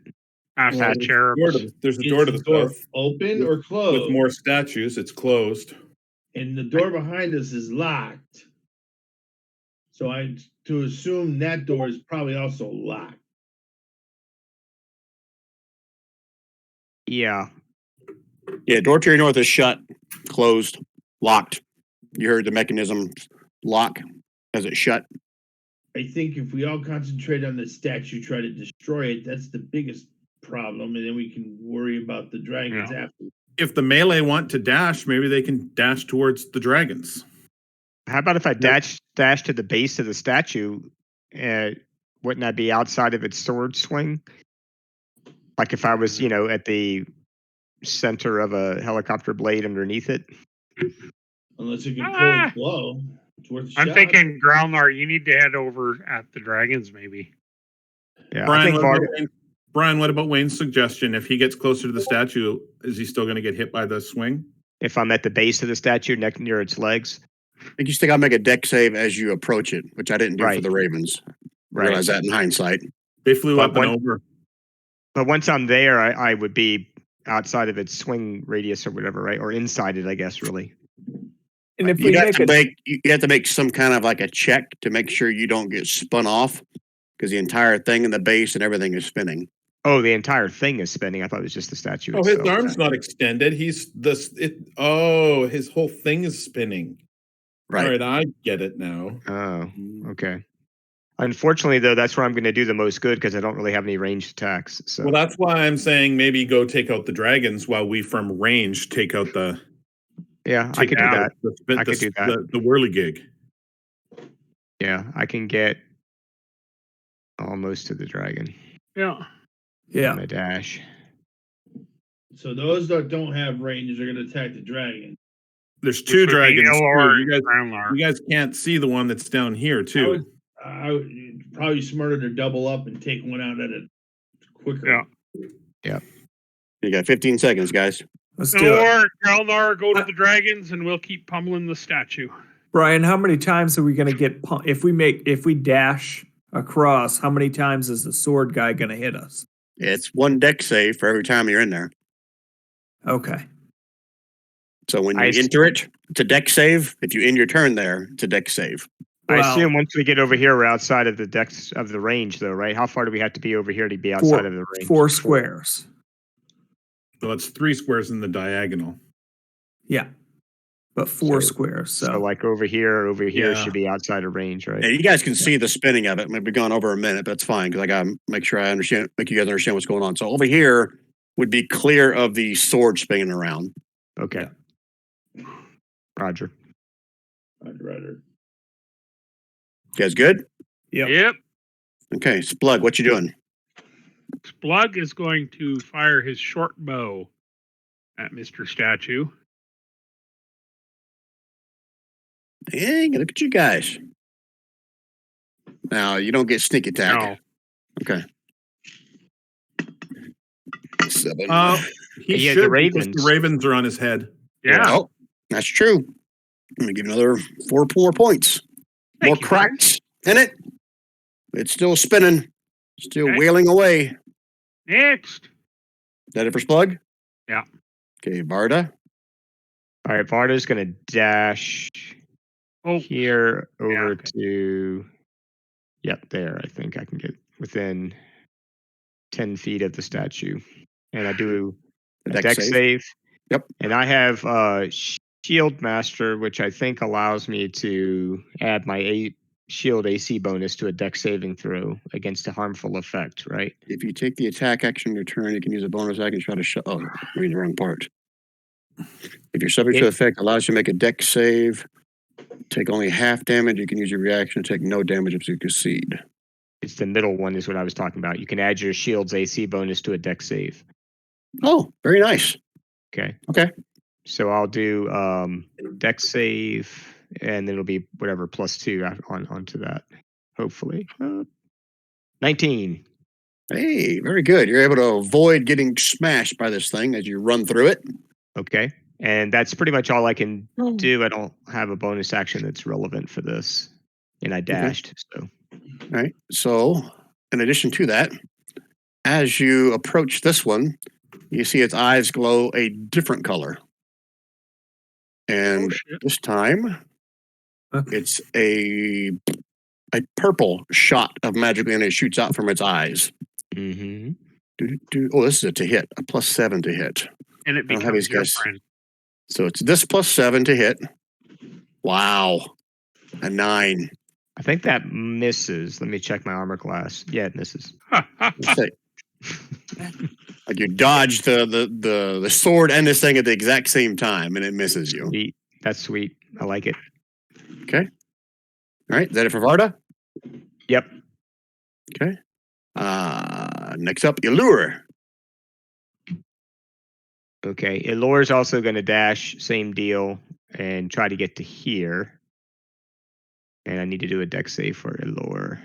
Past Well, that cherub. there's a Is door to the door south open or closed? with more statues. It's closed. And the door behind us is locked. So I to assume that door is probably also locked. Yeah. Yeah, door to your north is shut, closed, locked. You heard the mechanism lock as it shut. I think if we all concentrate on the statue, try to destroy it, that's the biggest problem, and then we can worry about the dragons Yeah. after. If the melee want to dash, maybe they can dash towards the dragons. How about if I dash to the base of the statue? Wouldn't that be outside of its sword swing? Like if I was, at the center of a helicopter blade underneath it. Unless you can pull Ah! it low. It's worth a I'm shot. thinking Groundlar, you need to head over at the dragons, maybe. Yeah, I Brian, think what about Wayne's suggestion? If he gets closer to the statue, is he still going to get hit by the swing? if I'm at the base of the statue, near its legs. I think you still got to make a deck save as you approach it, which I didn't do for Right. the Ravens. I Right. realize that in hindsight. They flew But up and over. But once I'm there, I would be outside of its swing radius or whatever, right? Or inside it, I guess, really. And if You we got make to a make you have to make some kind of like a check to make sure you don't get spun off because the entire thing in the base and everything is spinning. Oh, the entire thing is spinning. I thought it was just the statue Oh, his itself. arm's not extended. He's this. His whole thing is spinning. Right. All right, I get it now. Oh, okay. Unfortunately, though, that's where I'm going to do the most good because I don't really have any ranged attacks. So Well, that's why I'm saying maybe go take out the dragons while we, from range, take out the. yeah, I take could do out that. The, I could do that. The whirligig. Yeah, I can get almost to the dragon. Yeah. yeah. On a dash. So those that don't have range are going to attack the dragon. There's two Which would be dragons. Elor Too. and Groundlar. You guys can't see the one that's down here too. I would probably smarter to double up and take one out at it quicker. Yeah. You got 15 seconds, guys. Let's do it. Or Groundlar, go to the dragons, and we'll keep pummeling the statue. Brian, how many times are we going to get if we dash across? How many times is the sword guy going to hit us? It's one deck save for every time you're in there. Okay. So when you enter it, it's a deck save. If you end your turn there, it's a deck save. I Wow. assume once we get over here, we're outside of the decks of the range, though, right? How far do we have to be over here to be outside of the range? 4 squares. So it's 3 squares in the diagonal. Yeah. But 4 So- squares. So, So like over here Yeah. should be outside of range, right? And you guys can see the spinning of it. We've gone over a minute, but that's fine because I got to make sure I understand, make you guys understand what's going on. So over here would be clear of the sword spinning around. Okay. Roger. Roger. You guys good? Yep. Okay, Splug, what you doing? Splug is going to fire his short bow at Mr. Statue. Dang, look at you guys. Now, you don't get sneak attack. No. Okay. 7. He Yeah, should the because the Ravens. Ravens are on his head. Yeah. Oh, that's true. I'm going to give you another 4 more points. Thank More you, cracks in it. It's still spinning. Still Okay. wailing away. Next. Is that it for Splug? Yeah. Okay, Varda. All right, Varda's going to dash Oh, here over okay. to. Yep, there. I think I can get within 10 feet of the statue. And I do a Dex deck save. save. Yep. And I have Shield Master, which I think allows me to add my shield AC bonus to a deck saving throw against a harmful effect, right? If you take the attack action in your turn, you can use a bonus action to try to shut. Oh, read the wrong part. If you're subject to effect, allows you to make a deck save. Take only half damage. You can use your reaction to take no damage if you succeed. It's the middle one is what I was talking about. You can add your shield's AC bonus to a deck save. Oh, very nice. Okay. Okay. So I'll do deck save, and then it'll be whatever +2 onto that. Hopefully, 19. Hey, very good. You're able to avoid getting smashed by this thing as you run through it. Okay, and that's pretty much all I can do. I don't have a bonus action that's relevant for this, and I dashed. So, All right. So, in addition to that, as you approach this one, you see its eyes glow a different color. And shit. this time, it's a purple shot of magic and it shoots out from its eyes. mm-hmm. Oh, this is a to hit, a +7 to hit. And it I don't have becomes these your guys. friend. So it's this +7 to hit. Wow. A 9. I think that misses. Let me check my armor class. Yeah, it misses. Let's say, like you dodge the sword and this thing at the exact same time and it misses you. Sweet. That's sweet. I like it. Okay. All right. Is that it for Varda? Yep. Okay. Next up, Allure. Okay. Elore's also going to dash, same deal, and try to get to here. And I need to do a deck save for Elore.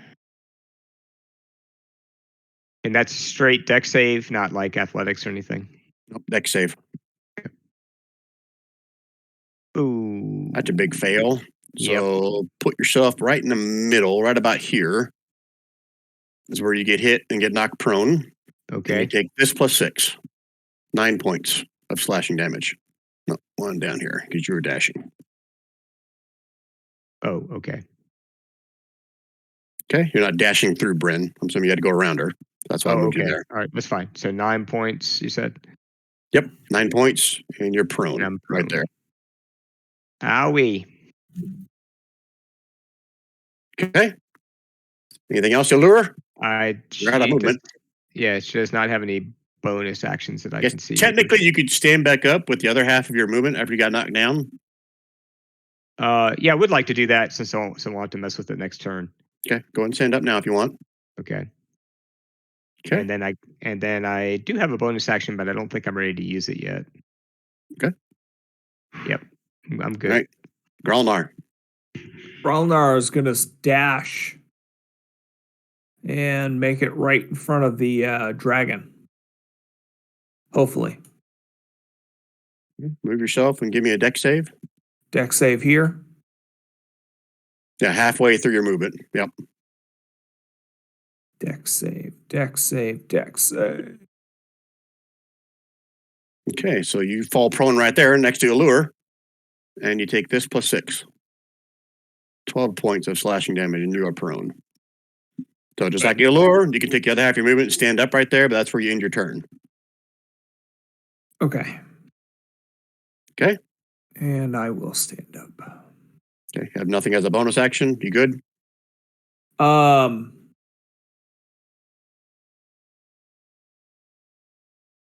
And that's straight deck save, not like athletics or anything. Nope, deck save. Ooh. That's a big fail. So put yourself right in the middle, right about here. Is where you get hit and get knocked prone. And you Okay. take this +6. 9 points of slashing damage. No, 1 down here because you were dashing. Oh, okay. Okay. You're not dashing through Bryn. I'm assuming you had to go around her. That's why I moved you Okay. there. All right. That's fine. So 9 points, you said? Yep. 9 points and you're prone, And I'm right there. Owie. Okay. Anything else, Allure? She You're out of movement. she does not have any bonus actions that I Yes, can see. technically, you could stand back up with the other half of your movement after you got knocked down. Yeah, I would like to do that since I'll have to mess with it next turn. Okay. Go ahead and stand up now if you want. Okay. Okay. And then I do have a bonus action, but I don't think I'm ready to use it yet. Okay. Yep. I'm good. All right. Gralnar. Bralnar is going to dash and make it right in front of the dragon. Hopefully. Move yourself and give me a deck save. Deck save here. Yeah, halfway through your movement. Yep. Deck save. Deck save. Deck save. Okay, so you fall prone right there next to Allure, and you take this +6. 12 points of slashing damage, and you are prone. So just like Allure, you can take the other half of your movement and stand up right there, but that's where you end your turn. Okay. Okay. And I will stand up. Okay, have nothing as a bonus action. You good?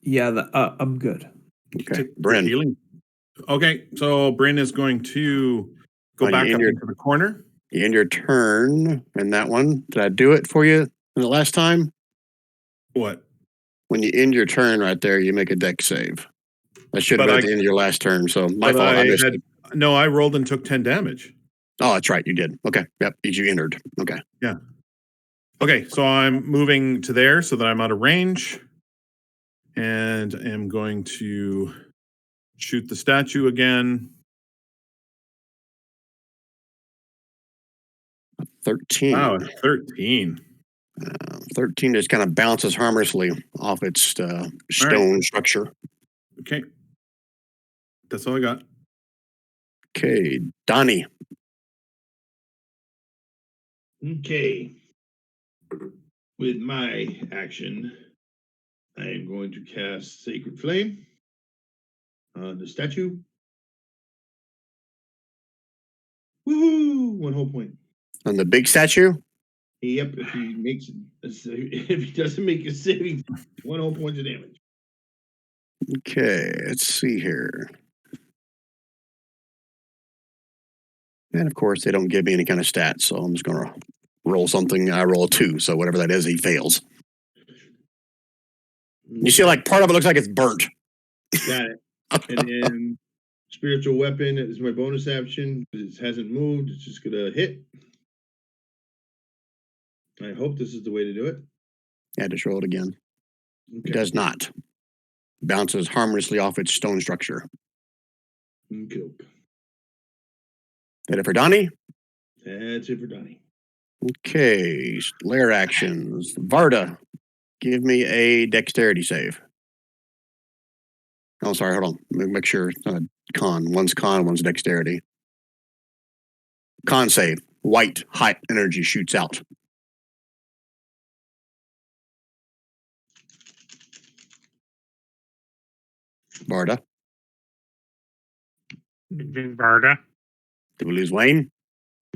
Yeah, I'm good. Okay, Take Bryn. healing. Okay, so Bryn is going to go Oh, you back in up your- into the corner. You end your turn in that one. Did I do it for you the last time? What? When you end your turn right there, you make a deck save. That should have But been I- at the end of your last turn. So my But fault. I I missed had it. no. I rolled and took 10 damage. Oh, that's right. You did. Okay. Yep. You entered. Okay. Okay, so I'm moving to there so that I'm out of range, and am going to shoot the statue again. 13. Wow, 13. 13 just kind of bounces harmlessly off its stone structure. Okay, that's all I got. Okay. Donnie. Okay. With my action, I am going to cast Sacred Flame on the statue. Woohoo! 1 whole point. On the big statue? Yep, if he makes if he doesn't make a saving, 1 whole point of damage. Okay. Let's see here. And of course, they don't give me any kind of stats. So I'm just going to roll something. I roll a 2. So whatever that is, he fails. You see, like, part of it looks like it's burnt. Got it. And then spiritual weapon is my bonus action. It hasn't moved. It's just gonna hit. I hope this is the way to do it. Yeah, just roll it again. Okay. It does not. Bounces harmlessly off its stone structure. Okay. That it for Donnie? That's it for Donnie. Okay. Lair actions. Varda, give me a dexterity save. Oh, sorry. Hold on. Make sure it's not a con. One's con, one's dexterity. Con save. White hot energy shoots out. Varda. Varda. Did we lose Wayne?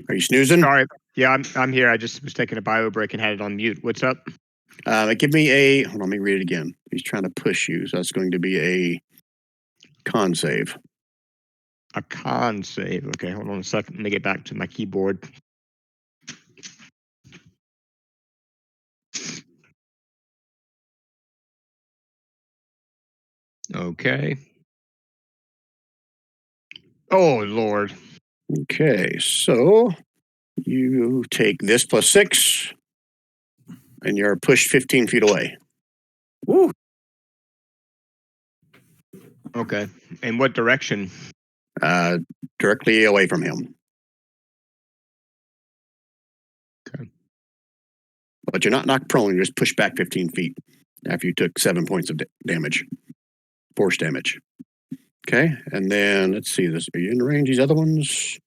Are you snoozing? Sorry. Yeah, I'm here. I just was taking a bio break and had it on mute. What's up? Give me a. Hold on. Let me read it again. He's trying to push you, so that's going to be a con save. A con save. Okay, hold on a second. Let me get back to my keyboard. Okay. Oh, Lord. Okay, so you take this plus 6, and you're pushed 15 feet away. Woo. Okay. In what direction? Directly away from him. Okay. But you're not knocked prone. You're just pushed back 15 feet after you took 7 points of damage, force damage. Okay, and then let's see this. Are you in range? These other ones?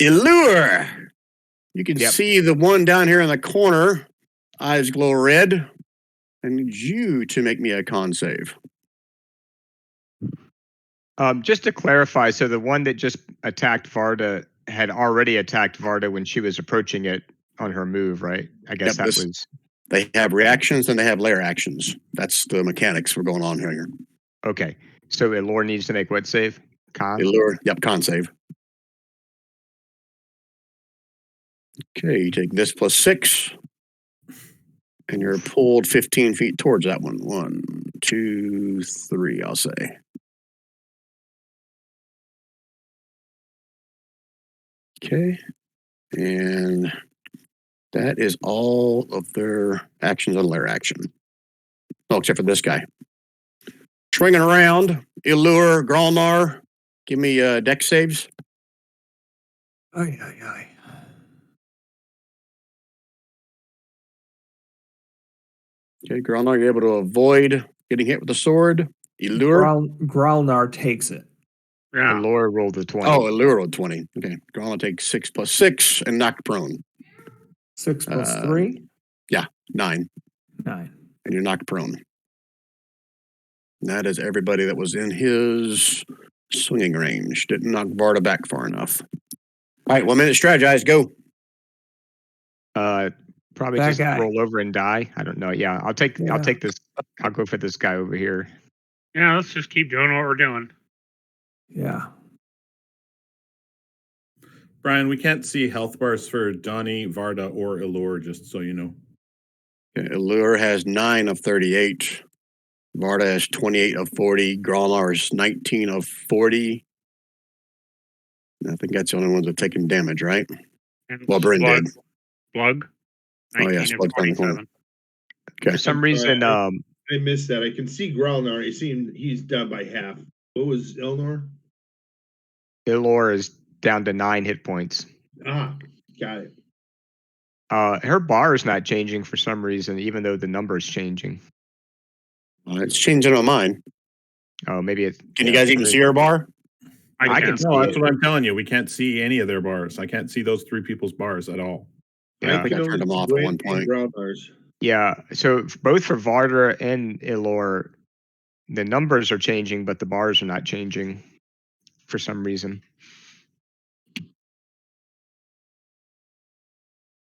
Allure. You can Yep. see the one down here in the corner. Eyes glow red. I need you to make me a con save. Just to clarify, so the one that just attacked Varda had already attacked Varda when she was approaching it on her move, right? I guess Yep, was They have reactions and they have lair actions. That's the mechanics we're going on here. okay. So Elor needs to make what save? Con. Allure. Yep, con save. Okay, you take this plus 6, and you're pulled 15 feet towards that one. 1, 2, 3, I'll say. Okay, and that is all of their actions on lair action. Oh, except for this guy. Swinging around, Allure, Gralnar, give me deck saves. Ay. Okay, Gralnar, you're able to avoid getting hit with the sword. Allure. Gralnar takes it. Yeah. Elor rolled the 20. Oh, Allure rolled 20. Okay, Gralnar takes 6 plus 6 and knocked prone. 6 plus Uh, 3? 9, 9. and you're knocked prone. And that is everybody that was in his swinging range. Didn't knock Varda back far enough. All right, 1 minute strategize. Go. Probably That just guy. roll over and die. I don't know. Yeah, I'll take Yeah. this. I'll go for this guy over here. Yeah, let's just keep doing what we're doing. Yeah. Brian, we can't see health bars for Donnie, Varda, or Elor, just so you know. Allure has 9 of 38. Varda has 28 of 40. Growlar is 19 of 40. I think that's the only ones that are taking damage, right? And Well, Bryn Slug, did. Slug, Oh, 19 yeah, of Slug's on the corner. 47. Okay. For some I'm sorry, reason, I missed that. I can see Growlnar. It seemed he's down by half. What was Elnor? Elor is down to 9 hit points. Ah, got it. Her bar is not changing for some reason, even though the number is changing. It's changing on mine. Oh, maybe it's. Can you guys even see her bar? I can can. see No, that's it. what I'm telling you. We can't see any of their bars. I can't see those 3 people's bars at all. Yeah. I think I turned them see off at one Brand and point. Growlnar's. Yeah. So both for Varda and Elor, the numbers are changing, but the bars are not changing for some reason.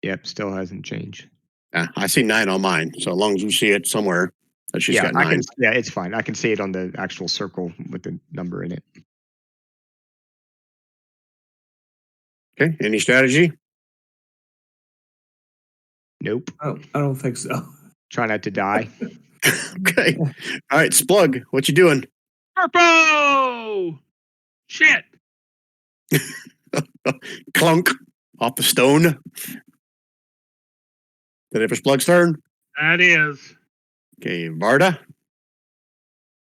Yep, still hasn't changed. Yeah, I see 9 on mine. So as long as you see it somewhere that she's Yeah, got I 9. can. Yeah, it's fine. I can see it on the actual circle with the number in it. Okay. Any strategy? Nope. I don't think so. Try not to die. Okay. All right, Splug, what you doing? Harpo! Shit! Clunk off the stone. Did it for Splug's turn? That is. Okay, Varda.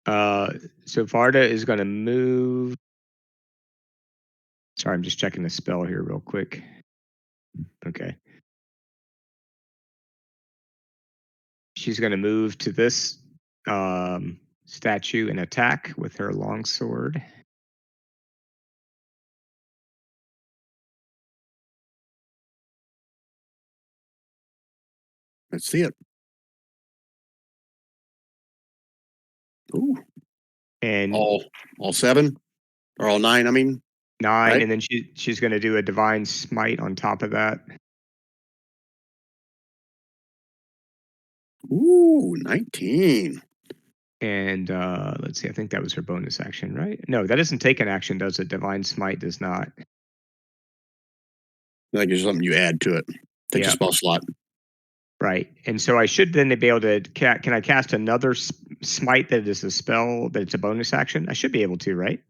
So Varda is going to move. Sorry, I'm just checking the spell here real quick. Okay. She's going to move to this statue and attack with her longsword. Let's see it. Ooh, And all 7 or all 9, I mean. 9, right. and then she's going to do a divine smite on top of that. Ooh, 19. And let's see, I think that was her bonus action, right? No, that doesn't take an action, does it? Divine smite does not. Like it's something you add to it. Takes a Yeah. spell slot. Right. And so I should then be able to can I cast another smite that is a spell that it's a bonus action? I should be able to, right?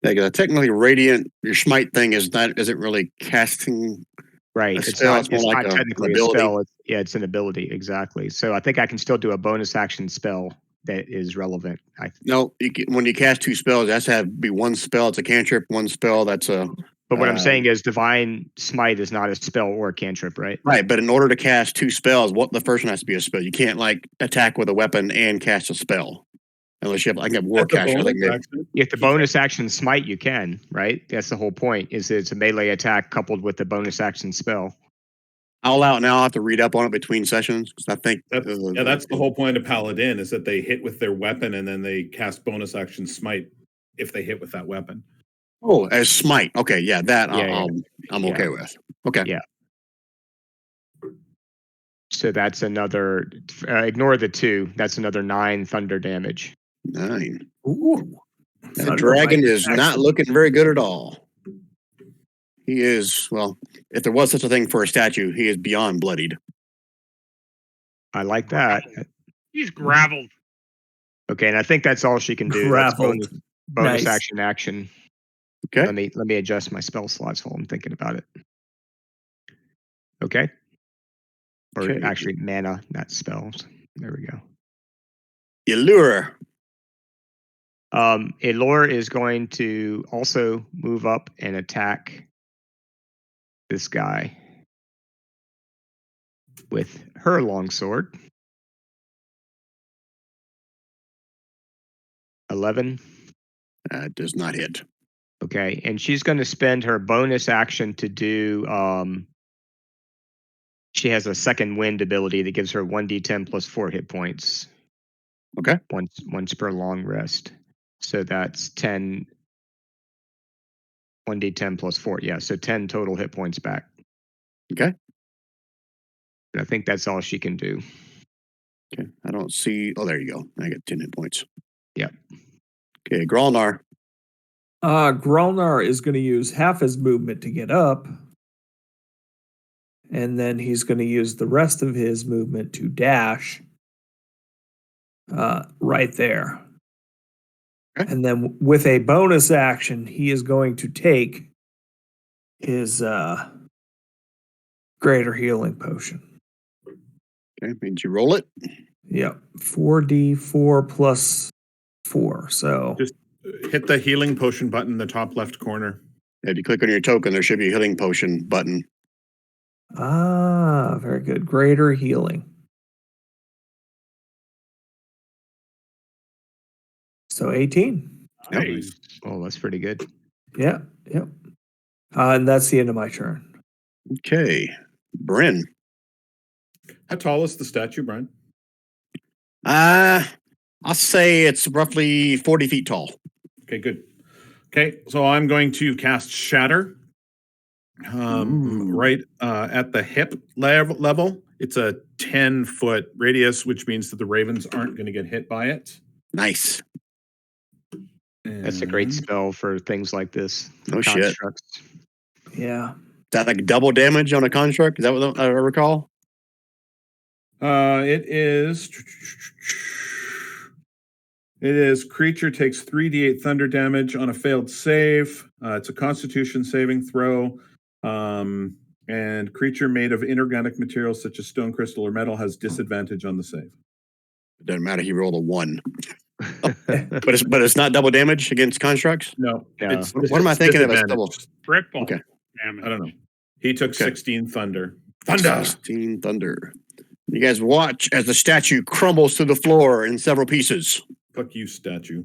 Like technically, radiant. Your smite thing isn't really casting. Right. A It's spell, not. it's more It's like not an technically a ability. spell. It's an ability. Exactly. So I think I can still do a bonus action spell that is relevant. No, when you cast 2 spells, that's have to be 1 spell. It's a cantrip. 1 spell. That's a. But what I'm saying is, divine smite is not a spell or a cantrip, right? Right, but in order to cast 2 spells, the first one has to be a spell. You can't like attack with a weapon and cast a spell, unless you have like a war That's a caster. I think bonus maybe. action. If the bonus action smite, you can, right? That's the whole point. Is it's a melee attack coupled with the bonus action spell. I'll allow it now. I'll have to read up on it between sessions because I think That's the whole point of Paladin is that they hit with their weapon and then they cast bonus action smite if they hit with that weapon. Oh, as smite. Okay, yeah, that Yeah, I'm yeah. okay with. Okay. Yeah. So that's another. Ignore the 2. That's another 9 thunder damage. 9. Ooh. That Thunder dragon bite. is not Excellent. looking very good at all. He is, well, if there was such a thing for a statue, he is beyond bloodied. I like that. He's graveled. Okay, and I think that's all she can do. That's Graveled. bonus Nice. action. Okay. Let me adjust my spell slots while I'm thinking about it. Okay. Or Okay. actually mana, not spells. There we go. Allure. Elor is going to also move up and attack this guy with her longsword. 11. Does not hit. Okay, and she's going to spend her bonus action to do. She has a second wind ability that gives her 1d10 plus 4 hit points. Okay. Once per long rest. So that's 10. 1d10 plus 4. Yeah, so 10 total hit points back. Okay. And I think that's all she can do. Okay. I don't see. Oh, there you go. I get 10 hit points. Okay, Gralnar. Gralnar is going to use half his movement to get up. And then he's going to use the rest of his movement to dash right there. Okay. And then with a bonus action, he is going to take his greater healing potion. Okay, means you roll it. Yep. 4d4 plus 4. So Just hit the healing potion button in the top left corner. If you click on your token, there should be a healing potion button. very good. Greater healing. So 18. Yep. Nice. Oh, that's pretty good. Yeah. Yep. And that's the end of my turn. Okay, Bryn. How tall is the statue, Brian? I'll say it's roughly 40 feet tall. Okay, good. Okay, so I'm going to cast Shatter. Right at the hip level. It's a 10-foot radius, which means that the ravens aren't going to get hit by it. Nice. That's a great And- spell for things like this. For Oh, shit. constructs. Yeah. Is that like double damage on a construct? Is that what I recall? It is. It is creature takes 3d8 thunder damage on a failed save. It's a Constitution saving throw. And creature made of inorganic materials such as stone, crystal, or metal has disadvantage on the save. It doesn't matter. He rolled a 1. But it's not double damage against constructs? No, No. it's What am I thinking of as disadvantage. double? Triple. Okay. Damage. I don't know. He took Okay. 16 thunder. 16 thunder. You guys watch as the statue crumbles to the floor in several pieces. Fuck you, statue.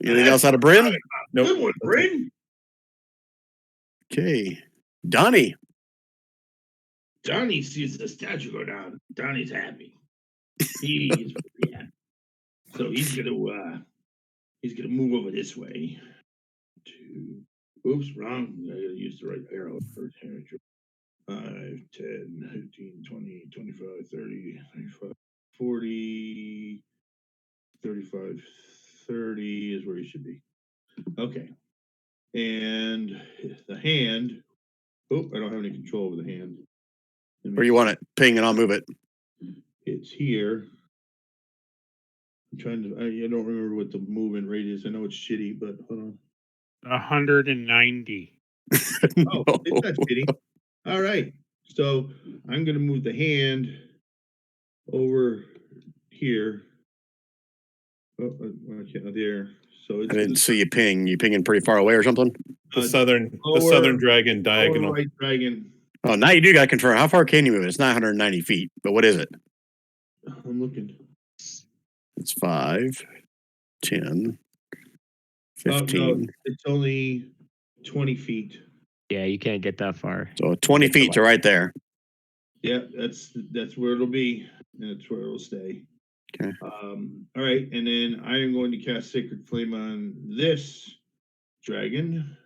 Anything else out of Bryn? Nope. Good one, Bryn. Okay. Donnie. Johnny sees the statue go down. Donnie's happy. He is very happy. So he's gonna move over this way. Oops, wrong. I gotta use the right arrow for 5, 10, 15, 20, 25, 30, 35, 40, 35, 30 is where he should be. Okay. And the hand. Oh, I don't have any control over the hand. Where you want it? Ping and I'll move it. It's here. I'm trying to. I don't remember what the movement rate is. I know it's shitty, but hold on. 190. Oh, it's not shitty. All right. So I'm going to move the hand over here. Oh, okay, there. So it's I didn't see you ping. You pinging pretty far away or something? The southern lower- dragon diagonal. Right dragon. Oh, now you do got to confirm. How far can you move it? It's not 190 feet, but what is it? I'm looking. It's 5, 10, Oh, no, 15. it's only 20 feet. Yeah, you can't get that far. So 20 feet to right there. Yeah, that's where it'll be, and that's where it'll stay. Okay. All right, and then I am going to cast Sacred Flame on this dragon.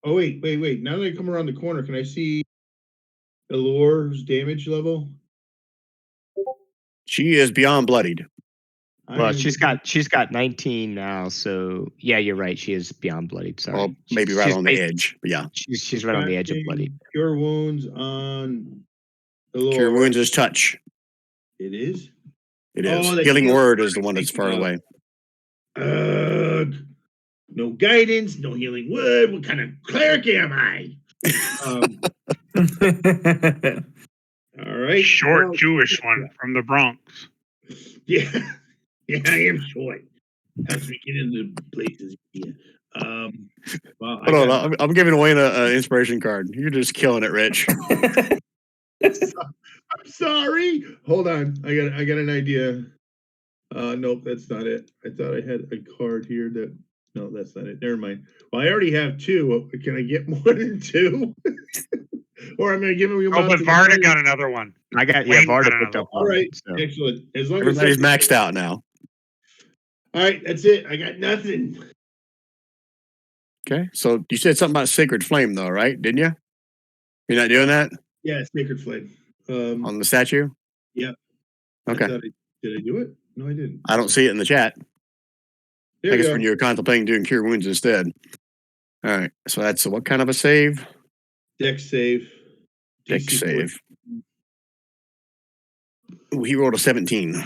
Oh wait. Now that I come around the corner, can I see Elore's damage level? She is beyond bloodied. Well, I'm- she's got 19 now, so yeah, you're right. She is beyond bloodied. Sorry. Well, maybe right She's on the basi- edge. But yeah. She's right on the edge of casting bloodied. Cure wounds on Elore. Cure wounds is touch. It is. It is. Oh, the Healing healing word word is the one that's takes far it out. away. No guidance, no healing word. What kind of cleric am I? All right. Short Well, Jewish one from the Bronx. Yeah, I am short. Helps me get into places. Yeah. Well, I Hold on. got- I'm giving away an inspiration card. You're just killing it, Rich. I'm sorry. Hold on. I got an idea. Nope, that's not it. I thought I had a card here that. No, that's not it. Never mind. Well, I already have 2. Can I get more than 2? Or I'm going to give them. Oh, but Varda got another one. I got Wayne Varda got picked another up All on right, it, so. excellent. As long Everybody's as maxed out now. All right, that's it. I got nothing. Okay. So you said something about sacred flame, though, right? Didn't you? You're not doing that Yeah, Sacred Flame. on the statue? Yep. Okay. Did I do it? No, I didn't. I don't see it in the chat. There I you guess go. when you're contemplating doing cure wounds instead. All right. So that's what kind of a save? Dex save. Dex DC save. Ooh, he rolled a 17. So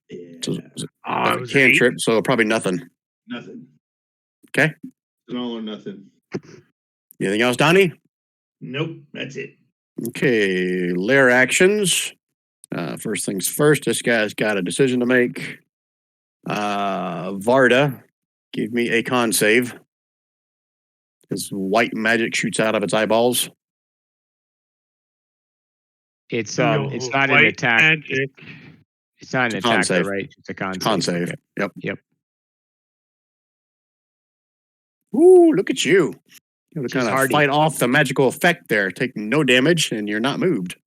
Yeah. it's Oh, a it was an 8. cantrip, so probably nothing. Nothing. Okay. It's an all or nothing. Anything else, Donnie? Nope. That's it. Okay. Lair actions. First things first, this guy's got a decision to make. Varda, give me a con save. His white magic shoots out of its eyeballs. It's Yo, not an white attack. magic. It's not an It's a con attack, though, save. right? It's a con Con save. save. Okay. Yep. Yep. Ooh, look at you. You She's kind of hardy. fight off the magical effect there, take no damage, and you're not moved.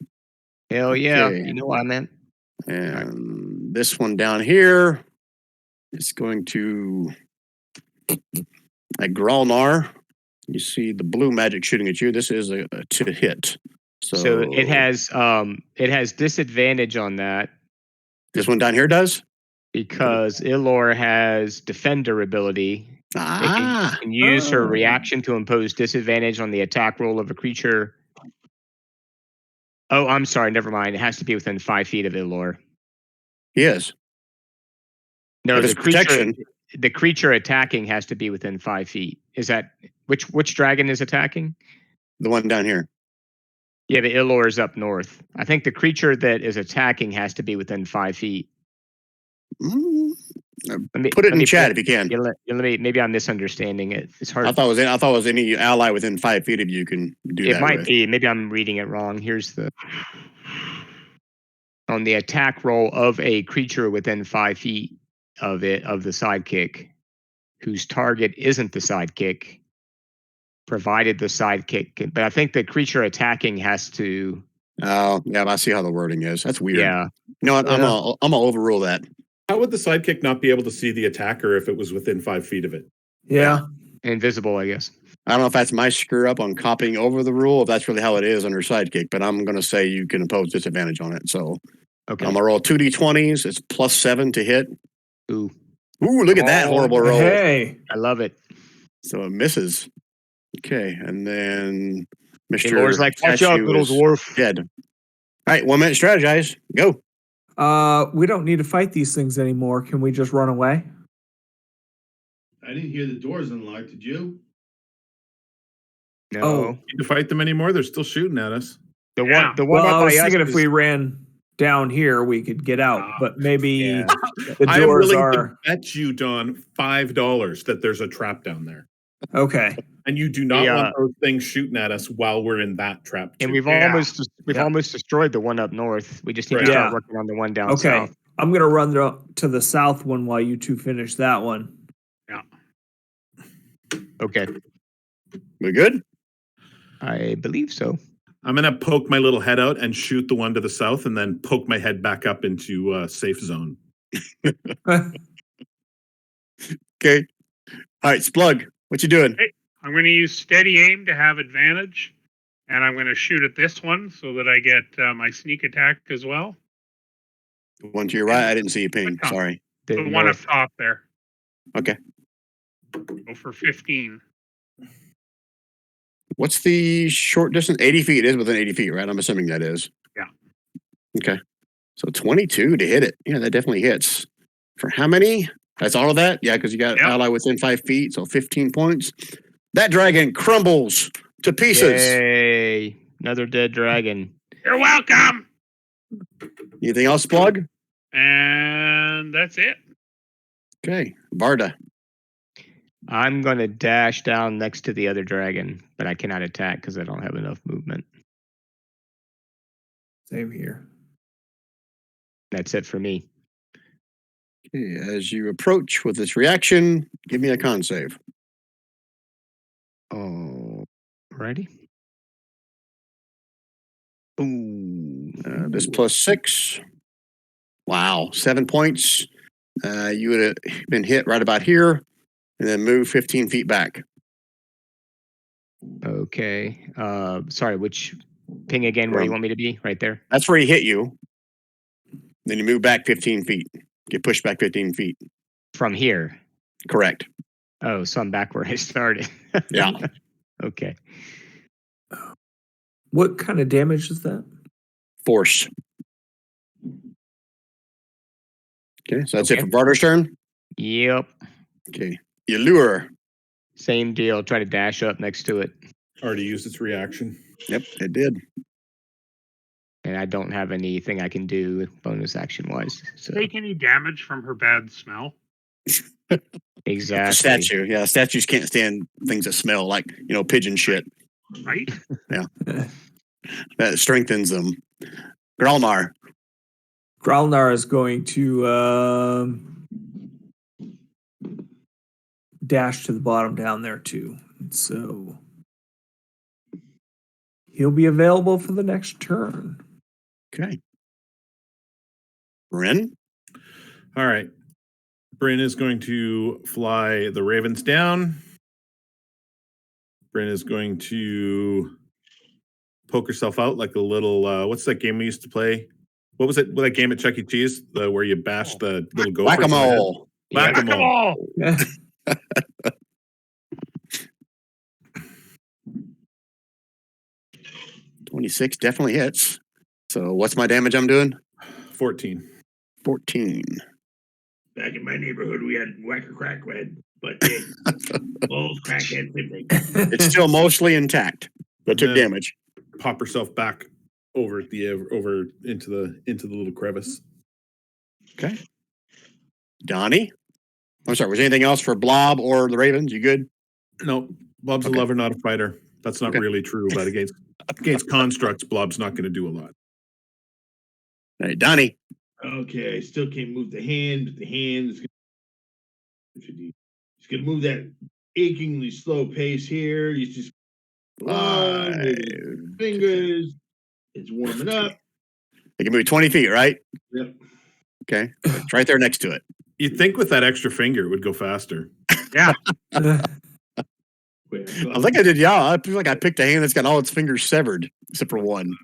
Hell yeah. Okay. You know what I meant. And this one down here is going to a Gralnar. You see the blue magic shooting at you. This is a to hit. So it has disadvantage on that This one down here does? because Ilor has defender ability. It Ah, can use her Oh. reaction to impose disadvantage on the attack roll of a creature. Oh, I'm sorry. Never mind. It has to be within 5 feet of Ilor. he is. No, If it's protection. the creature attacking has to be within 5 feet. Is that which dragon is attacking? The one down here. Yeah, the Ilor is up north. I think the creature that is attacking has to be within 5 feet. Mm, Let me, Put it let in me chat pull- if you can. yeah, let me. Maybe I'm misunderstanding it. It's hard. I thought it was any ally within 5 feet of you can do It that might with. be. Maybe I'm reading it wrong. Here's the on the attack roll of a creature within 5 feet of the sidekick, whose target isn't the sidekick, provided the sidekick. But I think the creature attacking has to. Oh, yeah, I see how the wording is. That's weird. Yeah. You know what? I'm Yeah. gonna overrule that. How would the sidekick not be able to see the attacker if it was within 5 feet of it? Yeah. Invisible, I guess. I don't know if that's my screw up on copying over the rule, if that's really how it is under sidekick, but I'm gonna say you can impose disadvantage on it. So Okay. I'm gonna roll 2d20s. It's +7 to hit. Ooh, Ooh, look at that horrible roll. Hey. I love it. So it misses. Okay, and then Mr. Ilor's like, watch out, Cashew little is dwarf. dead. All right, 1 minute strategize. Go. We don't need to fight these things anymore. Can we just run away? I didn't hear the doors unlocked. Did you? No. Oh. Need to fight them anymore? They're still shooting at us. The Yeah. one Well, up I was by us thinking if is- we ran down here, we could get out, Ah. but maybe Yeah. the I am doors willing are to bet you, Don, $5 that there's a trap down there. okay. And you do not Yeah. want those things shooting at us while we're in that trap. And too. we've Yeah. almost destroyed the one up north. We just need Right. to start Yeah. working on the one down Okay. south. I'm gonna run to the south one while you two finish that one. Okay. We good? I believe so. I'm going to poke my little head out and shoot the one to the south and then poke my head back up into safe zone. Okay. All right, Splug, what you doing? I'm going to use steady aim to have advantage, and I'm going to shoot at this one so that I get my sneak attack as well. One to your right. I didn't see you ping. Come. Sorry. The The one up north. top there. Okay. Go for 15. What's the short distance? 80 feet. It is within 80 feet, right? I'm assuming that is. Yeah. Okay. So 22 to hit it. Yeah, that definitely hits. For how many? That's all of that? Yeah, because you got Yep. ally within 5 feet, so 15 points. That dragon crumbles to pieces. Yay. Another dead dragon. You're welcome. Anything else, Plug? And that's it. Okay. Varda. I'm going to dash down next to the other dragon, but I cannot attack because I don't have enough movement. Same here. That's it for me. Okay, as you approach with this reaction, give me a con save. Oh, righty. Ooh. This +6. Wow, 7 points. You would have been hit right about here, and then move 15 feet back. Okay. Sorry, which ping again where you want me to be? Right there. That's where he hit you. Then you move back 15 feet. Get pushed back 15 feet. From here. Correct. Oh, so I'm back where I started. Yeah. Okay. What kind of damage is that? Force. Okay, so that's it Okay. for Barter's turn. Yep. Okay. You lure. Same deal. Try to dash up next to it. Already used its reaction. Yep, it did. And I don't have anything I can do bonus action wise. So Take any damage from her bad smell? exactly. A statue. Yeah, statues can't stand things that smell like, pigeon shit. Right? That strengthens them. Gralmar. Gralnar is going to dash to the bottom down there too. So he'll be available for the next turn. Okay. Bryn. All right. Bryn is going to fly the ravens down. Bryn is going to poke herself out like a little, what's that game we used to play? What was it? That game at Chuck E. Cheese where you bash the little gophers? Whack-a-mole. Whack-a-mole. Yeah. 26 definitely hits. So what's my damage I'm doing? 14. 14. Back in my neighborhood, we had whacker crack red, but both crackhead same thing. It's still mostly intact, but took Yeah. damage. Pop herself back over into the little crevice. Okay. Donnie. I'm sorry. Was there anything else for Blob or the Ravens? You good? No, Blob's Okay. a lover, not a fighter. That's not Okay. really true, but against constructs, Blob's not going to do a lot. All right, Donnie. Okay, I still can't move the hand, but the hand is he's gonna move that achingly slow pace here. He's just along with his fingers. It's warming up. They can move 20 feet, right? Yep. Okay. It's right there next to it. You'd think with that extra finger it would go faster. Yeah. Wait, I think I did. Yeah. I feel like I picked a hand that's got all its fingers severed, except for one.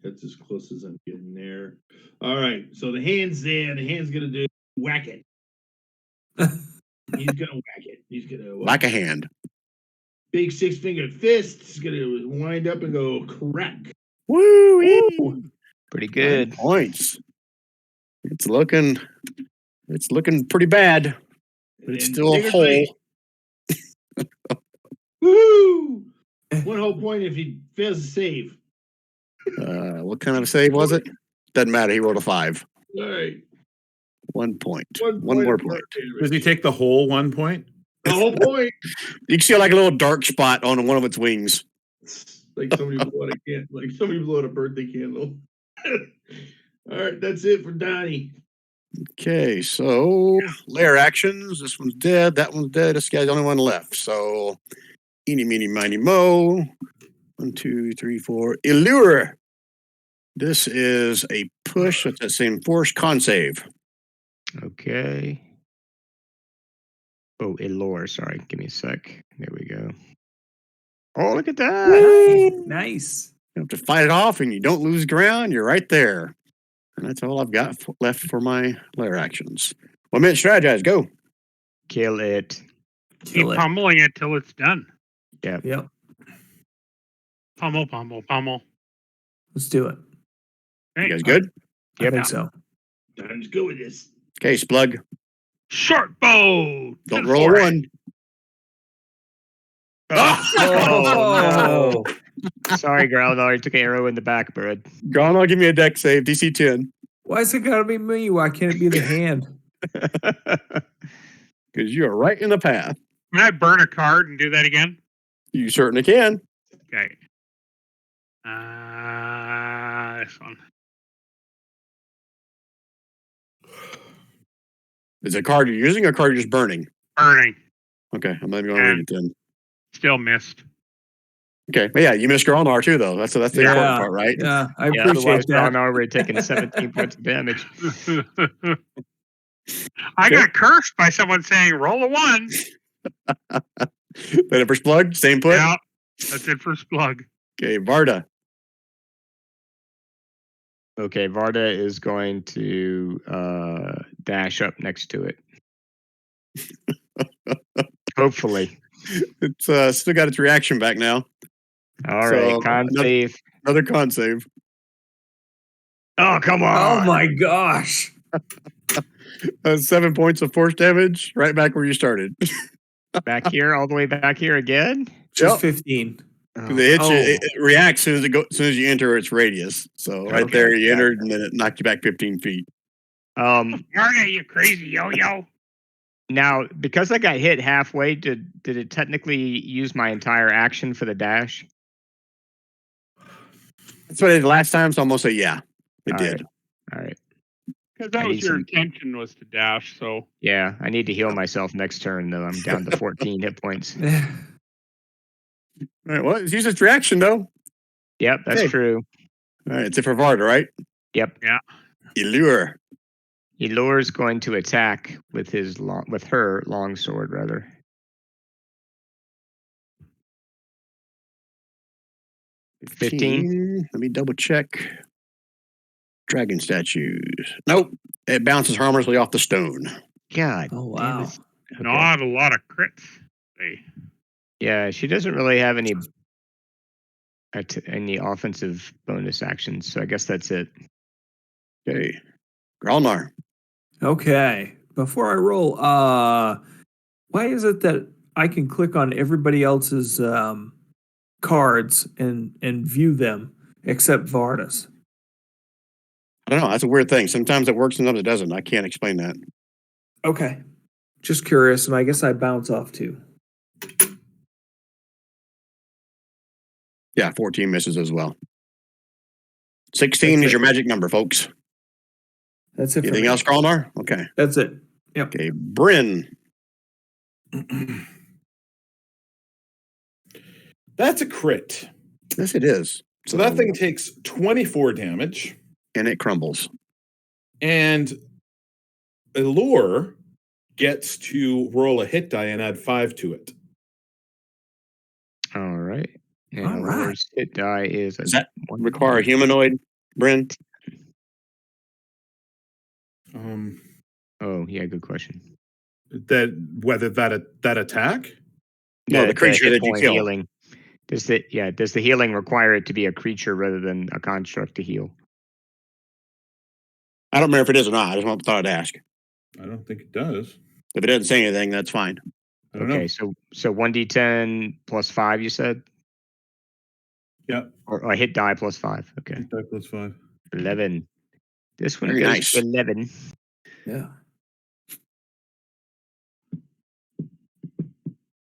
That's as close as I'm getting there. All right, so the hand's there. The hand's gonna do whack it. He's gonna whack it. He's gonna Like a hand. big 6-fingered fist. He's gonna wind up and go crack. Woo! Pretty good. 9 points. It's looking pretty bad, but it's And still a bigger hole. thing. Woo! 1 whole point if he fails to save. What kind of save was it? Doesn't matter. He rolled a 5. All right. 1 point. 1 One more of point. Does he take the whole 1 point? The whole point. You can see like a little dark spot on one of its wings. Like somebody blew out a birthday candle. All right, that's it for Donnie. Okay, so lair actions. This one's dead. That one's dead. This guy's the only one left. So, eeny, meeny, miny, mo. 1, 2, 3, 4. Allure. This is a push. That's that same force. Con save. Okay. Oh, Elor. Sorry. Give me a sec. There we go. Oh, look at that. Nice. You have to fight it off, and you don't lose ground. You're right there. And that's all I've got left for my lair actions. 1 minute strategize. Go. Kill it. Keep Kill it. pummeling it till it's done. Yep. Pummel, pummel, pummel. Let's do it. You guys good? I think so. Donnie's good with this. Okay, Splug. Short bow. Don't to roll a forehead. 1. Oh, no. Sorry, Growler. I took an arrow in the back, bud. Gone, give me a deck save. DC 10. Why is it gotta be me? Why can't it be the hand? Because you are right in the path. Can I burn a card and do that again? You certainly can. Okay. This one. Is it a card you're using or a card you're just burning? Burning. Okay, I'm not even going to read it then. Still missed. Okay, but yeah, you missed Gralnar too, though. That's the important part, right? Yeah, I Yeah, appreciate otherwise, that. Growler already taken 17 points of damage. I got cursed by someone saying roll a 1. Better for Splug, same put. Yeah, that's it for Splug. Okay, Varda. Okay, Varda is going to dash up next to it. Hopefully. It's still got its reaction back now. All right, con save. Another con save. Oh, come on. Oh my gosh. 7 points of force damage, right back where you started. Back here, all the way back here again? Just Yep. 15. Because it hits you, it reacts as soon as you enter its radius. So right Okay, there, you gotcha. entered, and then it knocked you back 15 feet. Varda, you crazy yo-yo. Now, because I got hit halfway, did it technically use my entire action for the dash? That's what I did last time, so I'm going to say yeah, it All did. All right. Because that I was need your some- intention was to dash. So Yeah, I need to heal myself next turn, though. I'm down to 14 hit points. All right, well, it's used its reaction, though. Yep, that's Okay. true. All right, it's it for Varda, right? Yep. Allure. Elore's going to attack with her longsword, rather. $15. Let me double check. Dragon statues. Nope. It bounces harmlessly off the stone. God. Oh, damn wow. it. Okay. not a lot of crits. Hey. Yeah, she doesn't really have any offensive bonus actions, so I guess that's it. Okay. Gralnar. Okay. Before I roll, why is it that I can click on everybody else's cards and view them except Varda's? I don't know. That's a weird thing. Sometimes it works, sometimes it doesn't. I can't explain that. Okay. Just curious, and I guess I bounce off too. Yeah, 14 misses as well. 16 That's is your it. magic number, folks. That's it for Anything me. else, Gralnar? Okay. That's it. Yep. Okay, Bryn. That's a crit. Yes, it is. So that thing takes 24 damage, And it crumbles. and Allure gets to roll a hit die and add 5 to it. All right. And All right. Elore's hit die is Does that require a humanoid, Bryn? Oh, yeah, good question. Whether that attack? No, the creature hit that you point kill. healing. Does the healing require it to be a creature rather than a construct to heal? I don't remember if it is or not. I just thought I'd ask. I don't think it does. If it doesn't say anything, that's fine. I don't know. Okay, so 1d10 plus 5, you said? Yep. Or a hit die plus 5. Okay. Hit die plus 5. 11. This one Very goes nice. to 11. Yeah.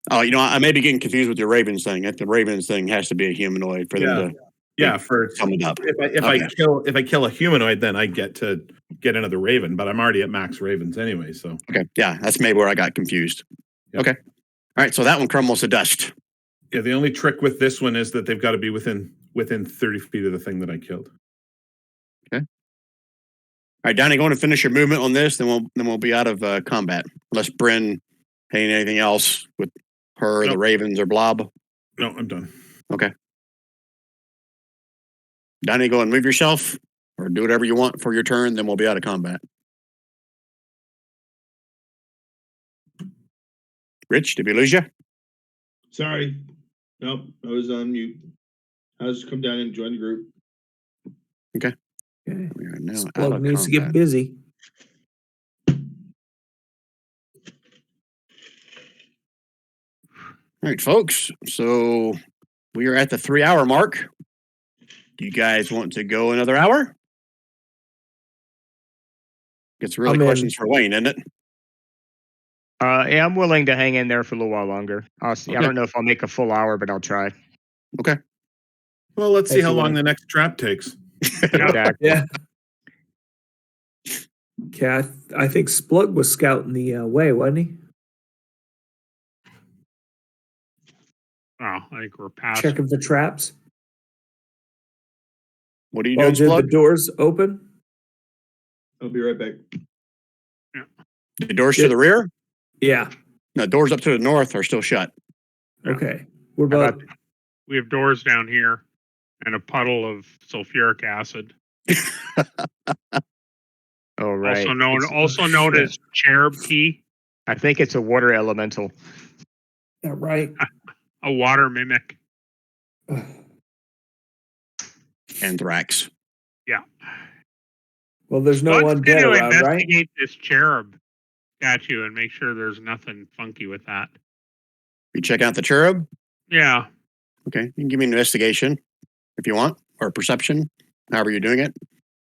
Oh, I may be getting confused with your Ravens thing. The Ravens thing has to be a humanoid for them to Yeah, for sum it up. if I kill a humanoid, then I get to get another Raven, but I'm already at max Ravens anyway. So Okay, yeah, that's maybe where I got confused. Yep. Okay, all right, so that one crumbles to dust. yeah, the only trick with this one is that they've got to be within 30 feet of the thing that I killed. All right, Donnie, going to finish your movement on this, then we'll be out of combat unless Bryn ain't anything else with her, the Nope. Ravens, or Blob. No, I'm done. Donnie, go and move yourself or do whatever you want for your turn, then we'll be out of combat. Rich, did we lose you? Sorry. Nope, I was on mute. I'll just come down and join the group. Okay. We are now out Plug of needs to combat. get busy. All right, folks. So we are at the 3-hour mark. Do you guys want to go another hour? It's really I'm in. questions for Wayne, isn't it? Yeah, I'm willing to hang in there for a little while longer. I'll see. I Okay. don't know if I'll make a full hour, but I'll try. Well, let's see Thank how you, long Wayne. the next trap takes. Exactly. Yeah. Okay, I think Splug was scouting the way, wasn't he? Oh, I think we're past. Checking for traps. What are you Well, doing, did the Splug? doors open? I'll be right back. The doors to the rear? Yeah. No, doors up to the north are still shut. Yeah. Okay. What How about? We have doors down here and a puddle of sulfuric acid. Oh, right. Also known shit. as cherub tea, I think it's a water elemental. Yeah, right. a water mimic. Anthrax. Yeah. Well, there's no Bud's one dead going to around, right? investigate this cherub statue and make sure there's nothing funky with that. You check out the cherub. Yeah. Okay, you can give me an investigation if you want, or perception, however you're doing it.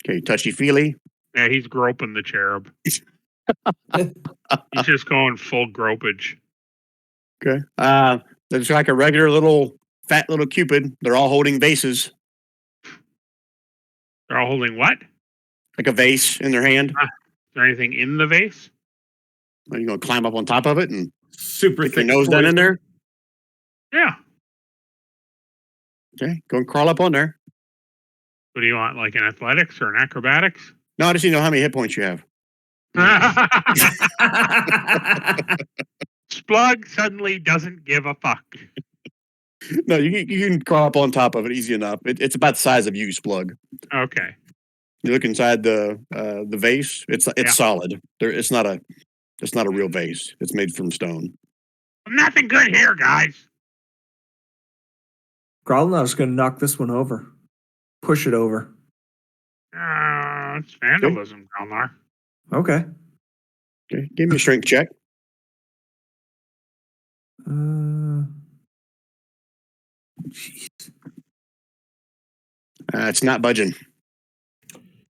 Okay, touchy feely. Yeah, he's groping the cherub. He's just going full gropage. Okay. There's like a regular little fat little cupid. They're all holding vases, They're all holding what? like a vase in their hand. Is there anything in the vase? Are you gonna climb up on top of it and Super stick your thick nose down in there? Yeah. Okay, go and crawl up on there. What do you want, like an athletics or an acrobatics? No, I just need to know how many hit points you have. Splug suddenly doesn't give a fuck. No, you can crawl up on top of it easy enough. It's about the size of you, Splug. Okay. You look inside the vase. It's Yeah. solid. It's not a real vase. It's made from stone. Nothing good here, guys. Growlnar's going to knock this one over. Push it over. It's vandalism, Growlnar. Okay. Okay, give me a strength check. Jeez. It's not budging.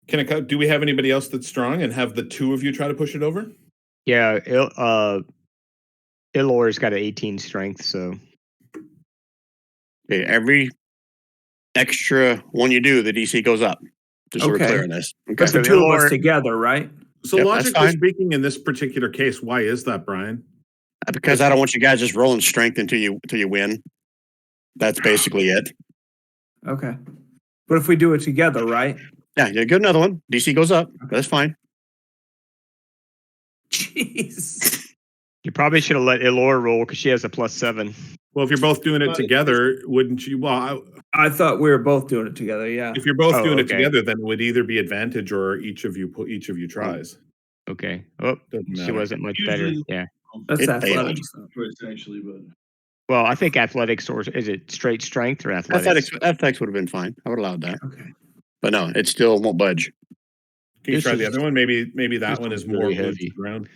Do we have anybody else that's strong and have the two of you try to push it over? Yeah, Ilor's got an 18 strength, so Okay, every extra one you do, the DC goes up. Just so we're Okay. clear on this. Okay. But the So two of us Ilor- together, right? So Yep, that's logically fine. speaking, in this particular case, why is that, Brian? Because I don't want you guys just rolling strength until you win. That's basically it. Okay. But if we do it together, right? Yeah, you get another one. DC goes up. That's fine. Jeez. you probably should have let Ilor roll because she has a +7. Well, if you're both doing it together, wouldn't you? Well, I thought we were both doing it together. Yeah. if you're both Oh, doing it okay. together, then it would either be advantage or each of you tries. Okay. Oh, Doesn't she matter. wasn't much Usually- better. Yeah. That's It athletics. Choice, actually, but Well, I think athletics, or is it straight strength or athletics? Athletics would have been fine. I would have allowed that. Okay. But no, it still won't budge. Can you This try the is- other one? Maybe that this one one's is more really roots heavy. ground.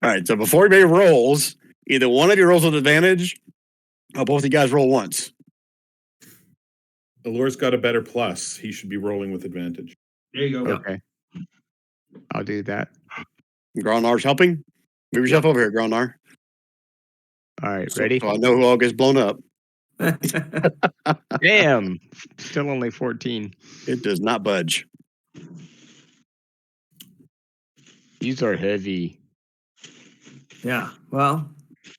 All right, so before anybody rolls, either one of you rolls with advantage, or both of you guys roll once. Alor's got a better plus. He should be rolling with advantage. there you go. Okay. I'll do that. Gronnar's helping. Move yourself over here, Gronnar. All right. So- Ready? So I know who all gets blown up. Damn. Still only 14. It does not budge. These are heavy. Yeah. Well,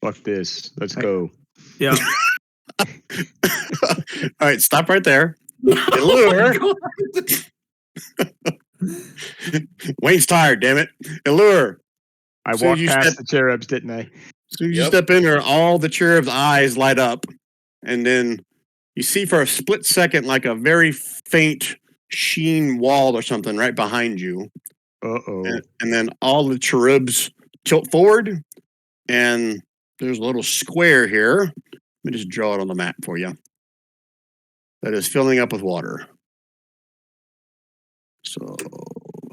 Fuck this. Let's Right. go. yeah. All right, stop right there. Allure. Wayne's tired, damn it. Allure. I So walked you past step- the cherubs, didn't I? So you Yep. step in there, all the cherub's eyes light up, and then you see for a split second like a very faint sheen wall or something right behind you. Uh-oh. And then all the cherubs tilt forward, and there's a little square here. Let me just draw it on the map for you. That is filling up with water. So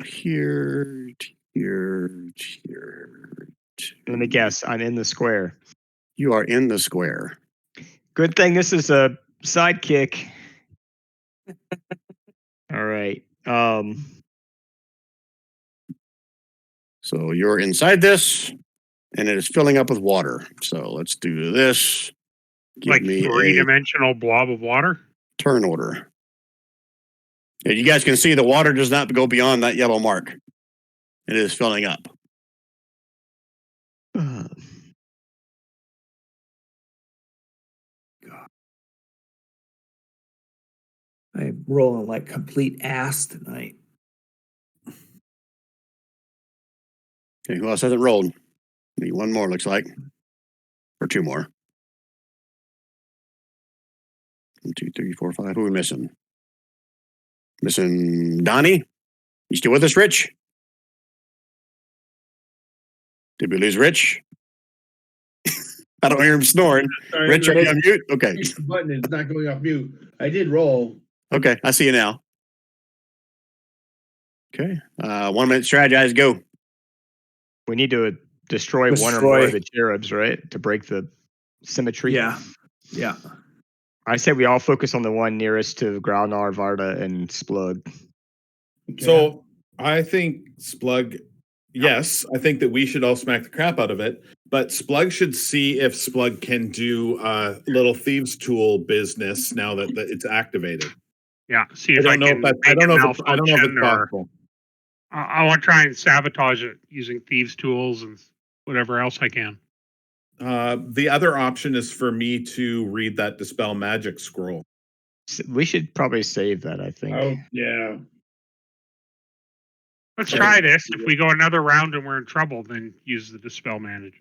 here, here, here. Let me guess. I'm in the square. You are in the square. Good thing this is a sidekick. All right. So you're inside this, and it is filling up with water. So let's do this. Give Like me a three-dimensional blob of water. turn order. And you guys can see the water does not go beyond that yellow mark. It is filling up. I'm rolling like complete ass tonight. Okay, who else hasn't rolled? Need one more, looks like. Or two more. 1, 2, 3, 4, 5. Who are we missing? Missing Donnie? You still with us, Rich? Did we lose Rich? I don't hear him snoring. Sorry, Rich, are you on mute? Okay. Push the button. It's not going off mute. I did roll. Okay, I see you now. Okay. 1 minute strategize, go. We need to destroy one or more of the cherubs, right? To break the symmetry. Yeah. I say we all focus on the one nearest to Graunar, Varda, and Splug. Okay. So I think Splug, yes, I think that we should all smack the crap out of it. But Splug should see if Splug can do little thieves tool business now that it's activated. Yeah, see if I can make I don't it know if malfunction, it's or possible. I want to try and sabotage it using thieves' tools and whatever else I can. The other option is for me to read that Dispel Magic scroll. We should probably save that, I think. Oh, yeah. Let's Okay. try this. If we go another round and we're in trouble, then use the Dispel Manager.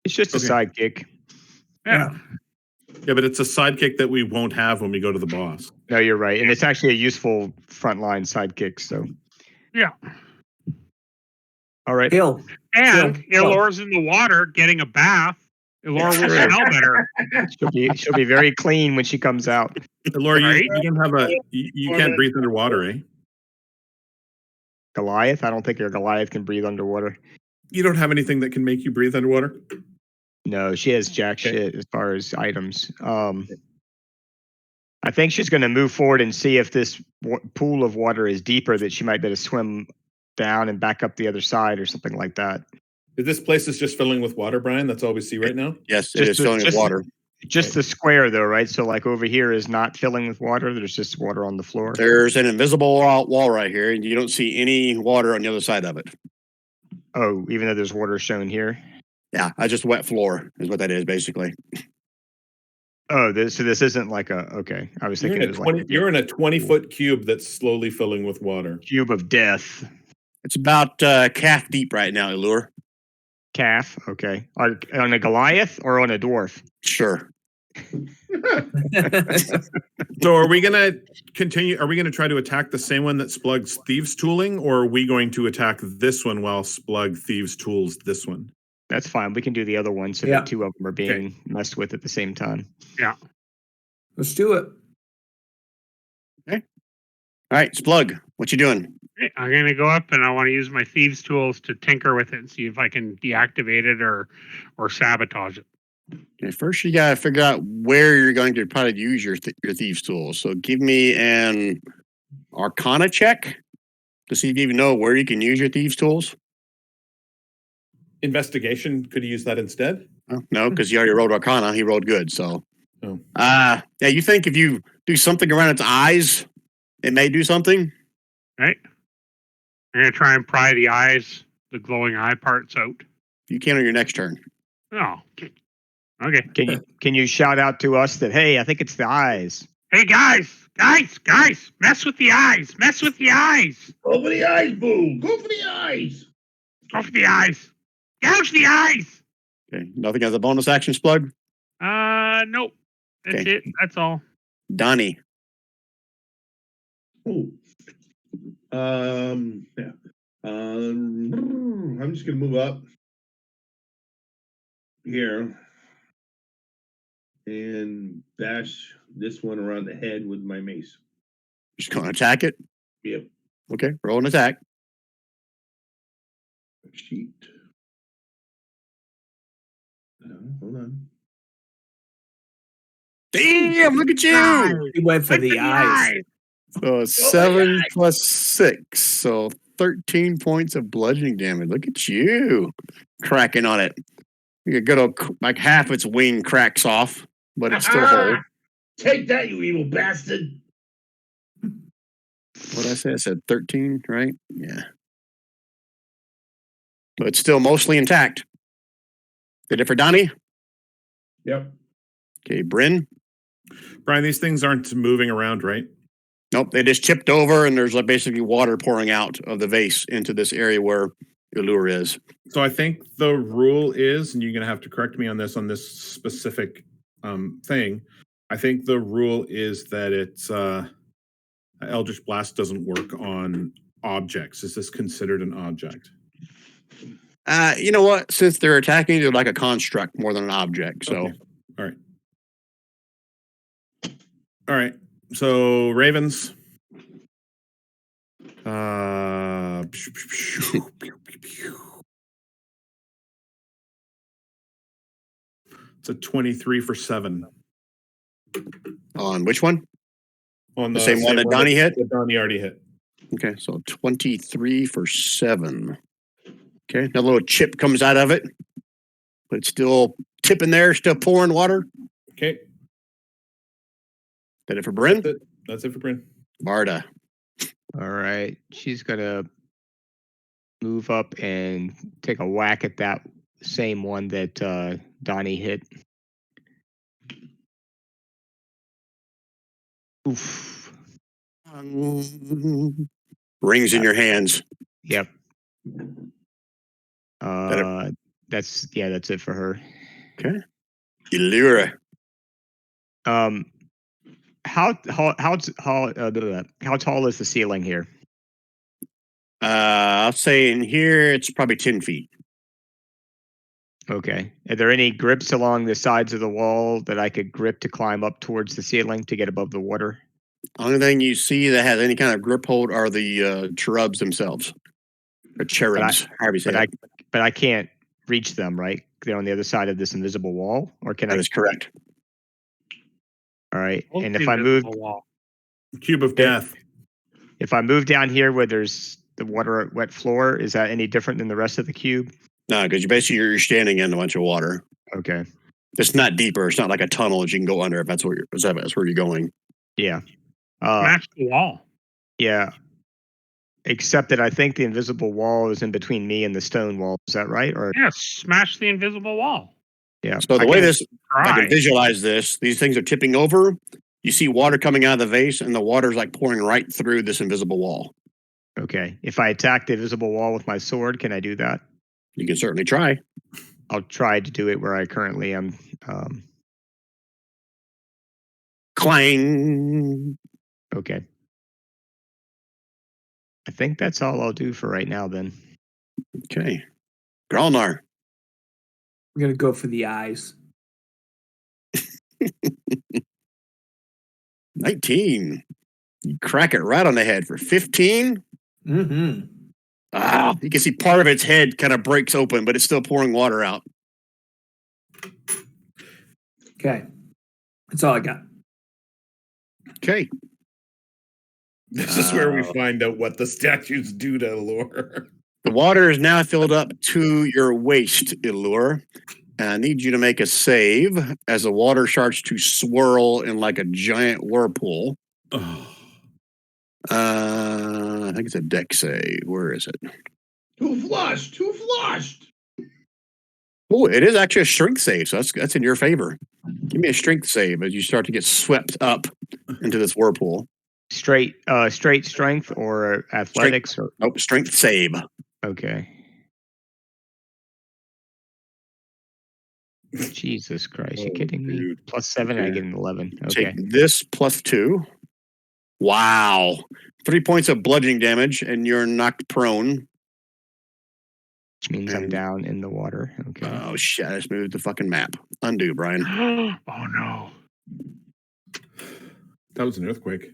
It's just a sidekick. Yeah. Yeah, but it's a sidekick that we won't have when we go to the boss. No, you're right. And it's actually a useful frontline sidekick, so. Yeah. All right. Hill. And Hill. Ilor's in the water getting a bath. Ilor will True. smell better. She'll be very clean when she comes out. Laura, Right? you don't have you can't breathe underwater, eh? Goliath? I don't think your Goliath can breathe underwater. You don't have anything that can make you breathe underwater? No, she has jack shit as far as items. I think she's going to move forward and see if this pool of water is deeper, that she might be able to swim down and back up the other side or something like that. This place is just filling with water, Brian. That's all we see right now. Yes, it is filling with water. Just the square, though, right? So, like over here is not filling with water. There's just water on the floor. There's an invisible wall right here, and you don't see any water on the other side of it. Oh, even though there's water shown here. Yeah, I just wet floor is what that is basically. Oh, so this isn't like a okay. I was thinking it was like You're in a 20-foot cube that's slowly filling with water. cube of death. It's about calf deep right now, Allure. Calf. Okay. On a Goliath or on a dwarf? Sure. So are we going to continue? Are we going to try to attack the same one that Splug's thieves tooling, or are we going to attack this one while Splug thieves tools this one? That's fine. We can do the other one so that two of them are being messed with at the same time. Yeah. Let's do it. Okay. All right, Splug, what you doing? I'm going to go up and I want to use my thieves' tools to tinker with it and see if I can deactivate it or sabotage it. Okay, first you gotta figure out where you're going to probably use your thieves tools. So give me an Arcana check to see if you even know where you can use your thieves tools. Investigation, could you use that instead? Oh, no, because he already rolled Arcana. He rolled good. So, Oh. yeah, you think if you do something around its eyes, it may do something? Right? I'm going to try and pry the eyes, the glowing eye parts out. You can on your next turn. Oh, okay. Can you shout out to us that, hey, I think it's the eyes? Hey, guys, mess with the eyes. Mess with the eyes. Go for the eyes, boo. Go for the eyes. Go for the eyes. Gouge the eyes. Okay, nothing as a bonus action, Splug? Nope. That's Okay. it. That's all. Donnie. Oh. Yeah. I'm just gonna move up here and bash this one around the head with my mace. Just going to attack it? Yep. Okay, roll an attack. Sheet. Hold on. Damn, look at you! He went for Look the at eyes. So 7 plus 6. So 13 points of bludgeoning damage. Look at you cracking on it. You get good old, like half its wing cracks off, but it's still whole. Take that, you evil bastard. What did I say? I said 13, right? Yeah. But it's still mostly intact. Did it for Donnie? Yep. Okay, Bryn? Brian, these things aren't moving around, right? Nope, they just chipped over and there's like basically water pouring out of the vase into this area where Allure is. So I think the rule is, and you're going to have to correct me on this specific thing, I think the rule is that it's Eldritch Blast doesn't work on objects. Is this considered an object? You know what? Since they're attacking, they're like a construct more than an object. So, Okay. All right. So Ravens. It's a 23 for 7. on which one? On The same one that Donnie hit? That Donnie already hit. Okay, so 23 for 7. Okay, a little chip comes out of it, but it's still tipping there, still pouring water. Okay. That it for Bryn? That's it for Bryn. Barda. All right. She's going to move up and take a whack at that same one that Donnie hit. Oof. Rings in your hands. Yep. That's it for her. Okay. Elura. How tall is the ceiling here? I'll say in here it's probably 10 feet. Okay. Are there any grips along the sides of the wall that I could grip to climb up towards the ceiling to get above the water? Only thing you see that has any kind of grip hold are the cherubs themselves. Or cherubs, however you say it. But I can't reach them, right? They're on the other side of this invisible wall, or can I? That is correct. All right. What's And the if I move, invisible wall? Cube of Death. if I move down here where there's the water wet floor, is that any different than the rest of the cube? No, because you're standing in a bunch of water. Okay. It's not deeper. It's not like a tunnel that you can go under if that's where you're going. Yeah. Smash the wall. Yeah. Except that I think the invisible wall is in between me and the stone wall. Is that right? Or Yeah, smash the invisible wall. yeah. So the way this, I Try. can visualize this. These things are tipping over. You see water coming out of the vase, and the water's like pouring right through this invisible wall. Okay. If I attack the invisible wall with my sword, can I do that? You can certainly try. I'll try to do it where I currently am. Clang. Okay. I think that's all I'll do for right now then. Okay. Gralnar. I'm gonna go for the eyes. 19. You crack it right on the head for 15. Mm-hmm. Ah, you can see part of its head kind of breaks open, but it's still pouring water out. Okay. That's all I got. Okay. This is where we find out what the statues do to Allure. The water is now filled up to your waist, Illure. I need you to make a save as the water starts to swirl in like a giant whirlpool. Oh. I think it's a deck save. Where is it? Too flushed. Too flushed. Oh, it is actually a strength save, so that's in your favor. Give me a strength save as you start to get swept up into this whirlpool. Straight strength or athletics or Nope, strength save. okay. Jesus Christ, you kidding me? Dude. +7, I Okay. get an 11. Okay. Take this +2. Wow. 3 points of bludgeoning damage, and you're knocked prone. Which means I'm and- down in the water. Okay. Oh, shit. I just moved the fucking map. Undo, Brian. Oh no. That was an earthquake.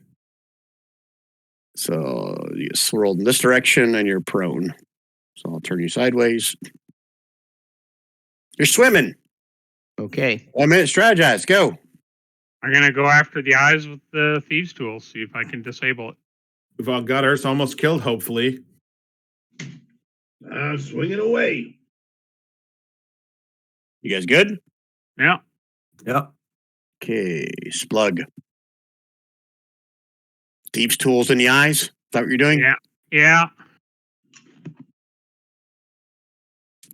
So you get swirled in this direction, and you're prone. So I'll turn you sideways. You're swimming. Okay. 1 minute, strategize. Go. I'm gonna go after the eyes with the thieves' tool. See if I can disable it. We've all got ours almost killed, hopefully. I'm swinging away. You guys good? Yeah. Yep. Okay, Splug. Thieves' tools in the eyes. Is that what you're doing? Yeah. Yeah.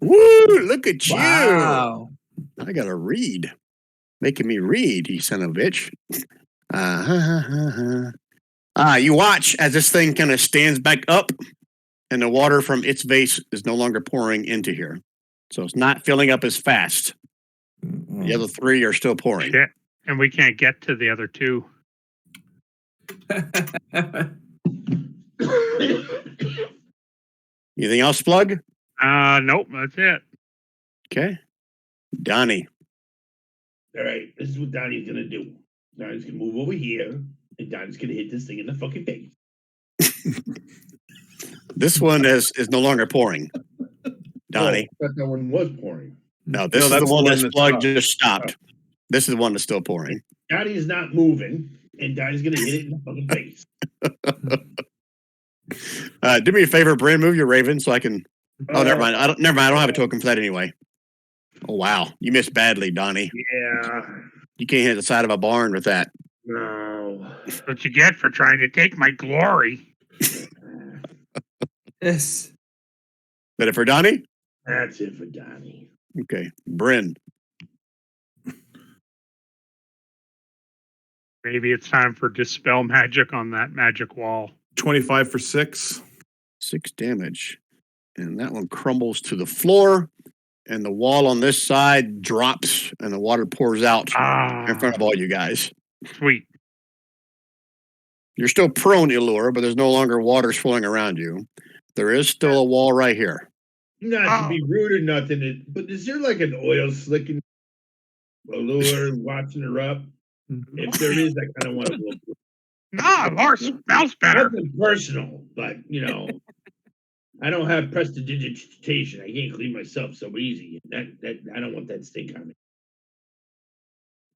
Woo! Look at you. Wow. I gotta read. Making me read, you son of a bitch. You watch as this thing kind of stands back up, and the water from its vase is no longer pouring into here. So it's not filling up as fast. The other three are still pouring. Shit. And we can't get to the other two. Anything else, Plug? Nope, that's it. Okay. Donnie. All right, this is what Donnie's gonna do. Donnie's gonna move over here, and Donnie's gonna hit this thing in the fucking face. This one is no longer pouring. Donnie. Oh, that one was pouring. No, this is that's the one that's that's Plug stopped. just stopped. This is the one that's still pouring. Donnie's not moving, and Donnie's gonna hit it in the fucking face. Do me a favor, Bryn, move your Raven so I can. Oh, never mind. Never mind. I don't have a token for that anyway. Oh wow, you missed badly, Donnie. Yeah. You can't hit the side of a barn with that. No. That's what you get for trying to take my glory. Yes. But for Donnie? That's it for Donnie. Okay. Bryn. Maybe it's time for dispel magic on that magic wall. 25 for 6. 6 damage. And that one crumbles to the floor. And the wall on this side drops and the water pours out in front of all you guys. Sweet. You're still prone, Elora, but there's no longer water flowing around you. There is still a wall right here. Not to be rude or nothing, but is there like an oil slicking allure watching her up? If there is, I kind of want to look. No, Lore smells better. Nothing personal, but I don't have prestidigitation. I can't clean myself so easy. That I don't want that stink on me.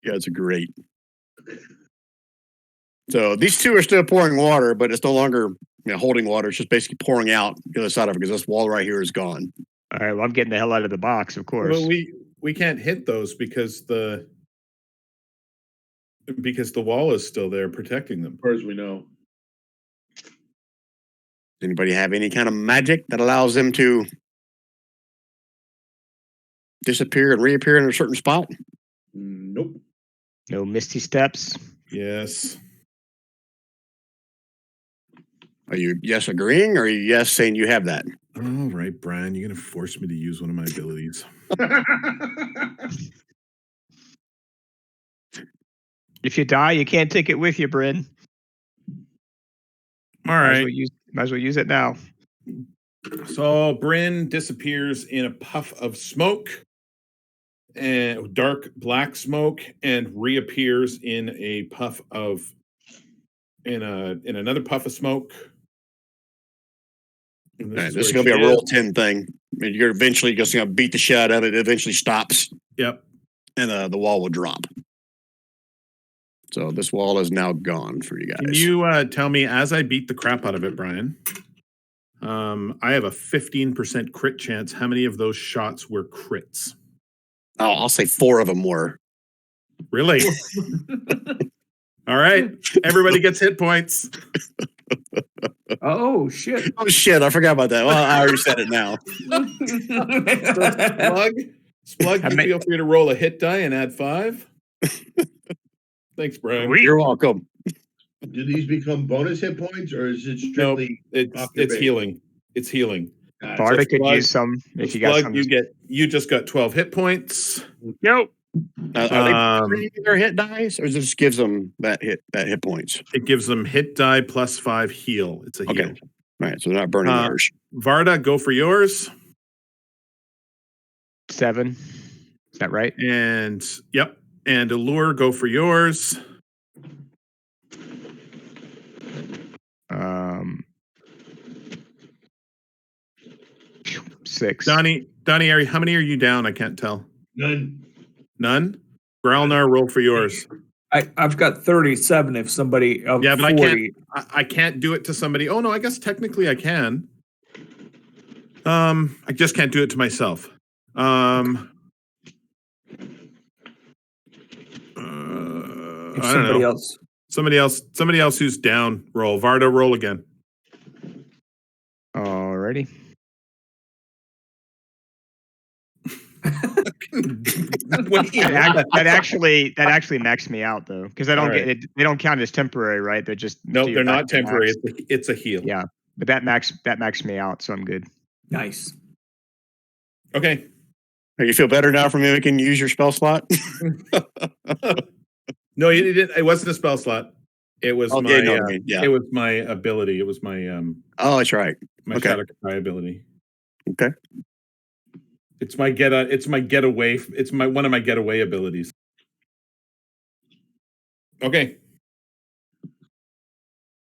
Yeah, it's great. So these two are still pouring water, but it's no longer holding water. It's just basically pouring out the other side of it because this wall right here is gone. All right, well, I'm getting the hell out of the box, of course. Well, we can't hit those because the wall is still there protecting them. As far as we know. Anybody have any kind of magic that allows them to disappear and reappear in a certain spot? Nope. No misty steps. Yes. Are you yes agreeing or are you yes saying you have that? All right, Brian, you're going to force me to use one of my abilities. If you die, you can't take it with you, Bryn. All right. Might as well use it now. So Bryn disappears in a puff of smoke, and dark black smoke, and reappears in a puff of in another puff of smoke. And This where is going to be she a roll 10 thing. And you're eventually just going to beat the shit out of it. It eventually stops. Yep. And the wall will drop. So this wall is now gone for you guys. Can you tell me, as I beat the crap out of it, Brian, I have a 15% crit chance. How many of those shots were crits? Oh, I'll say 4 of them were. Really? All right. Everybody gets hit points. Oh shit! Oh shit! I forgot about that. Well, I already said it now. Splug, you feel free to roll a hit die and add 5. Thanks, Brian. You're welcome. Do these become bonus hit points, or is it Nope, strictly? it's healing. It's healing. Barda could Splug- use some if you got Splug, some. you just got 12 hit points. Nope. Are they their hit dice, or does it just gives them that hit points? It gives them hit die plus 5 heal. It's a heal. Okay. All right, so they're not burning theirs. Varda, go for yours. 7. Is that right? And yep. And Allure, go for yours. 6. Donnie, how many are you down? I can't tell. None. None? Growlnar, roll for yours. I've got 37. If somebody of Yeah, but 40. I can't do it to somebody. Oh no, I guess technically I can. I just can't do it to myself. I If don't somebody know. else. Somebody else who's down. Roll. Varda, roll again. Alrighty. That actually maxed me out though, because I don't Alright. get it. They don't count as temporary, right? They're just No, to your they're back not to temporary. max. It's a heal. Yeah, but that maxed me out, so I'm good. Nice. Okay. You feel better now from mimicking use your spell slot? No, it didn't. It wasn't a spell slot. It was Oh, my. yeah, no, I mean, yeah. It was my ability. It was my Oh, that's right. my Okay. Shadow Cry ability. Okay. It's my getaway. It's one of my getaway abilities. Okay. All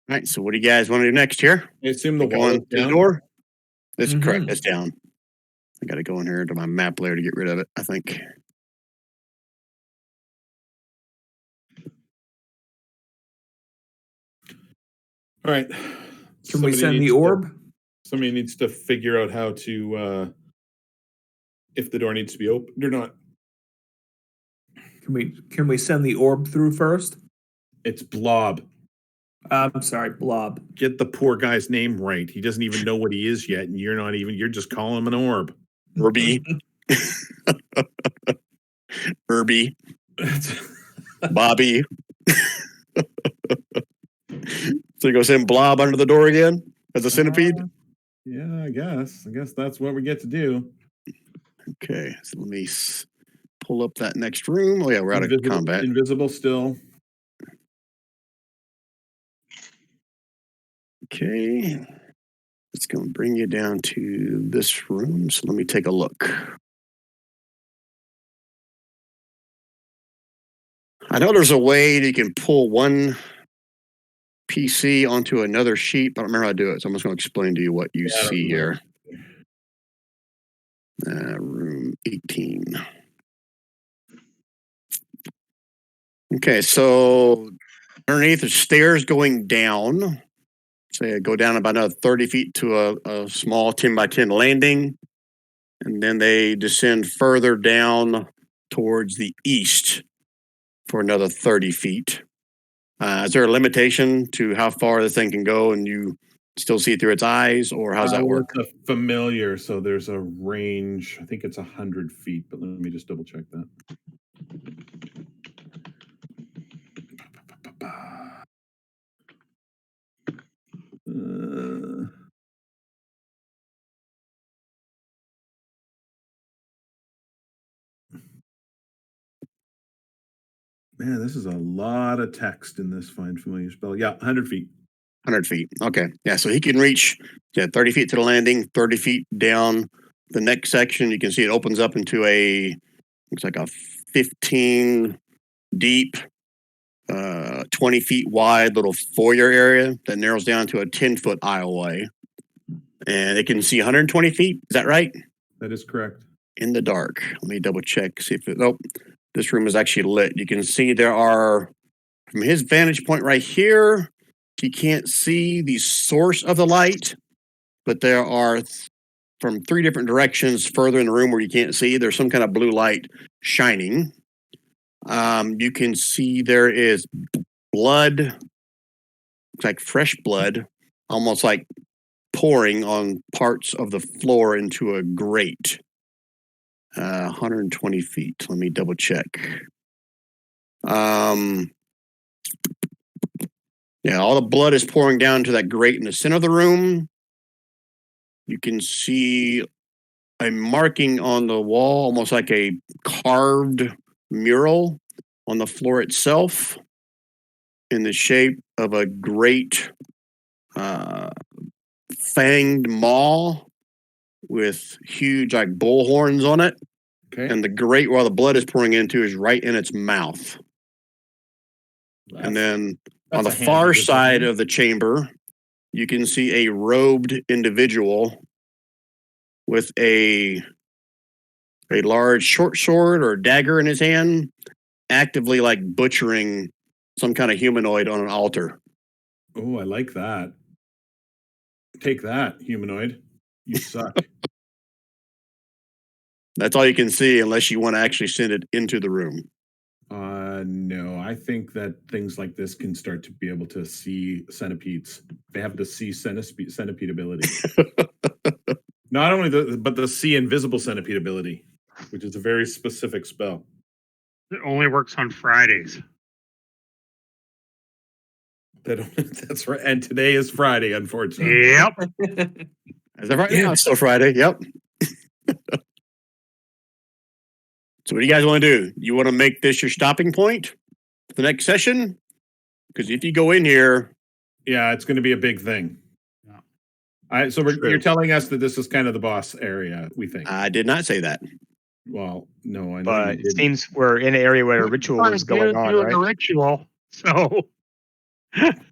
right. So what do you guys want to do next here? I assume the Go wall is on to the down. door. That's Mhm. correct. It's down. I got to go in here to my map layer to get rid of it, I think. All right. Can we send the needs to- orb? somebody needs to figure out how to if the door needs to be opened or not. Can we send the orb through first? It's Blob. I'm sorry, Blob. Get the poor guy's name right. He doesn't even know what he is yet, and you're just calling him an orb. Herbie. Herbie. Bobby. So you go send Blob under the door again as a centipede? Yeah, I guess. I guess that's what we get to do. Okay. So let me pull up that next room. Oh, yeah, we're out of combat. Invisible still. Okay. It's going to bring you down to this room. So let me take a look. I know there's a way that you can pull one PC onto another sheet, but I don't remember how to do it. So I'm just going to explain to you what you Yeah, I don't see know. here. Room 18. Okay, so underneath the stairs going down. Say go down about another 30 feet to a small 10 by 10 landing. And then they descend further down towards the east for another 30 feet. Is there a limitation to how far the thing can go and you still see it through its eyes, or how does that work? It's a familiar, so there's a range. I think it's 100 feet, but let me just double check that. Man, this is a lot of text in this find familiar spell. Yeah, 100 feet. 100 feet. Okay. Yeah. So he can reach 30 feet to the landing, 30 feet down the next section. You can see it opens up into looks like a 15 deep, 20 feet wide little foyer area that narrows down to a 10-foot aisleway. And it can see 120 feet. Is that right? That is correct. In the dark. Let me double check, see if this room is actually lit. You can see there are, from his vantage point right here, he can't see the source of the light, but there are from 3 different directions further in the room where you can't see, there's some kind of blue light shining. You can see there is blood, looks like fresh blood, almost like pouring on parts of the floor into a grate. 120 feet. Let me double check. Yeah, all the blood is pouring down to that grate in the center of the room. You can see a marking on the wall, almost like a carved mural on the floor itself in the shape of a great fanged maw with huge like bull horns on it. Okay. And the grate where the blood is pouring into is right in its mouth. And then on the far side of the chamber, you can see a robed individual with a large short sword or dagger in his hand, actively like butchering some kind of humanoid on an altar. Oh, I like that. Take that, humanoid. You suck. That's all you can see unless you want to actually send it into the room. No, I think that things like this can start to be able to see centipedes. They have the see centipede ability. Not only but the see invisible centipede ability, which is a very specific spell. It only works on Fridays. That's right. And today is Friday, unfortunately. Yep. As of right now, it's still Friday. Yep. So what do you guys want to do? You want to make this your stopping point the next session. Because if you go in here, Yeah, it's going to be a big thing. Yeah. So you're telling us that this is kind of the boss area, we think. I did not say that. Well, no, I know But you it didn't. seems we're in an area where a ritual is going on, doing right? a ritual, so doesn't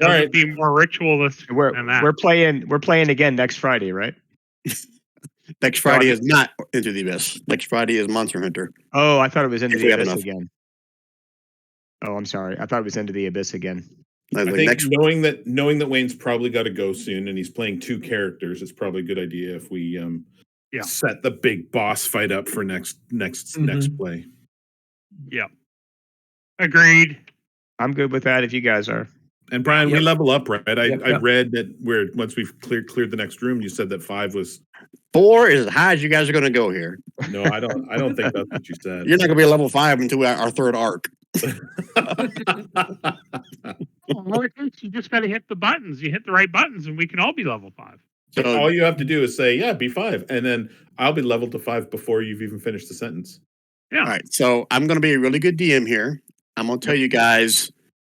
right. be more ritualist than that. We're playing again next Friday, right? Next Friday is not Into the Abyss. Next Friday is Monster Hunter. Oh, I thought it was Into If the we have Abyss enough. again. Oh, I'm sorry. I thought it was Into the Abyss again. I was I like, think next, knowing that Wayne's probably got to go soon and he's playing 2 characters, it's probably a good idea if we Yeah. set the big boss fight up for next play. Yeah. Agreed. I'm good with that if you guys are. And Brian, we Yep. level up, right? I Yep. read that once we've cleared the next room, you said that 5 was 4 is as high as you guys are going to go here. no. I don't think that's what you said. You're not going to be a level 5 until our third arc. Well, you just got to hit the buttons. You hit the right buttons, and we can all be level 5. So All you have to do is say, "Yeah, be 5," and then I'll be leveled to 5 before you've even finished the sentence. Yeah. all right. So I'm going to be a really good DM here. I'm going to tell you guys,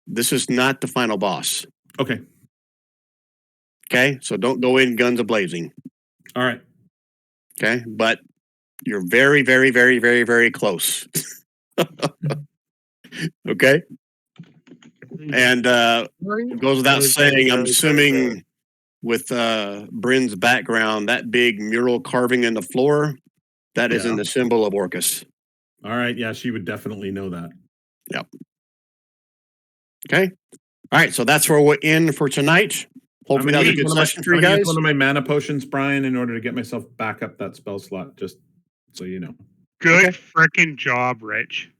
this is not the final boss. Okay. Okay. So don't go in guns a blazing. All right. Okay. But you're very, very, very, very, very close. Okay. And it goes without saying, I'm assuming with Bryn's background, that big mural carving in the floor, that is in the symbol of Orcus. All right. Yeah, she would definitely know that. Yep. Okay. All right. So that's where we're in for tonight. Hopefully that was a good session for you guys. Use one of my mana potions, Brian, in order to get myself back up that spell slot, just so you know. Good frickin' job, Rich.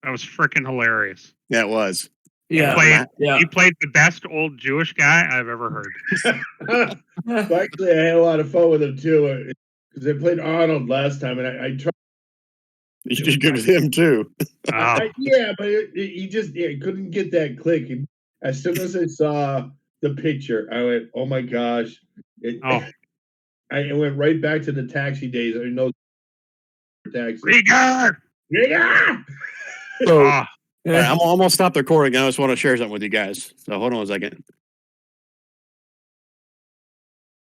That was frickin' hilarious. Yeah, it was. Yeah. You played the best old Jewish guy I've ever heard. Well, actually, I had a lot of fun with him too, because I played Arnold last time, and I tried. You did good with him too. Yeah, but he just couldn't get that click. And as soon as I saw the picture, I went, "Oh my gosh!" I went right back to the taxi days. I know taxi. Rieger! Yeah. So, all right, I'm almost stopped the recording. I just want to share something with you guys. So hold on a second.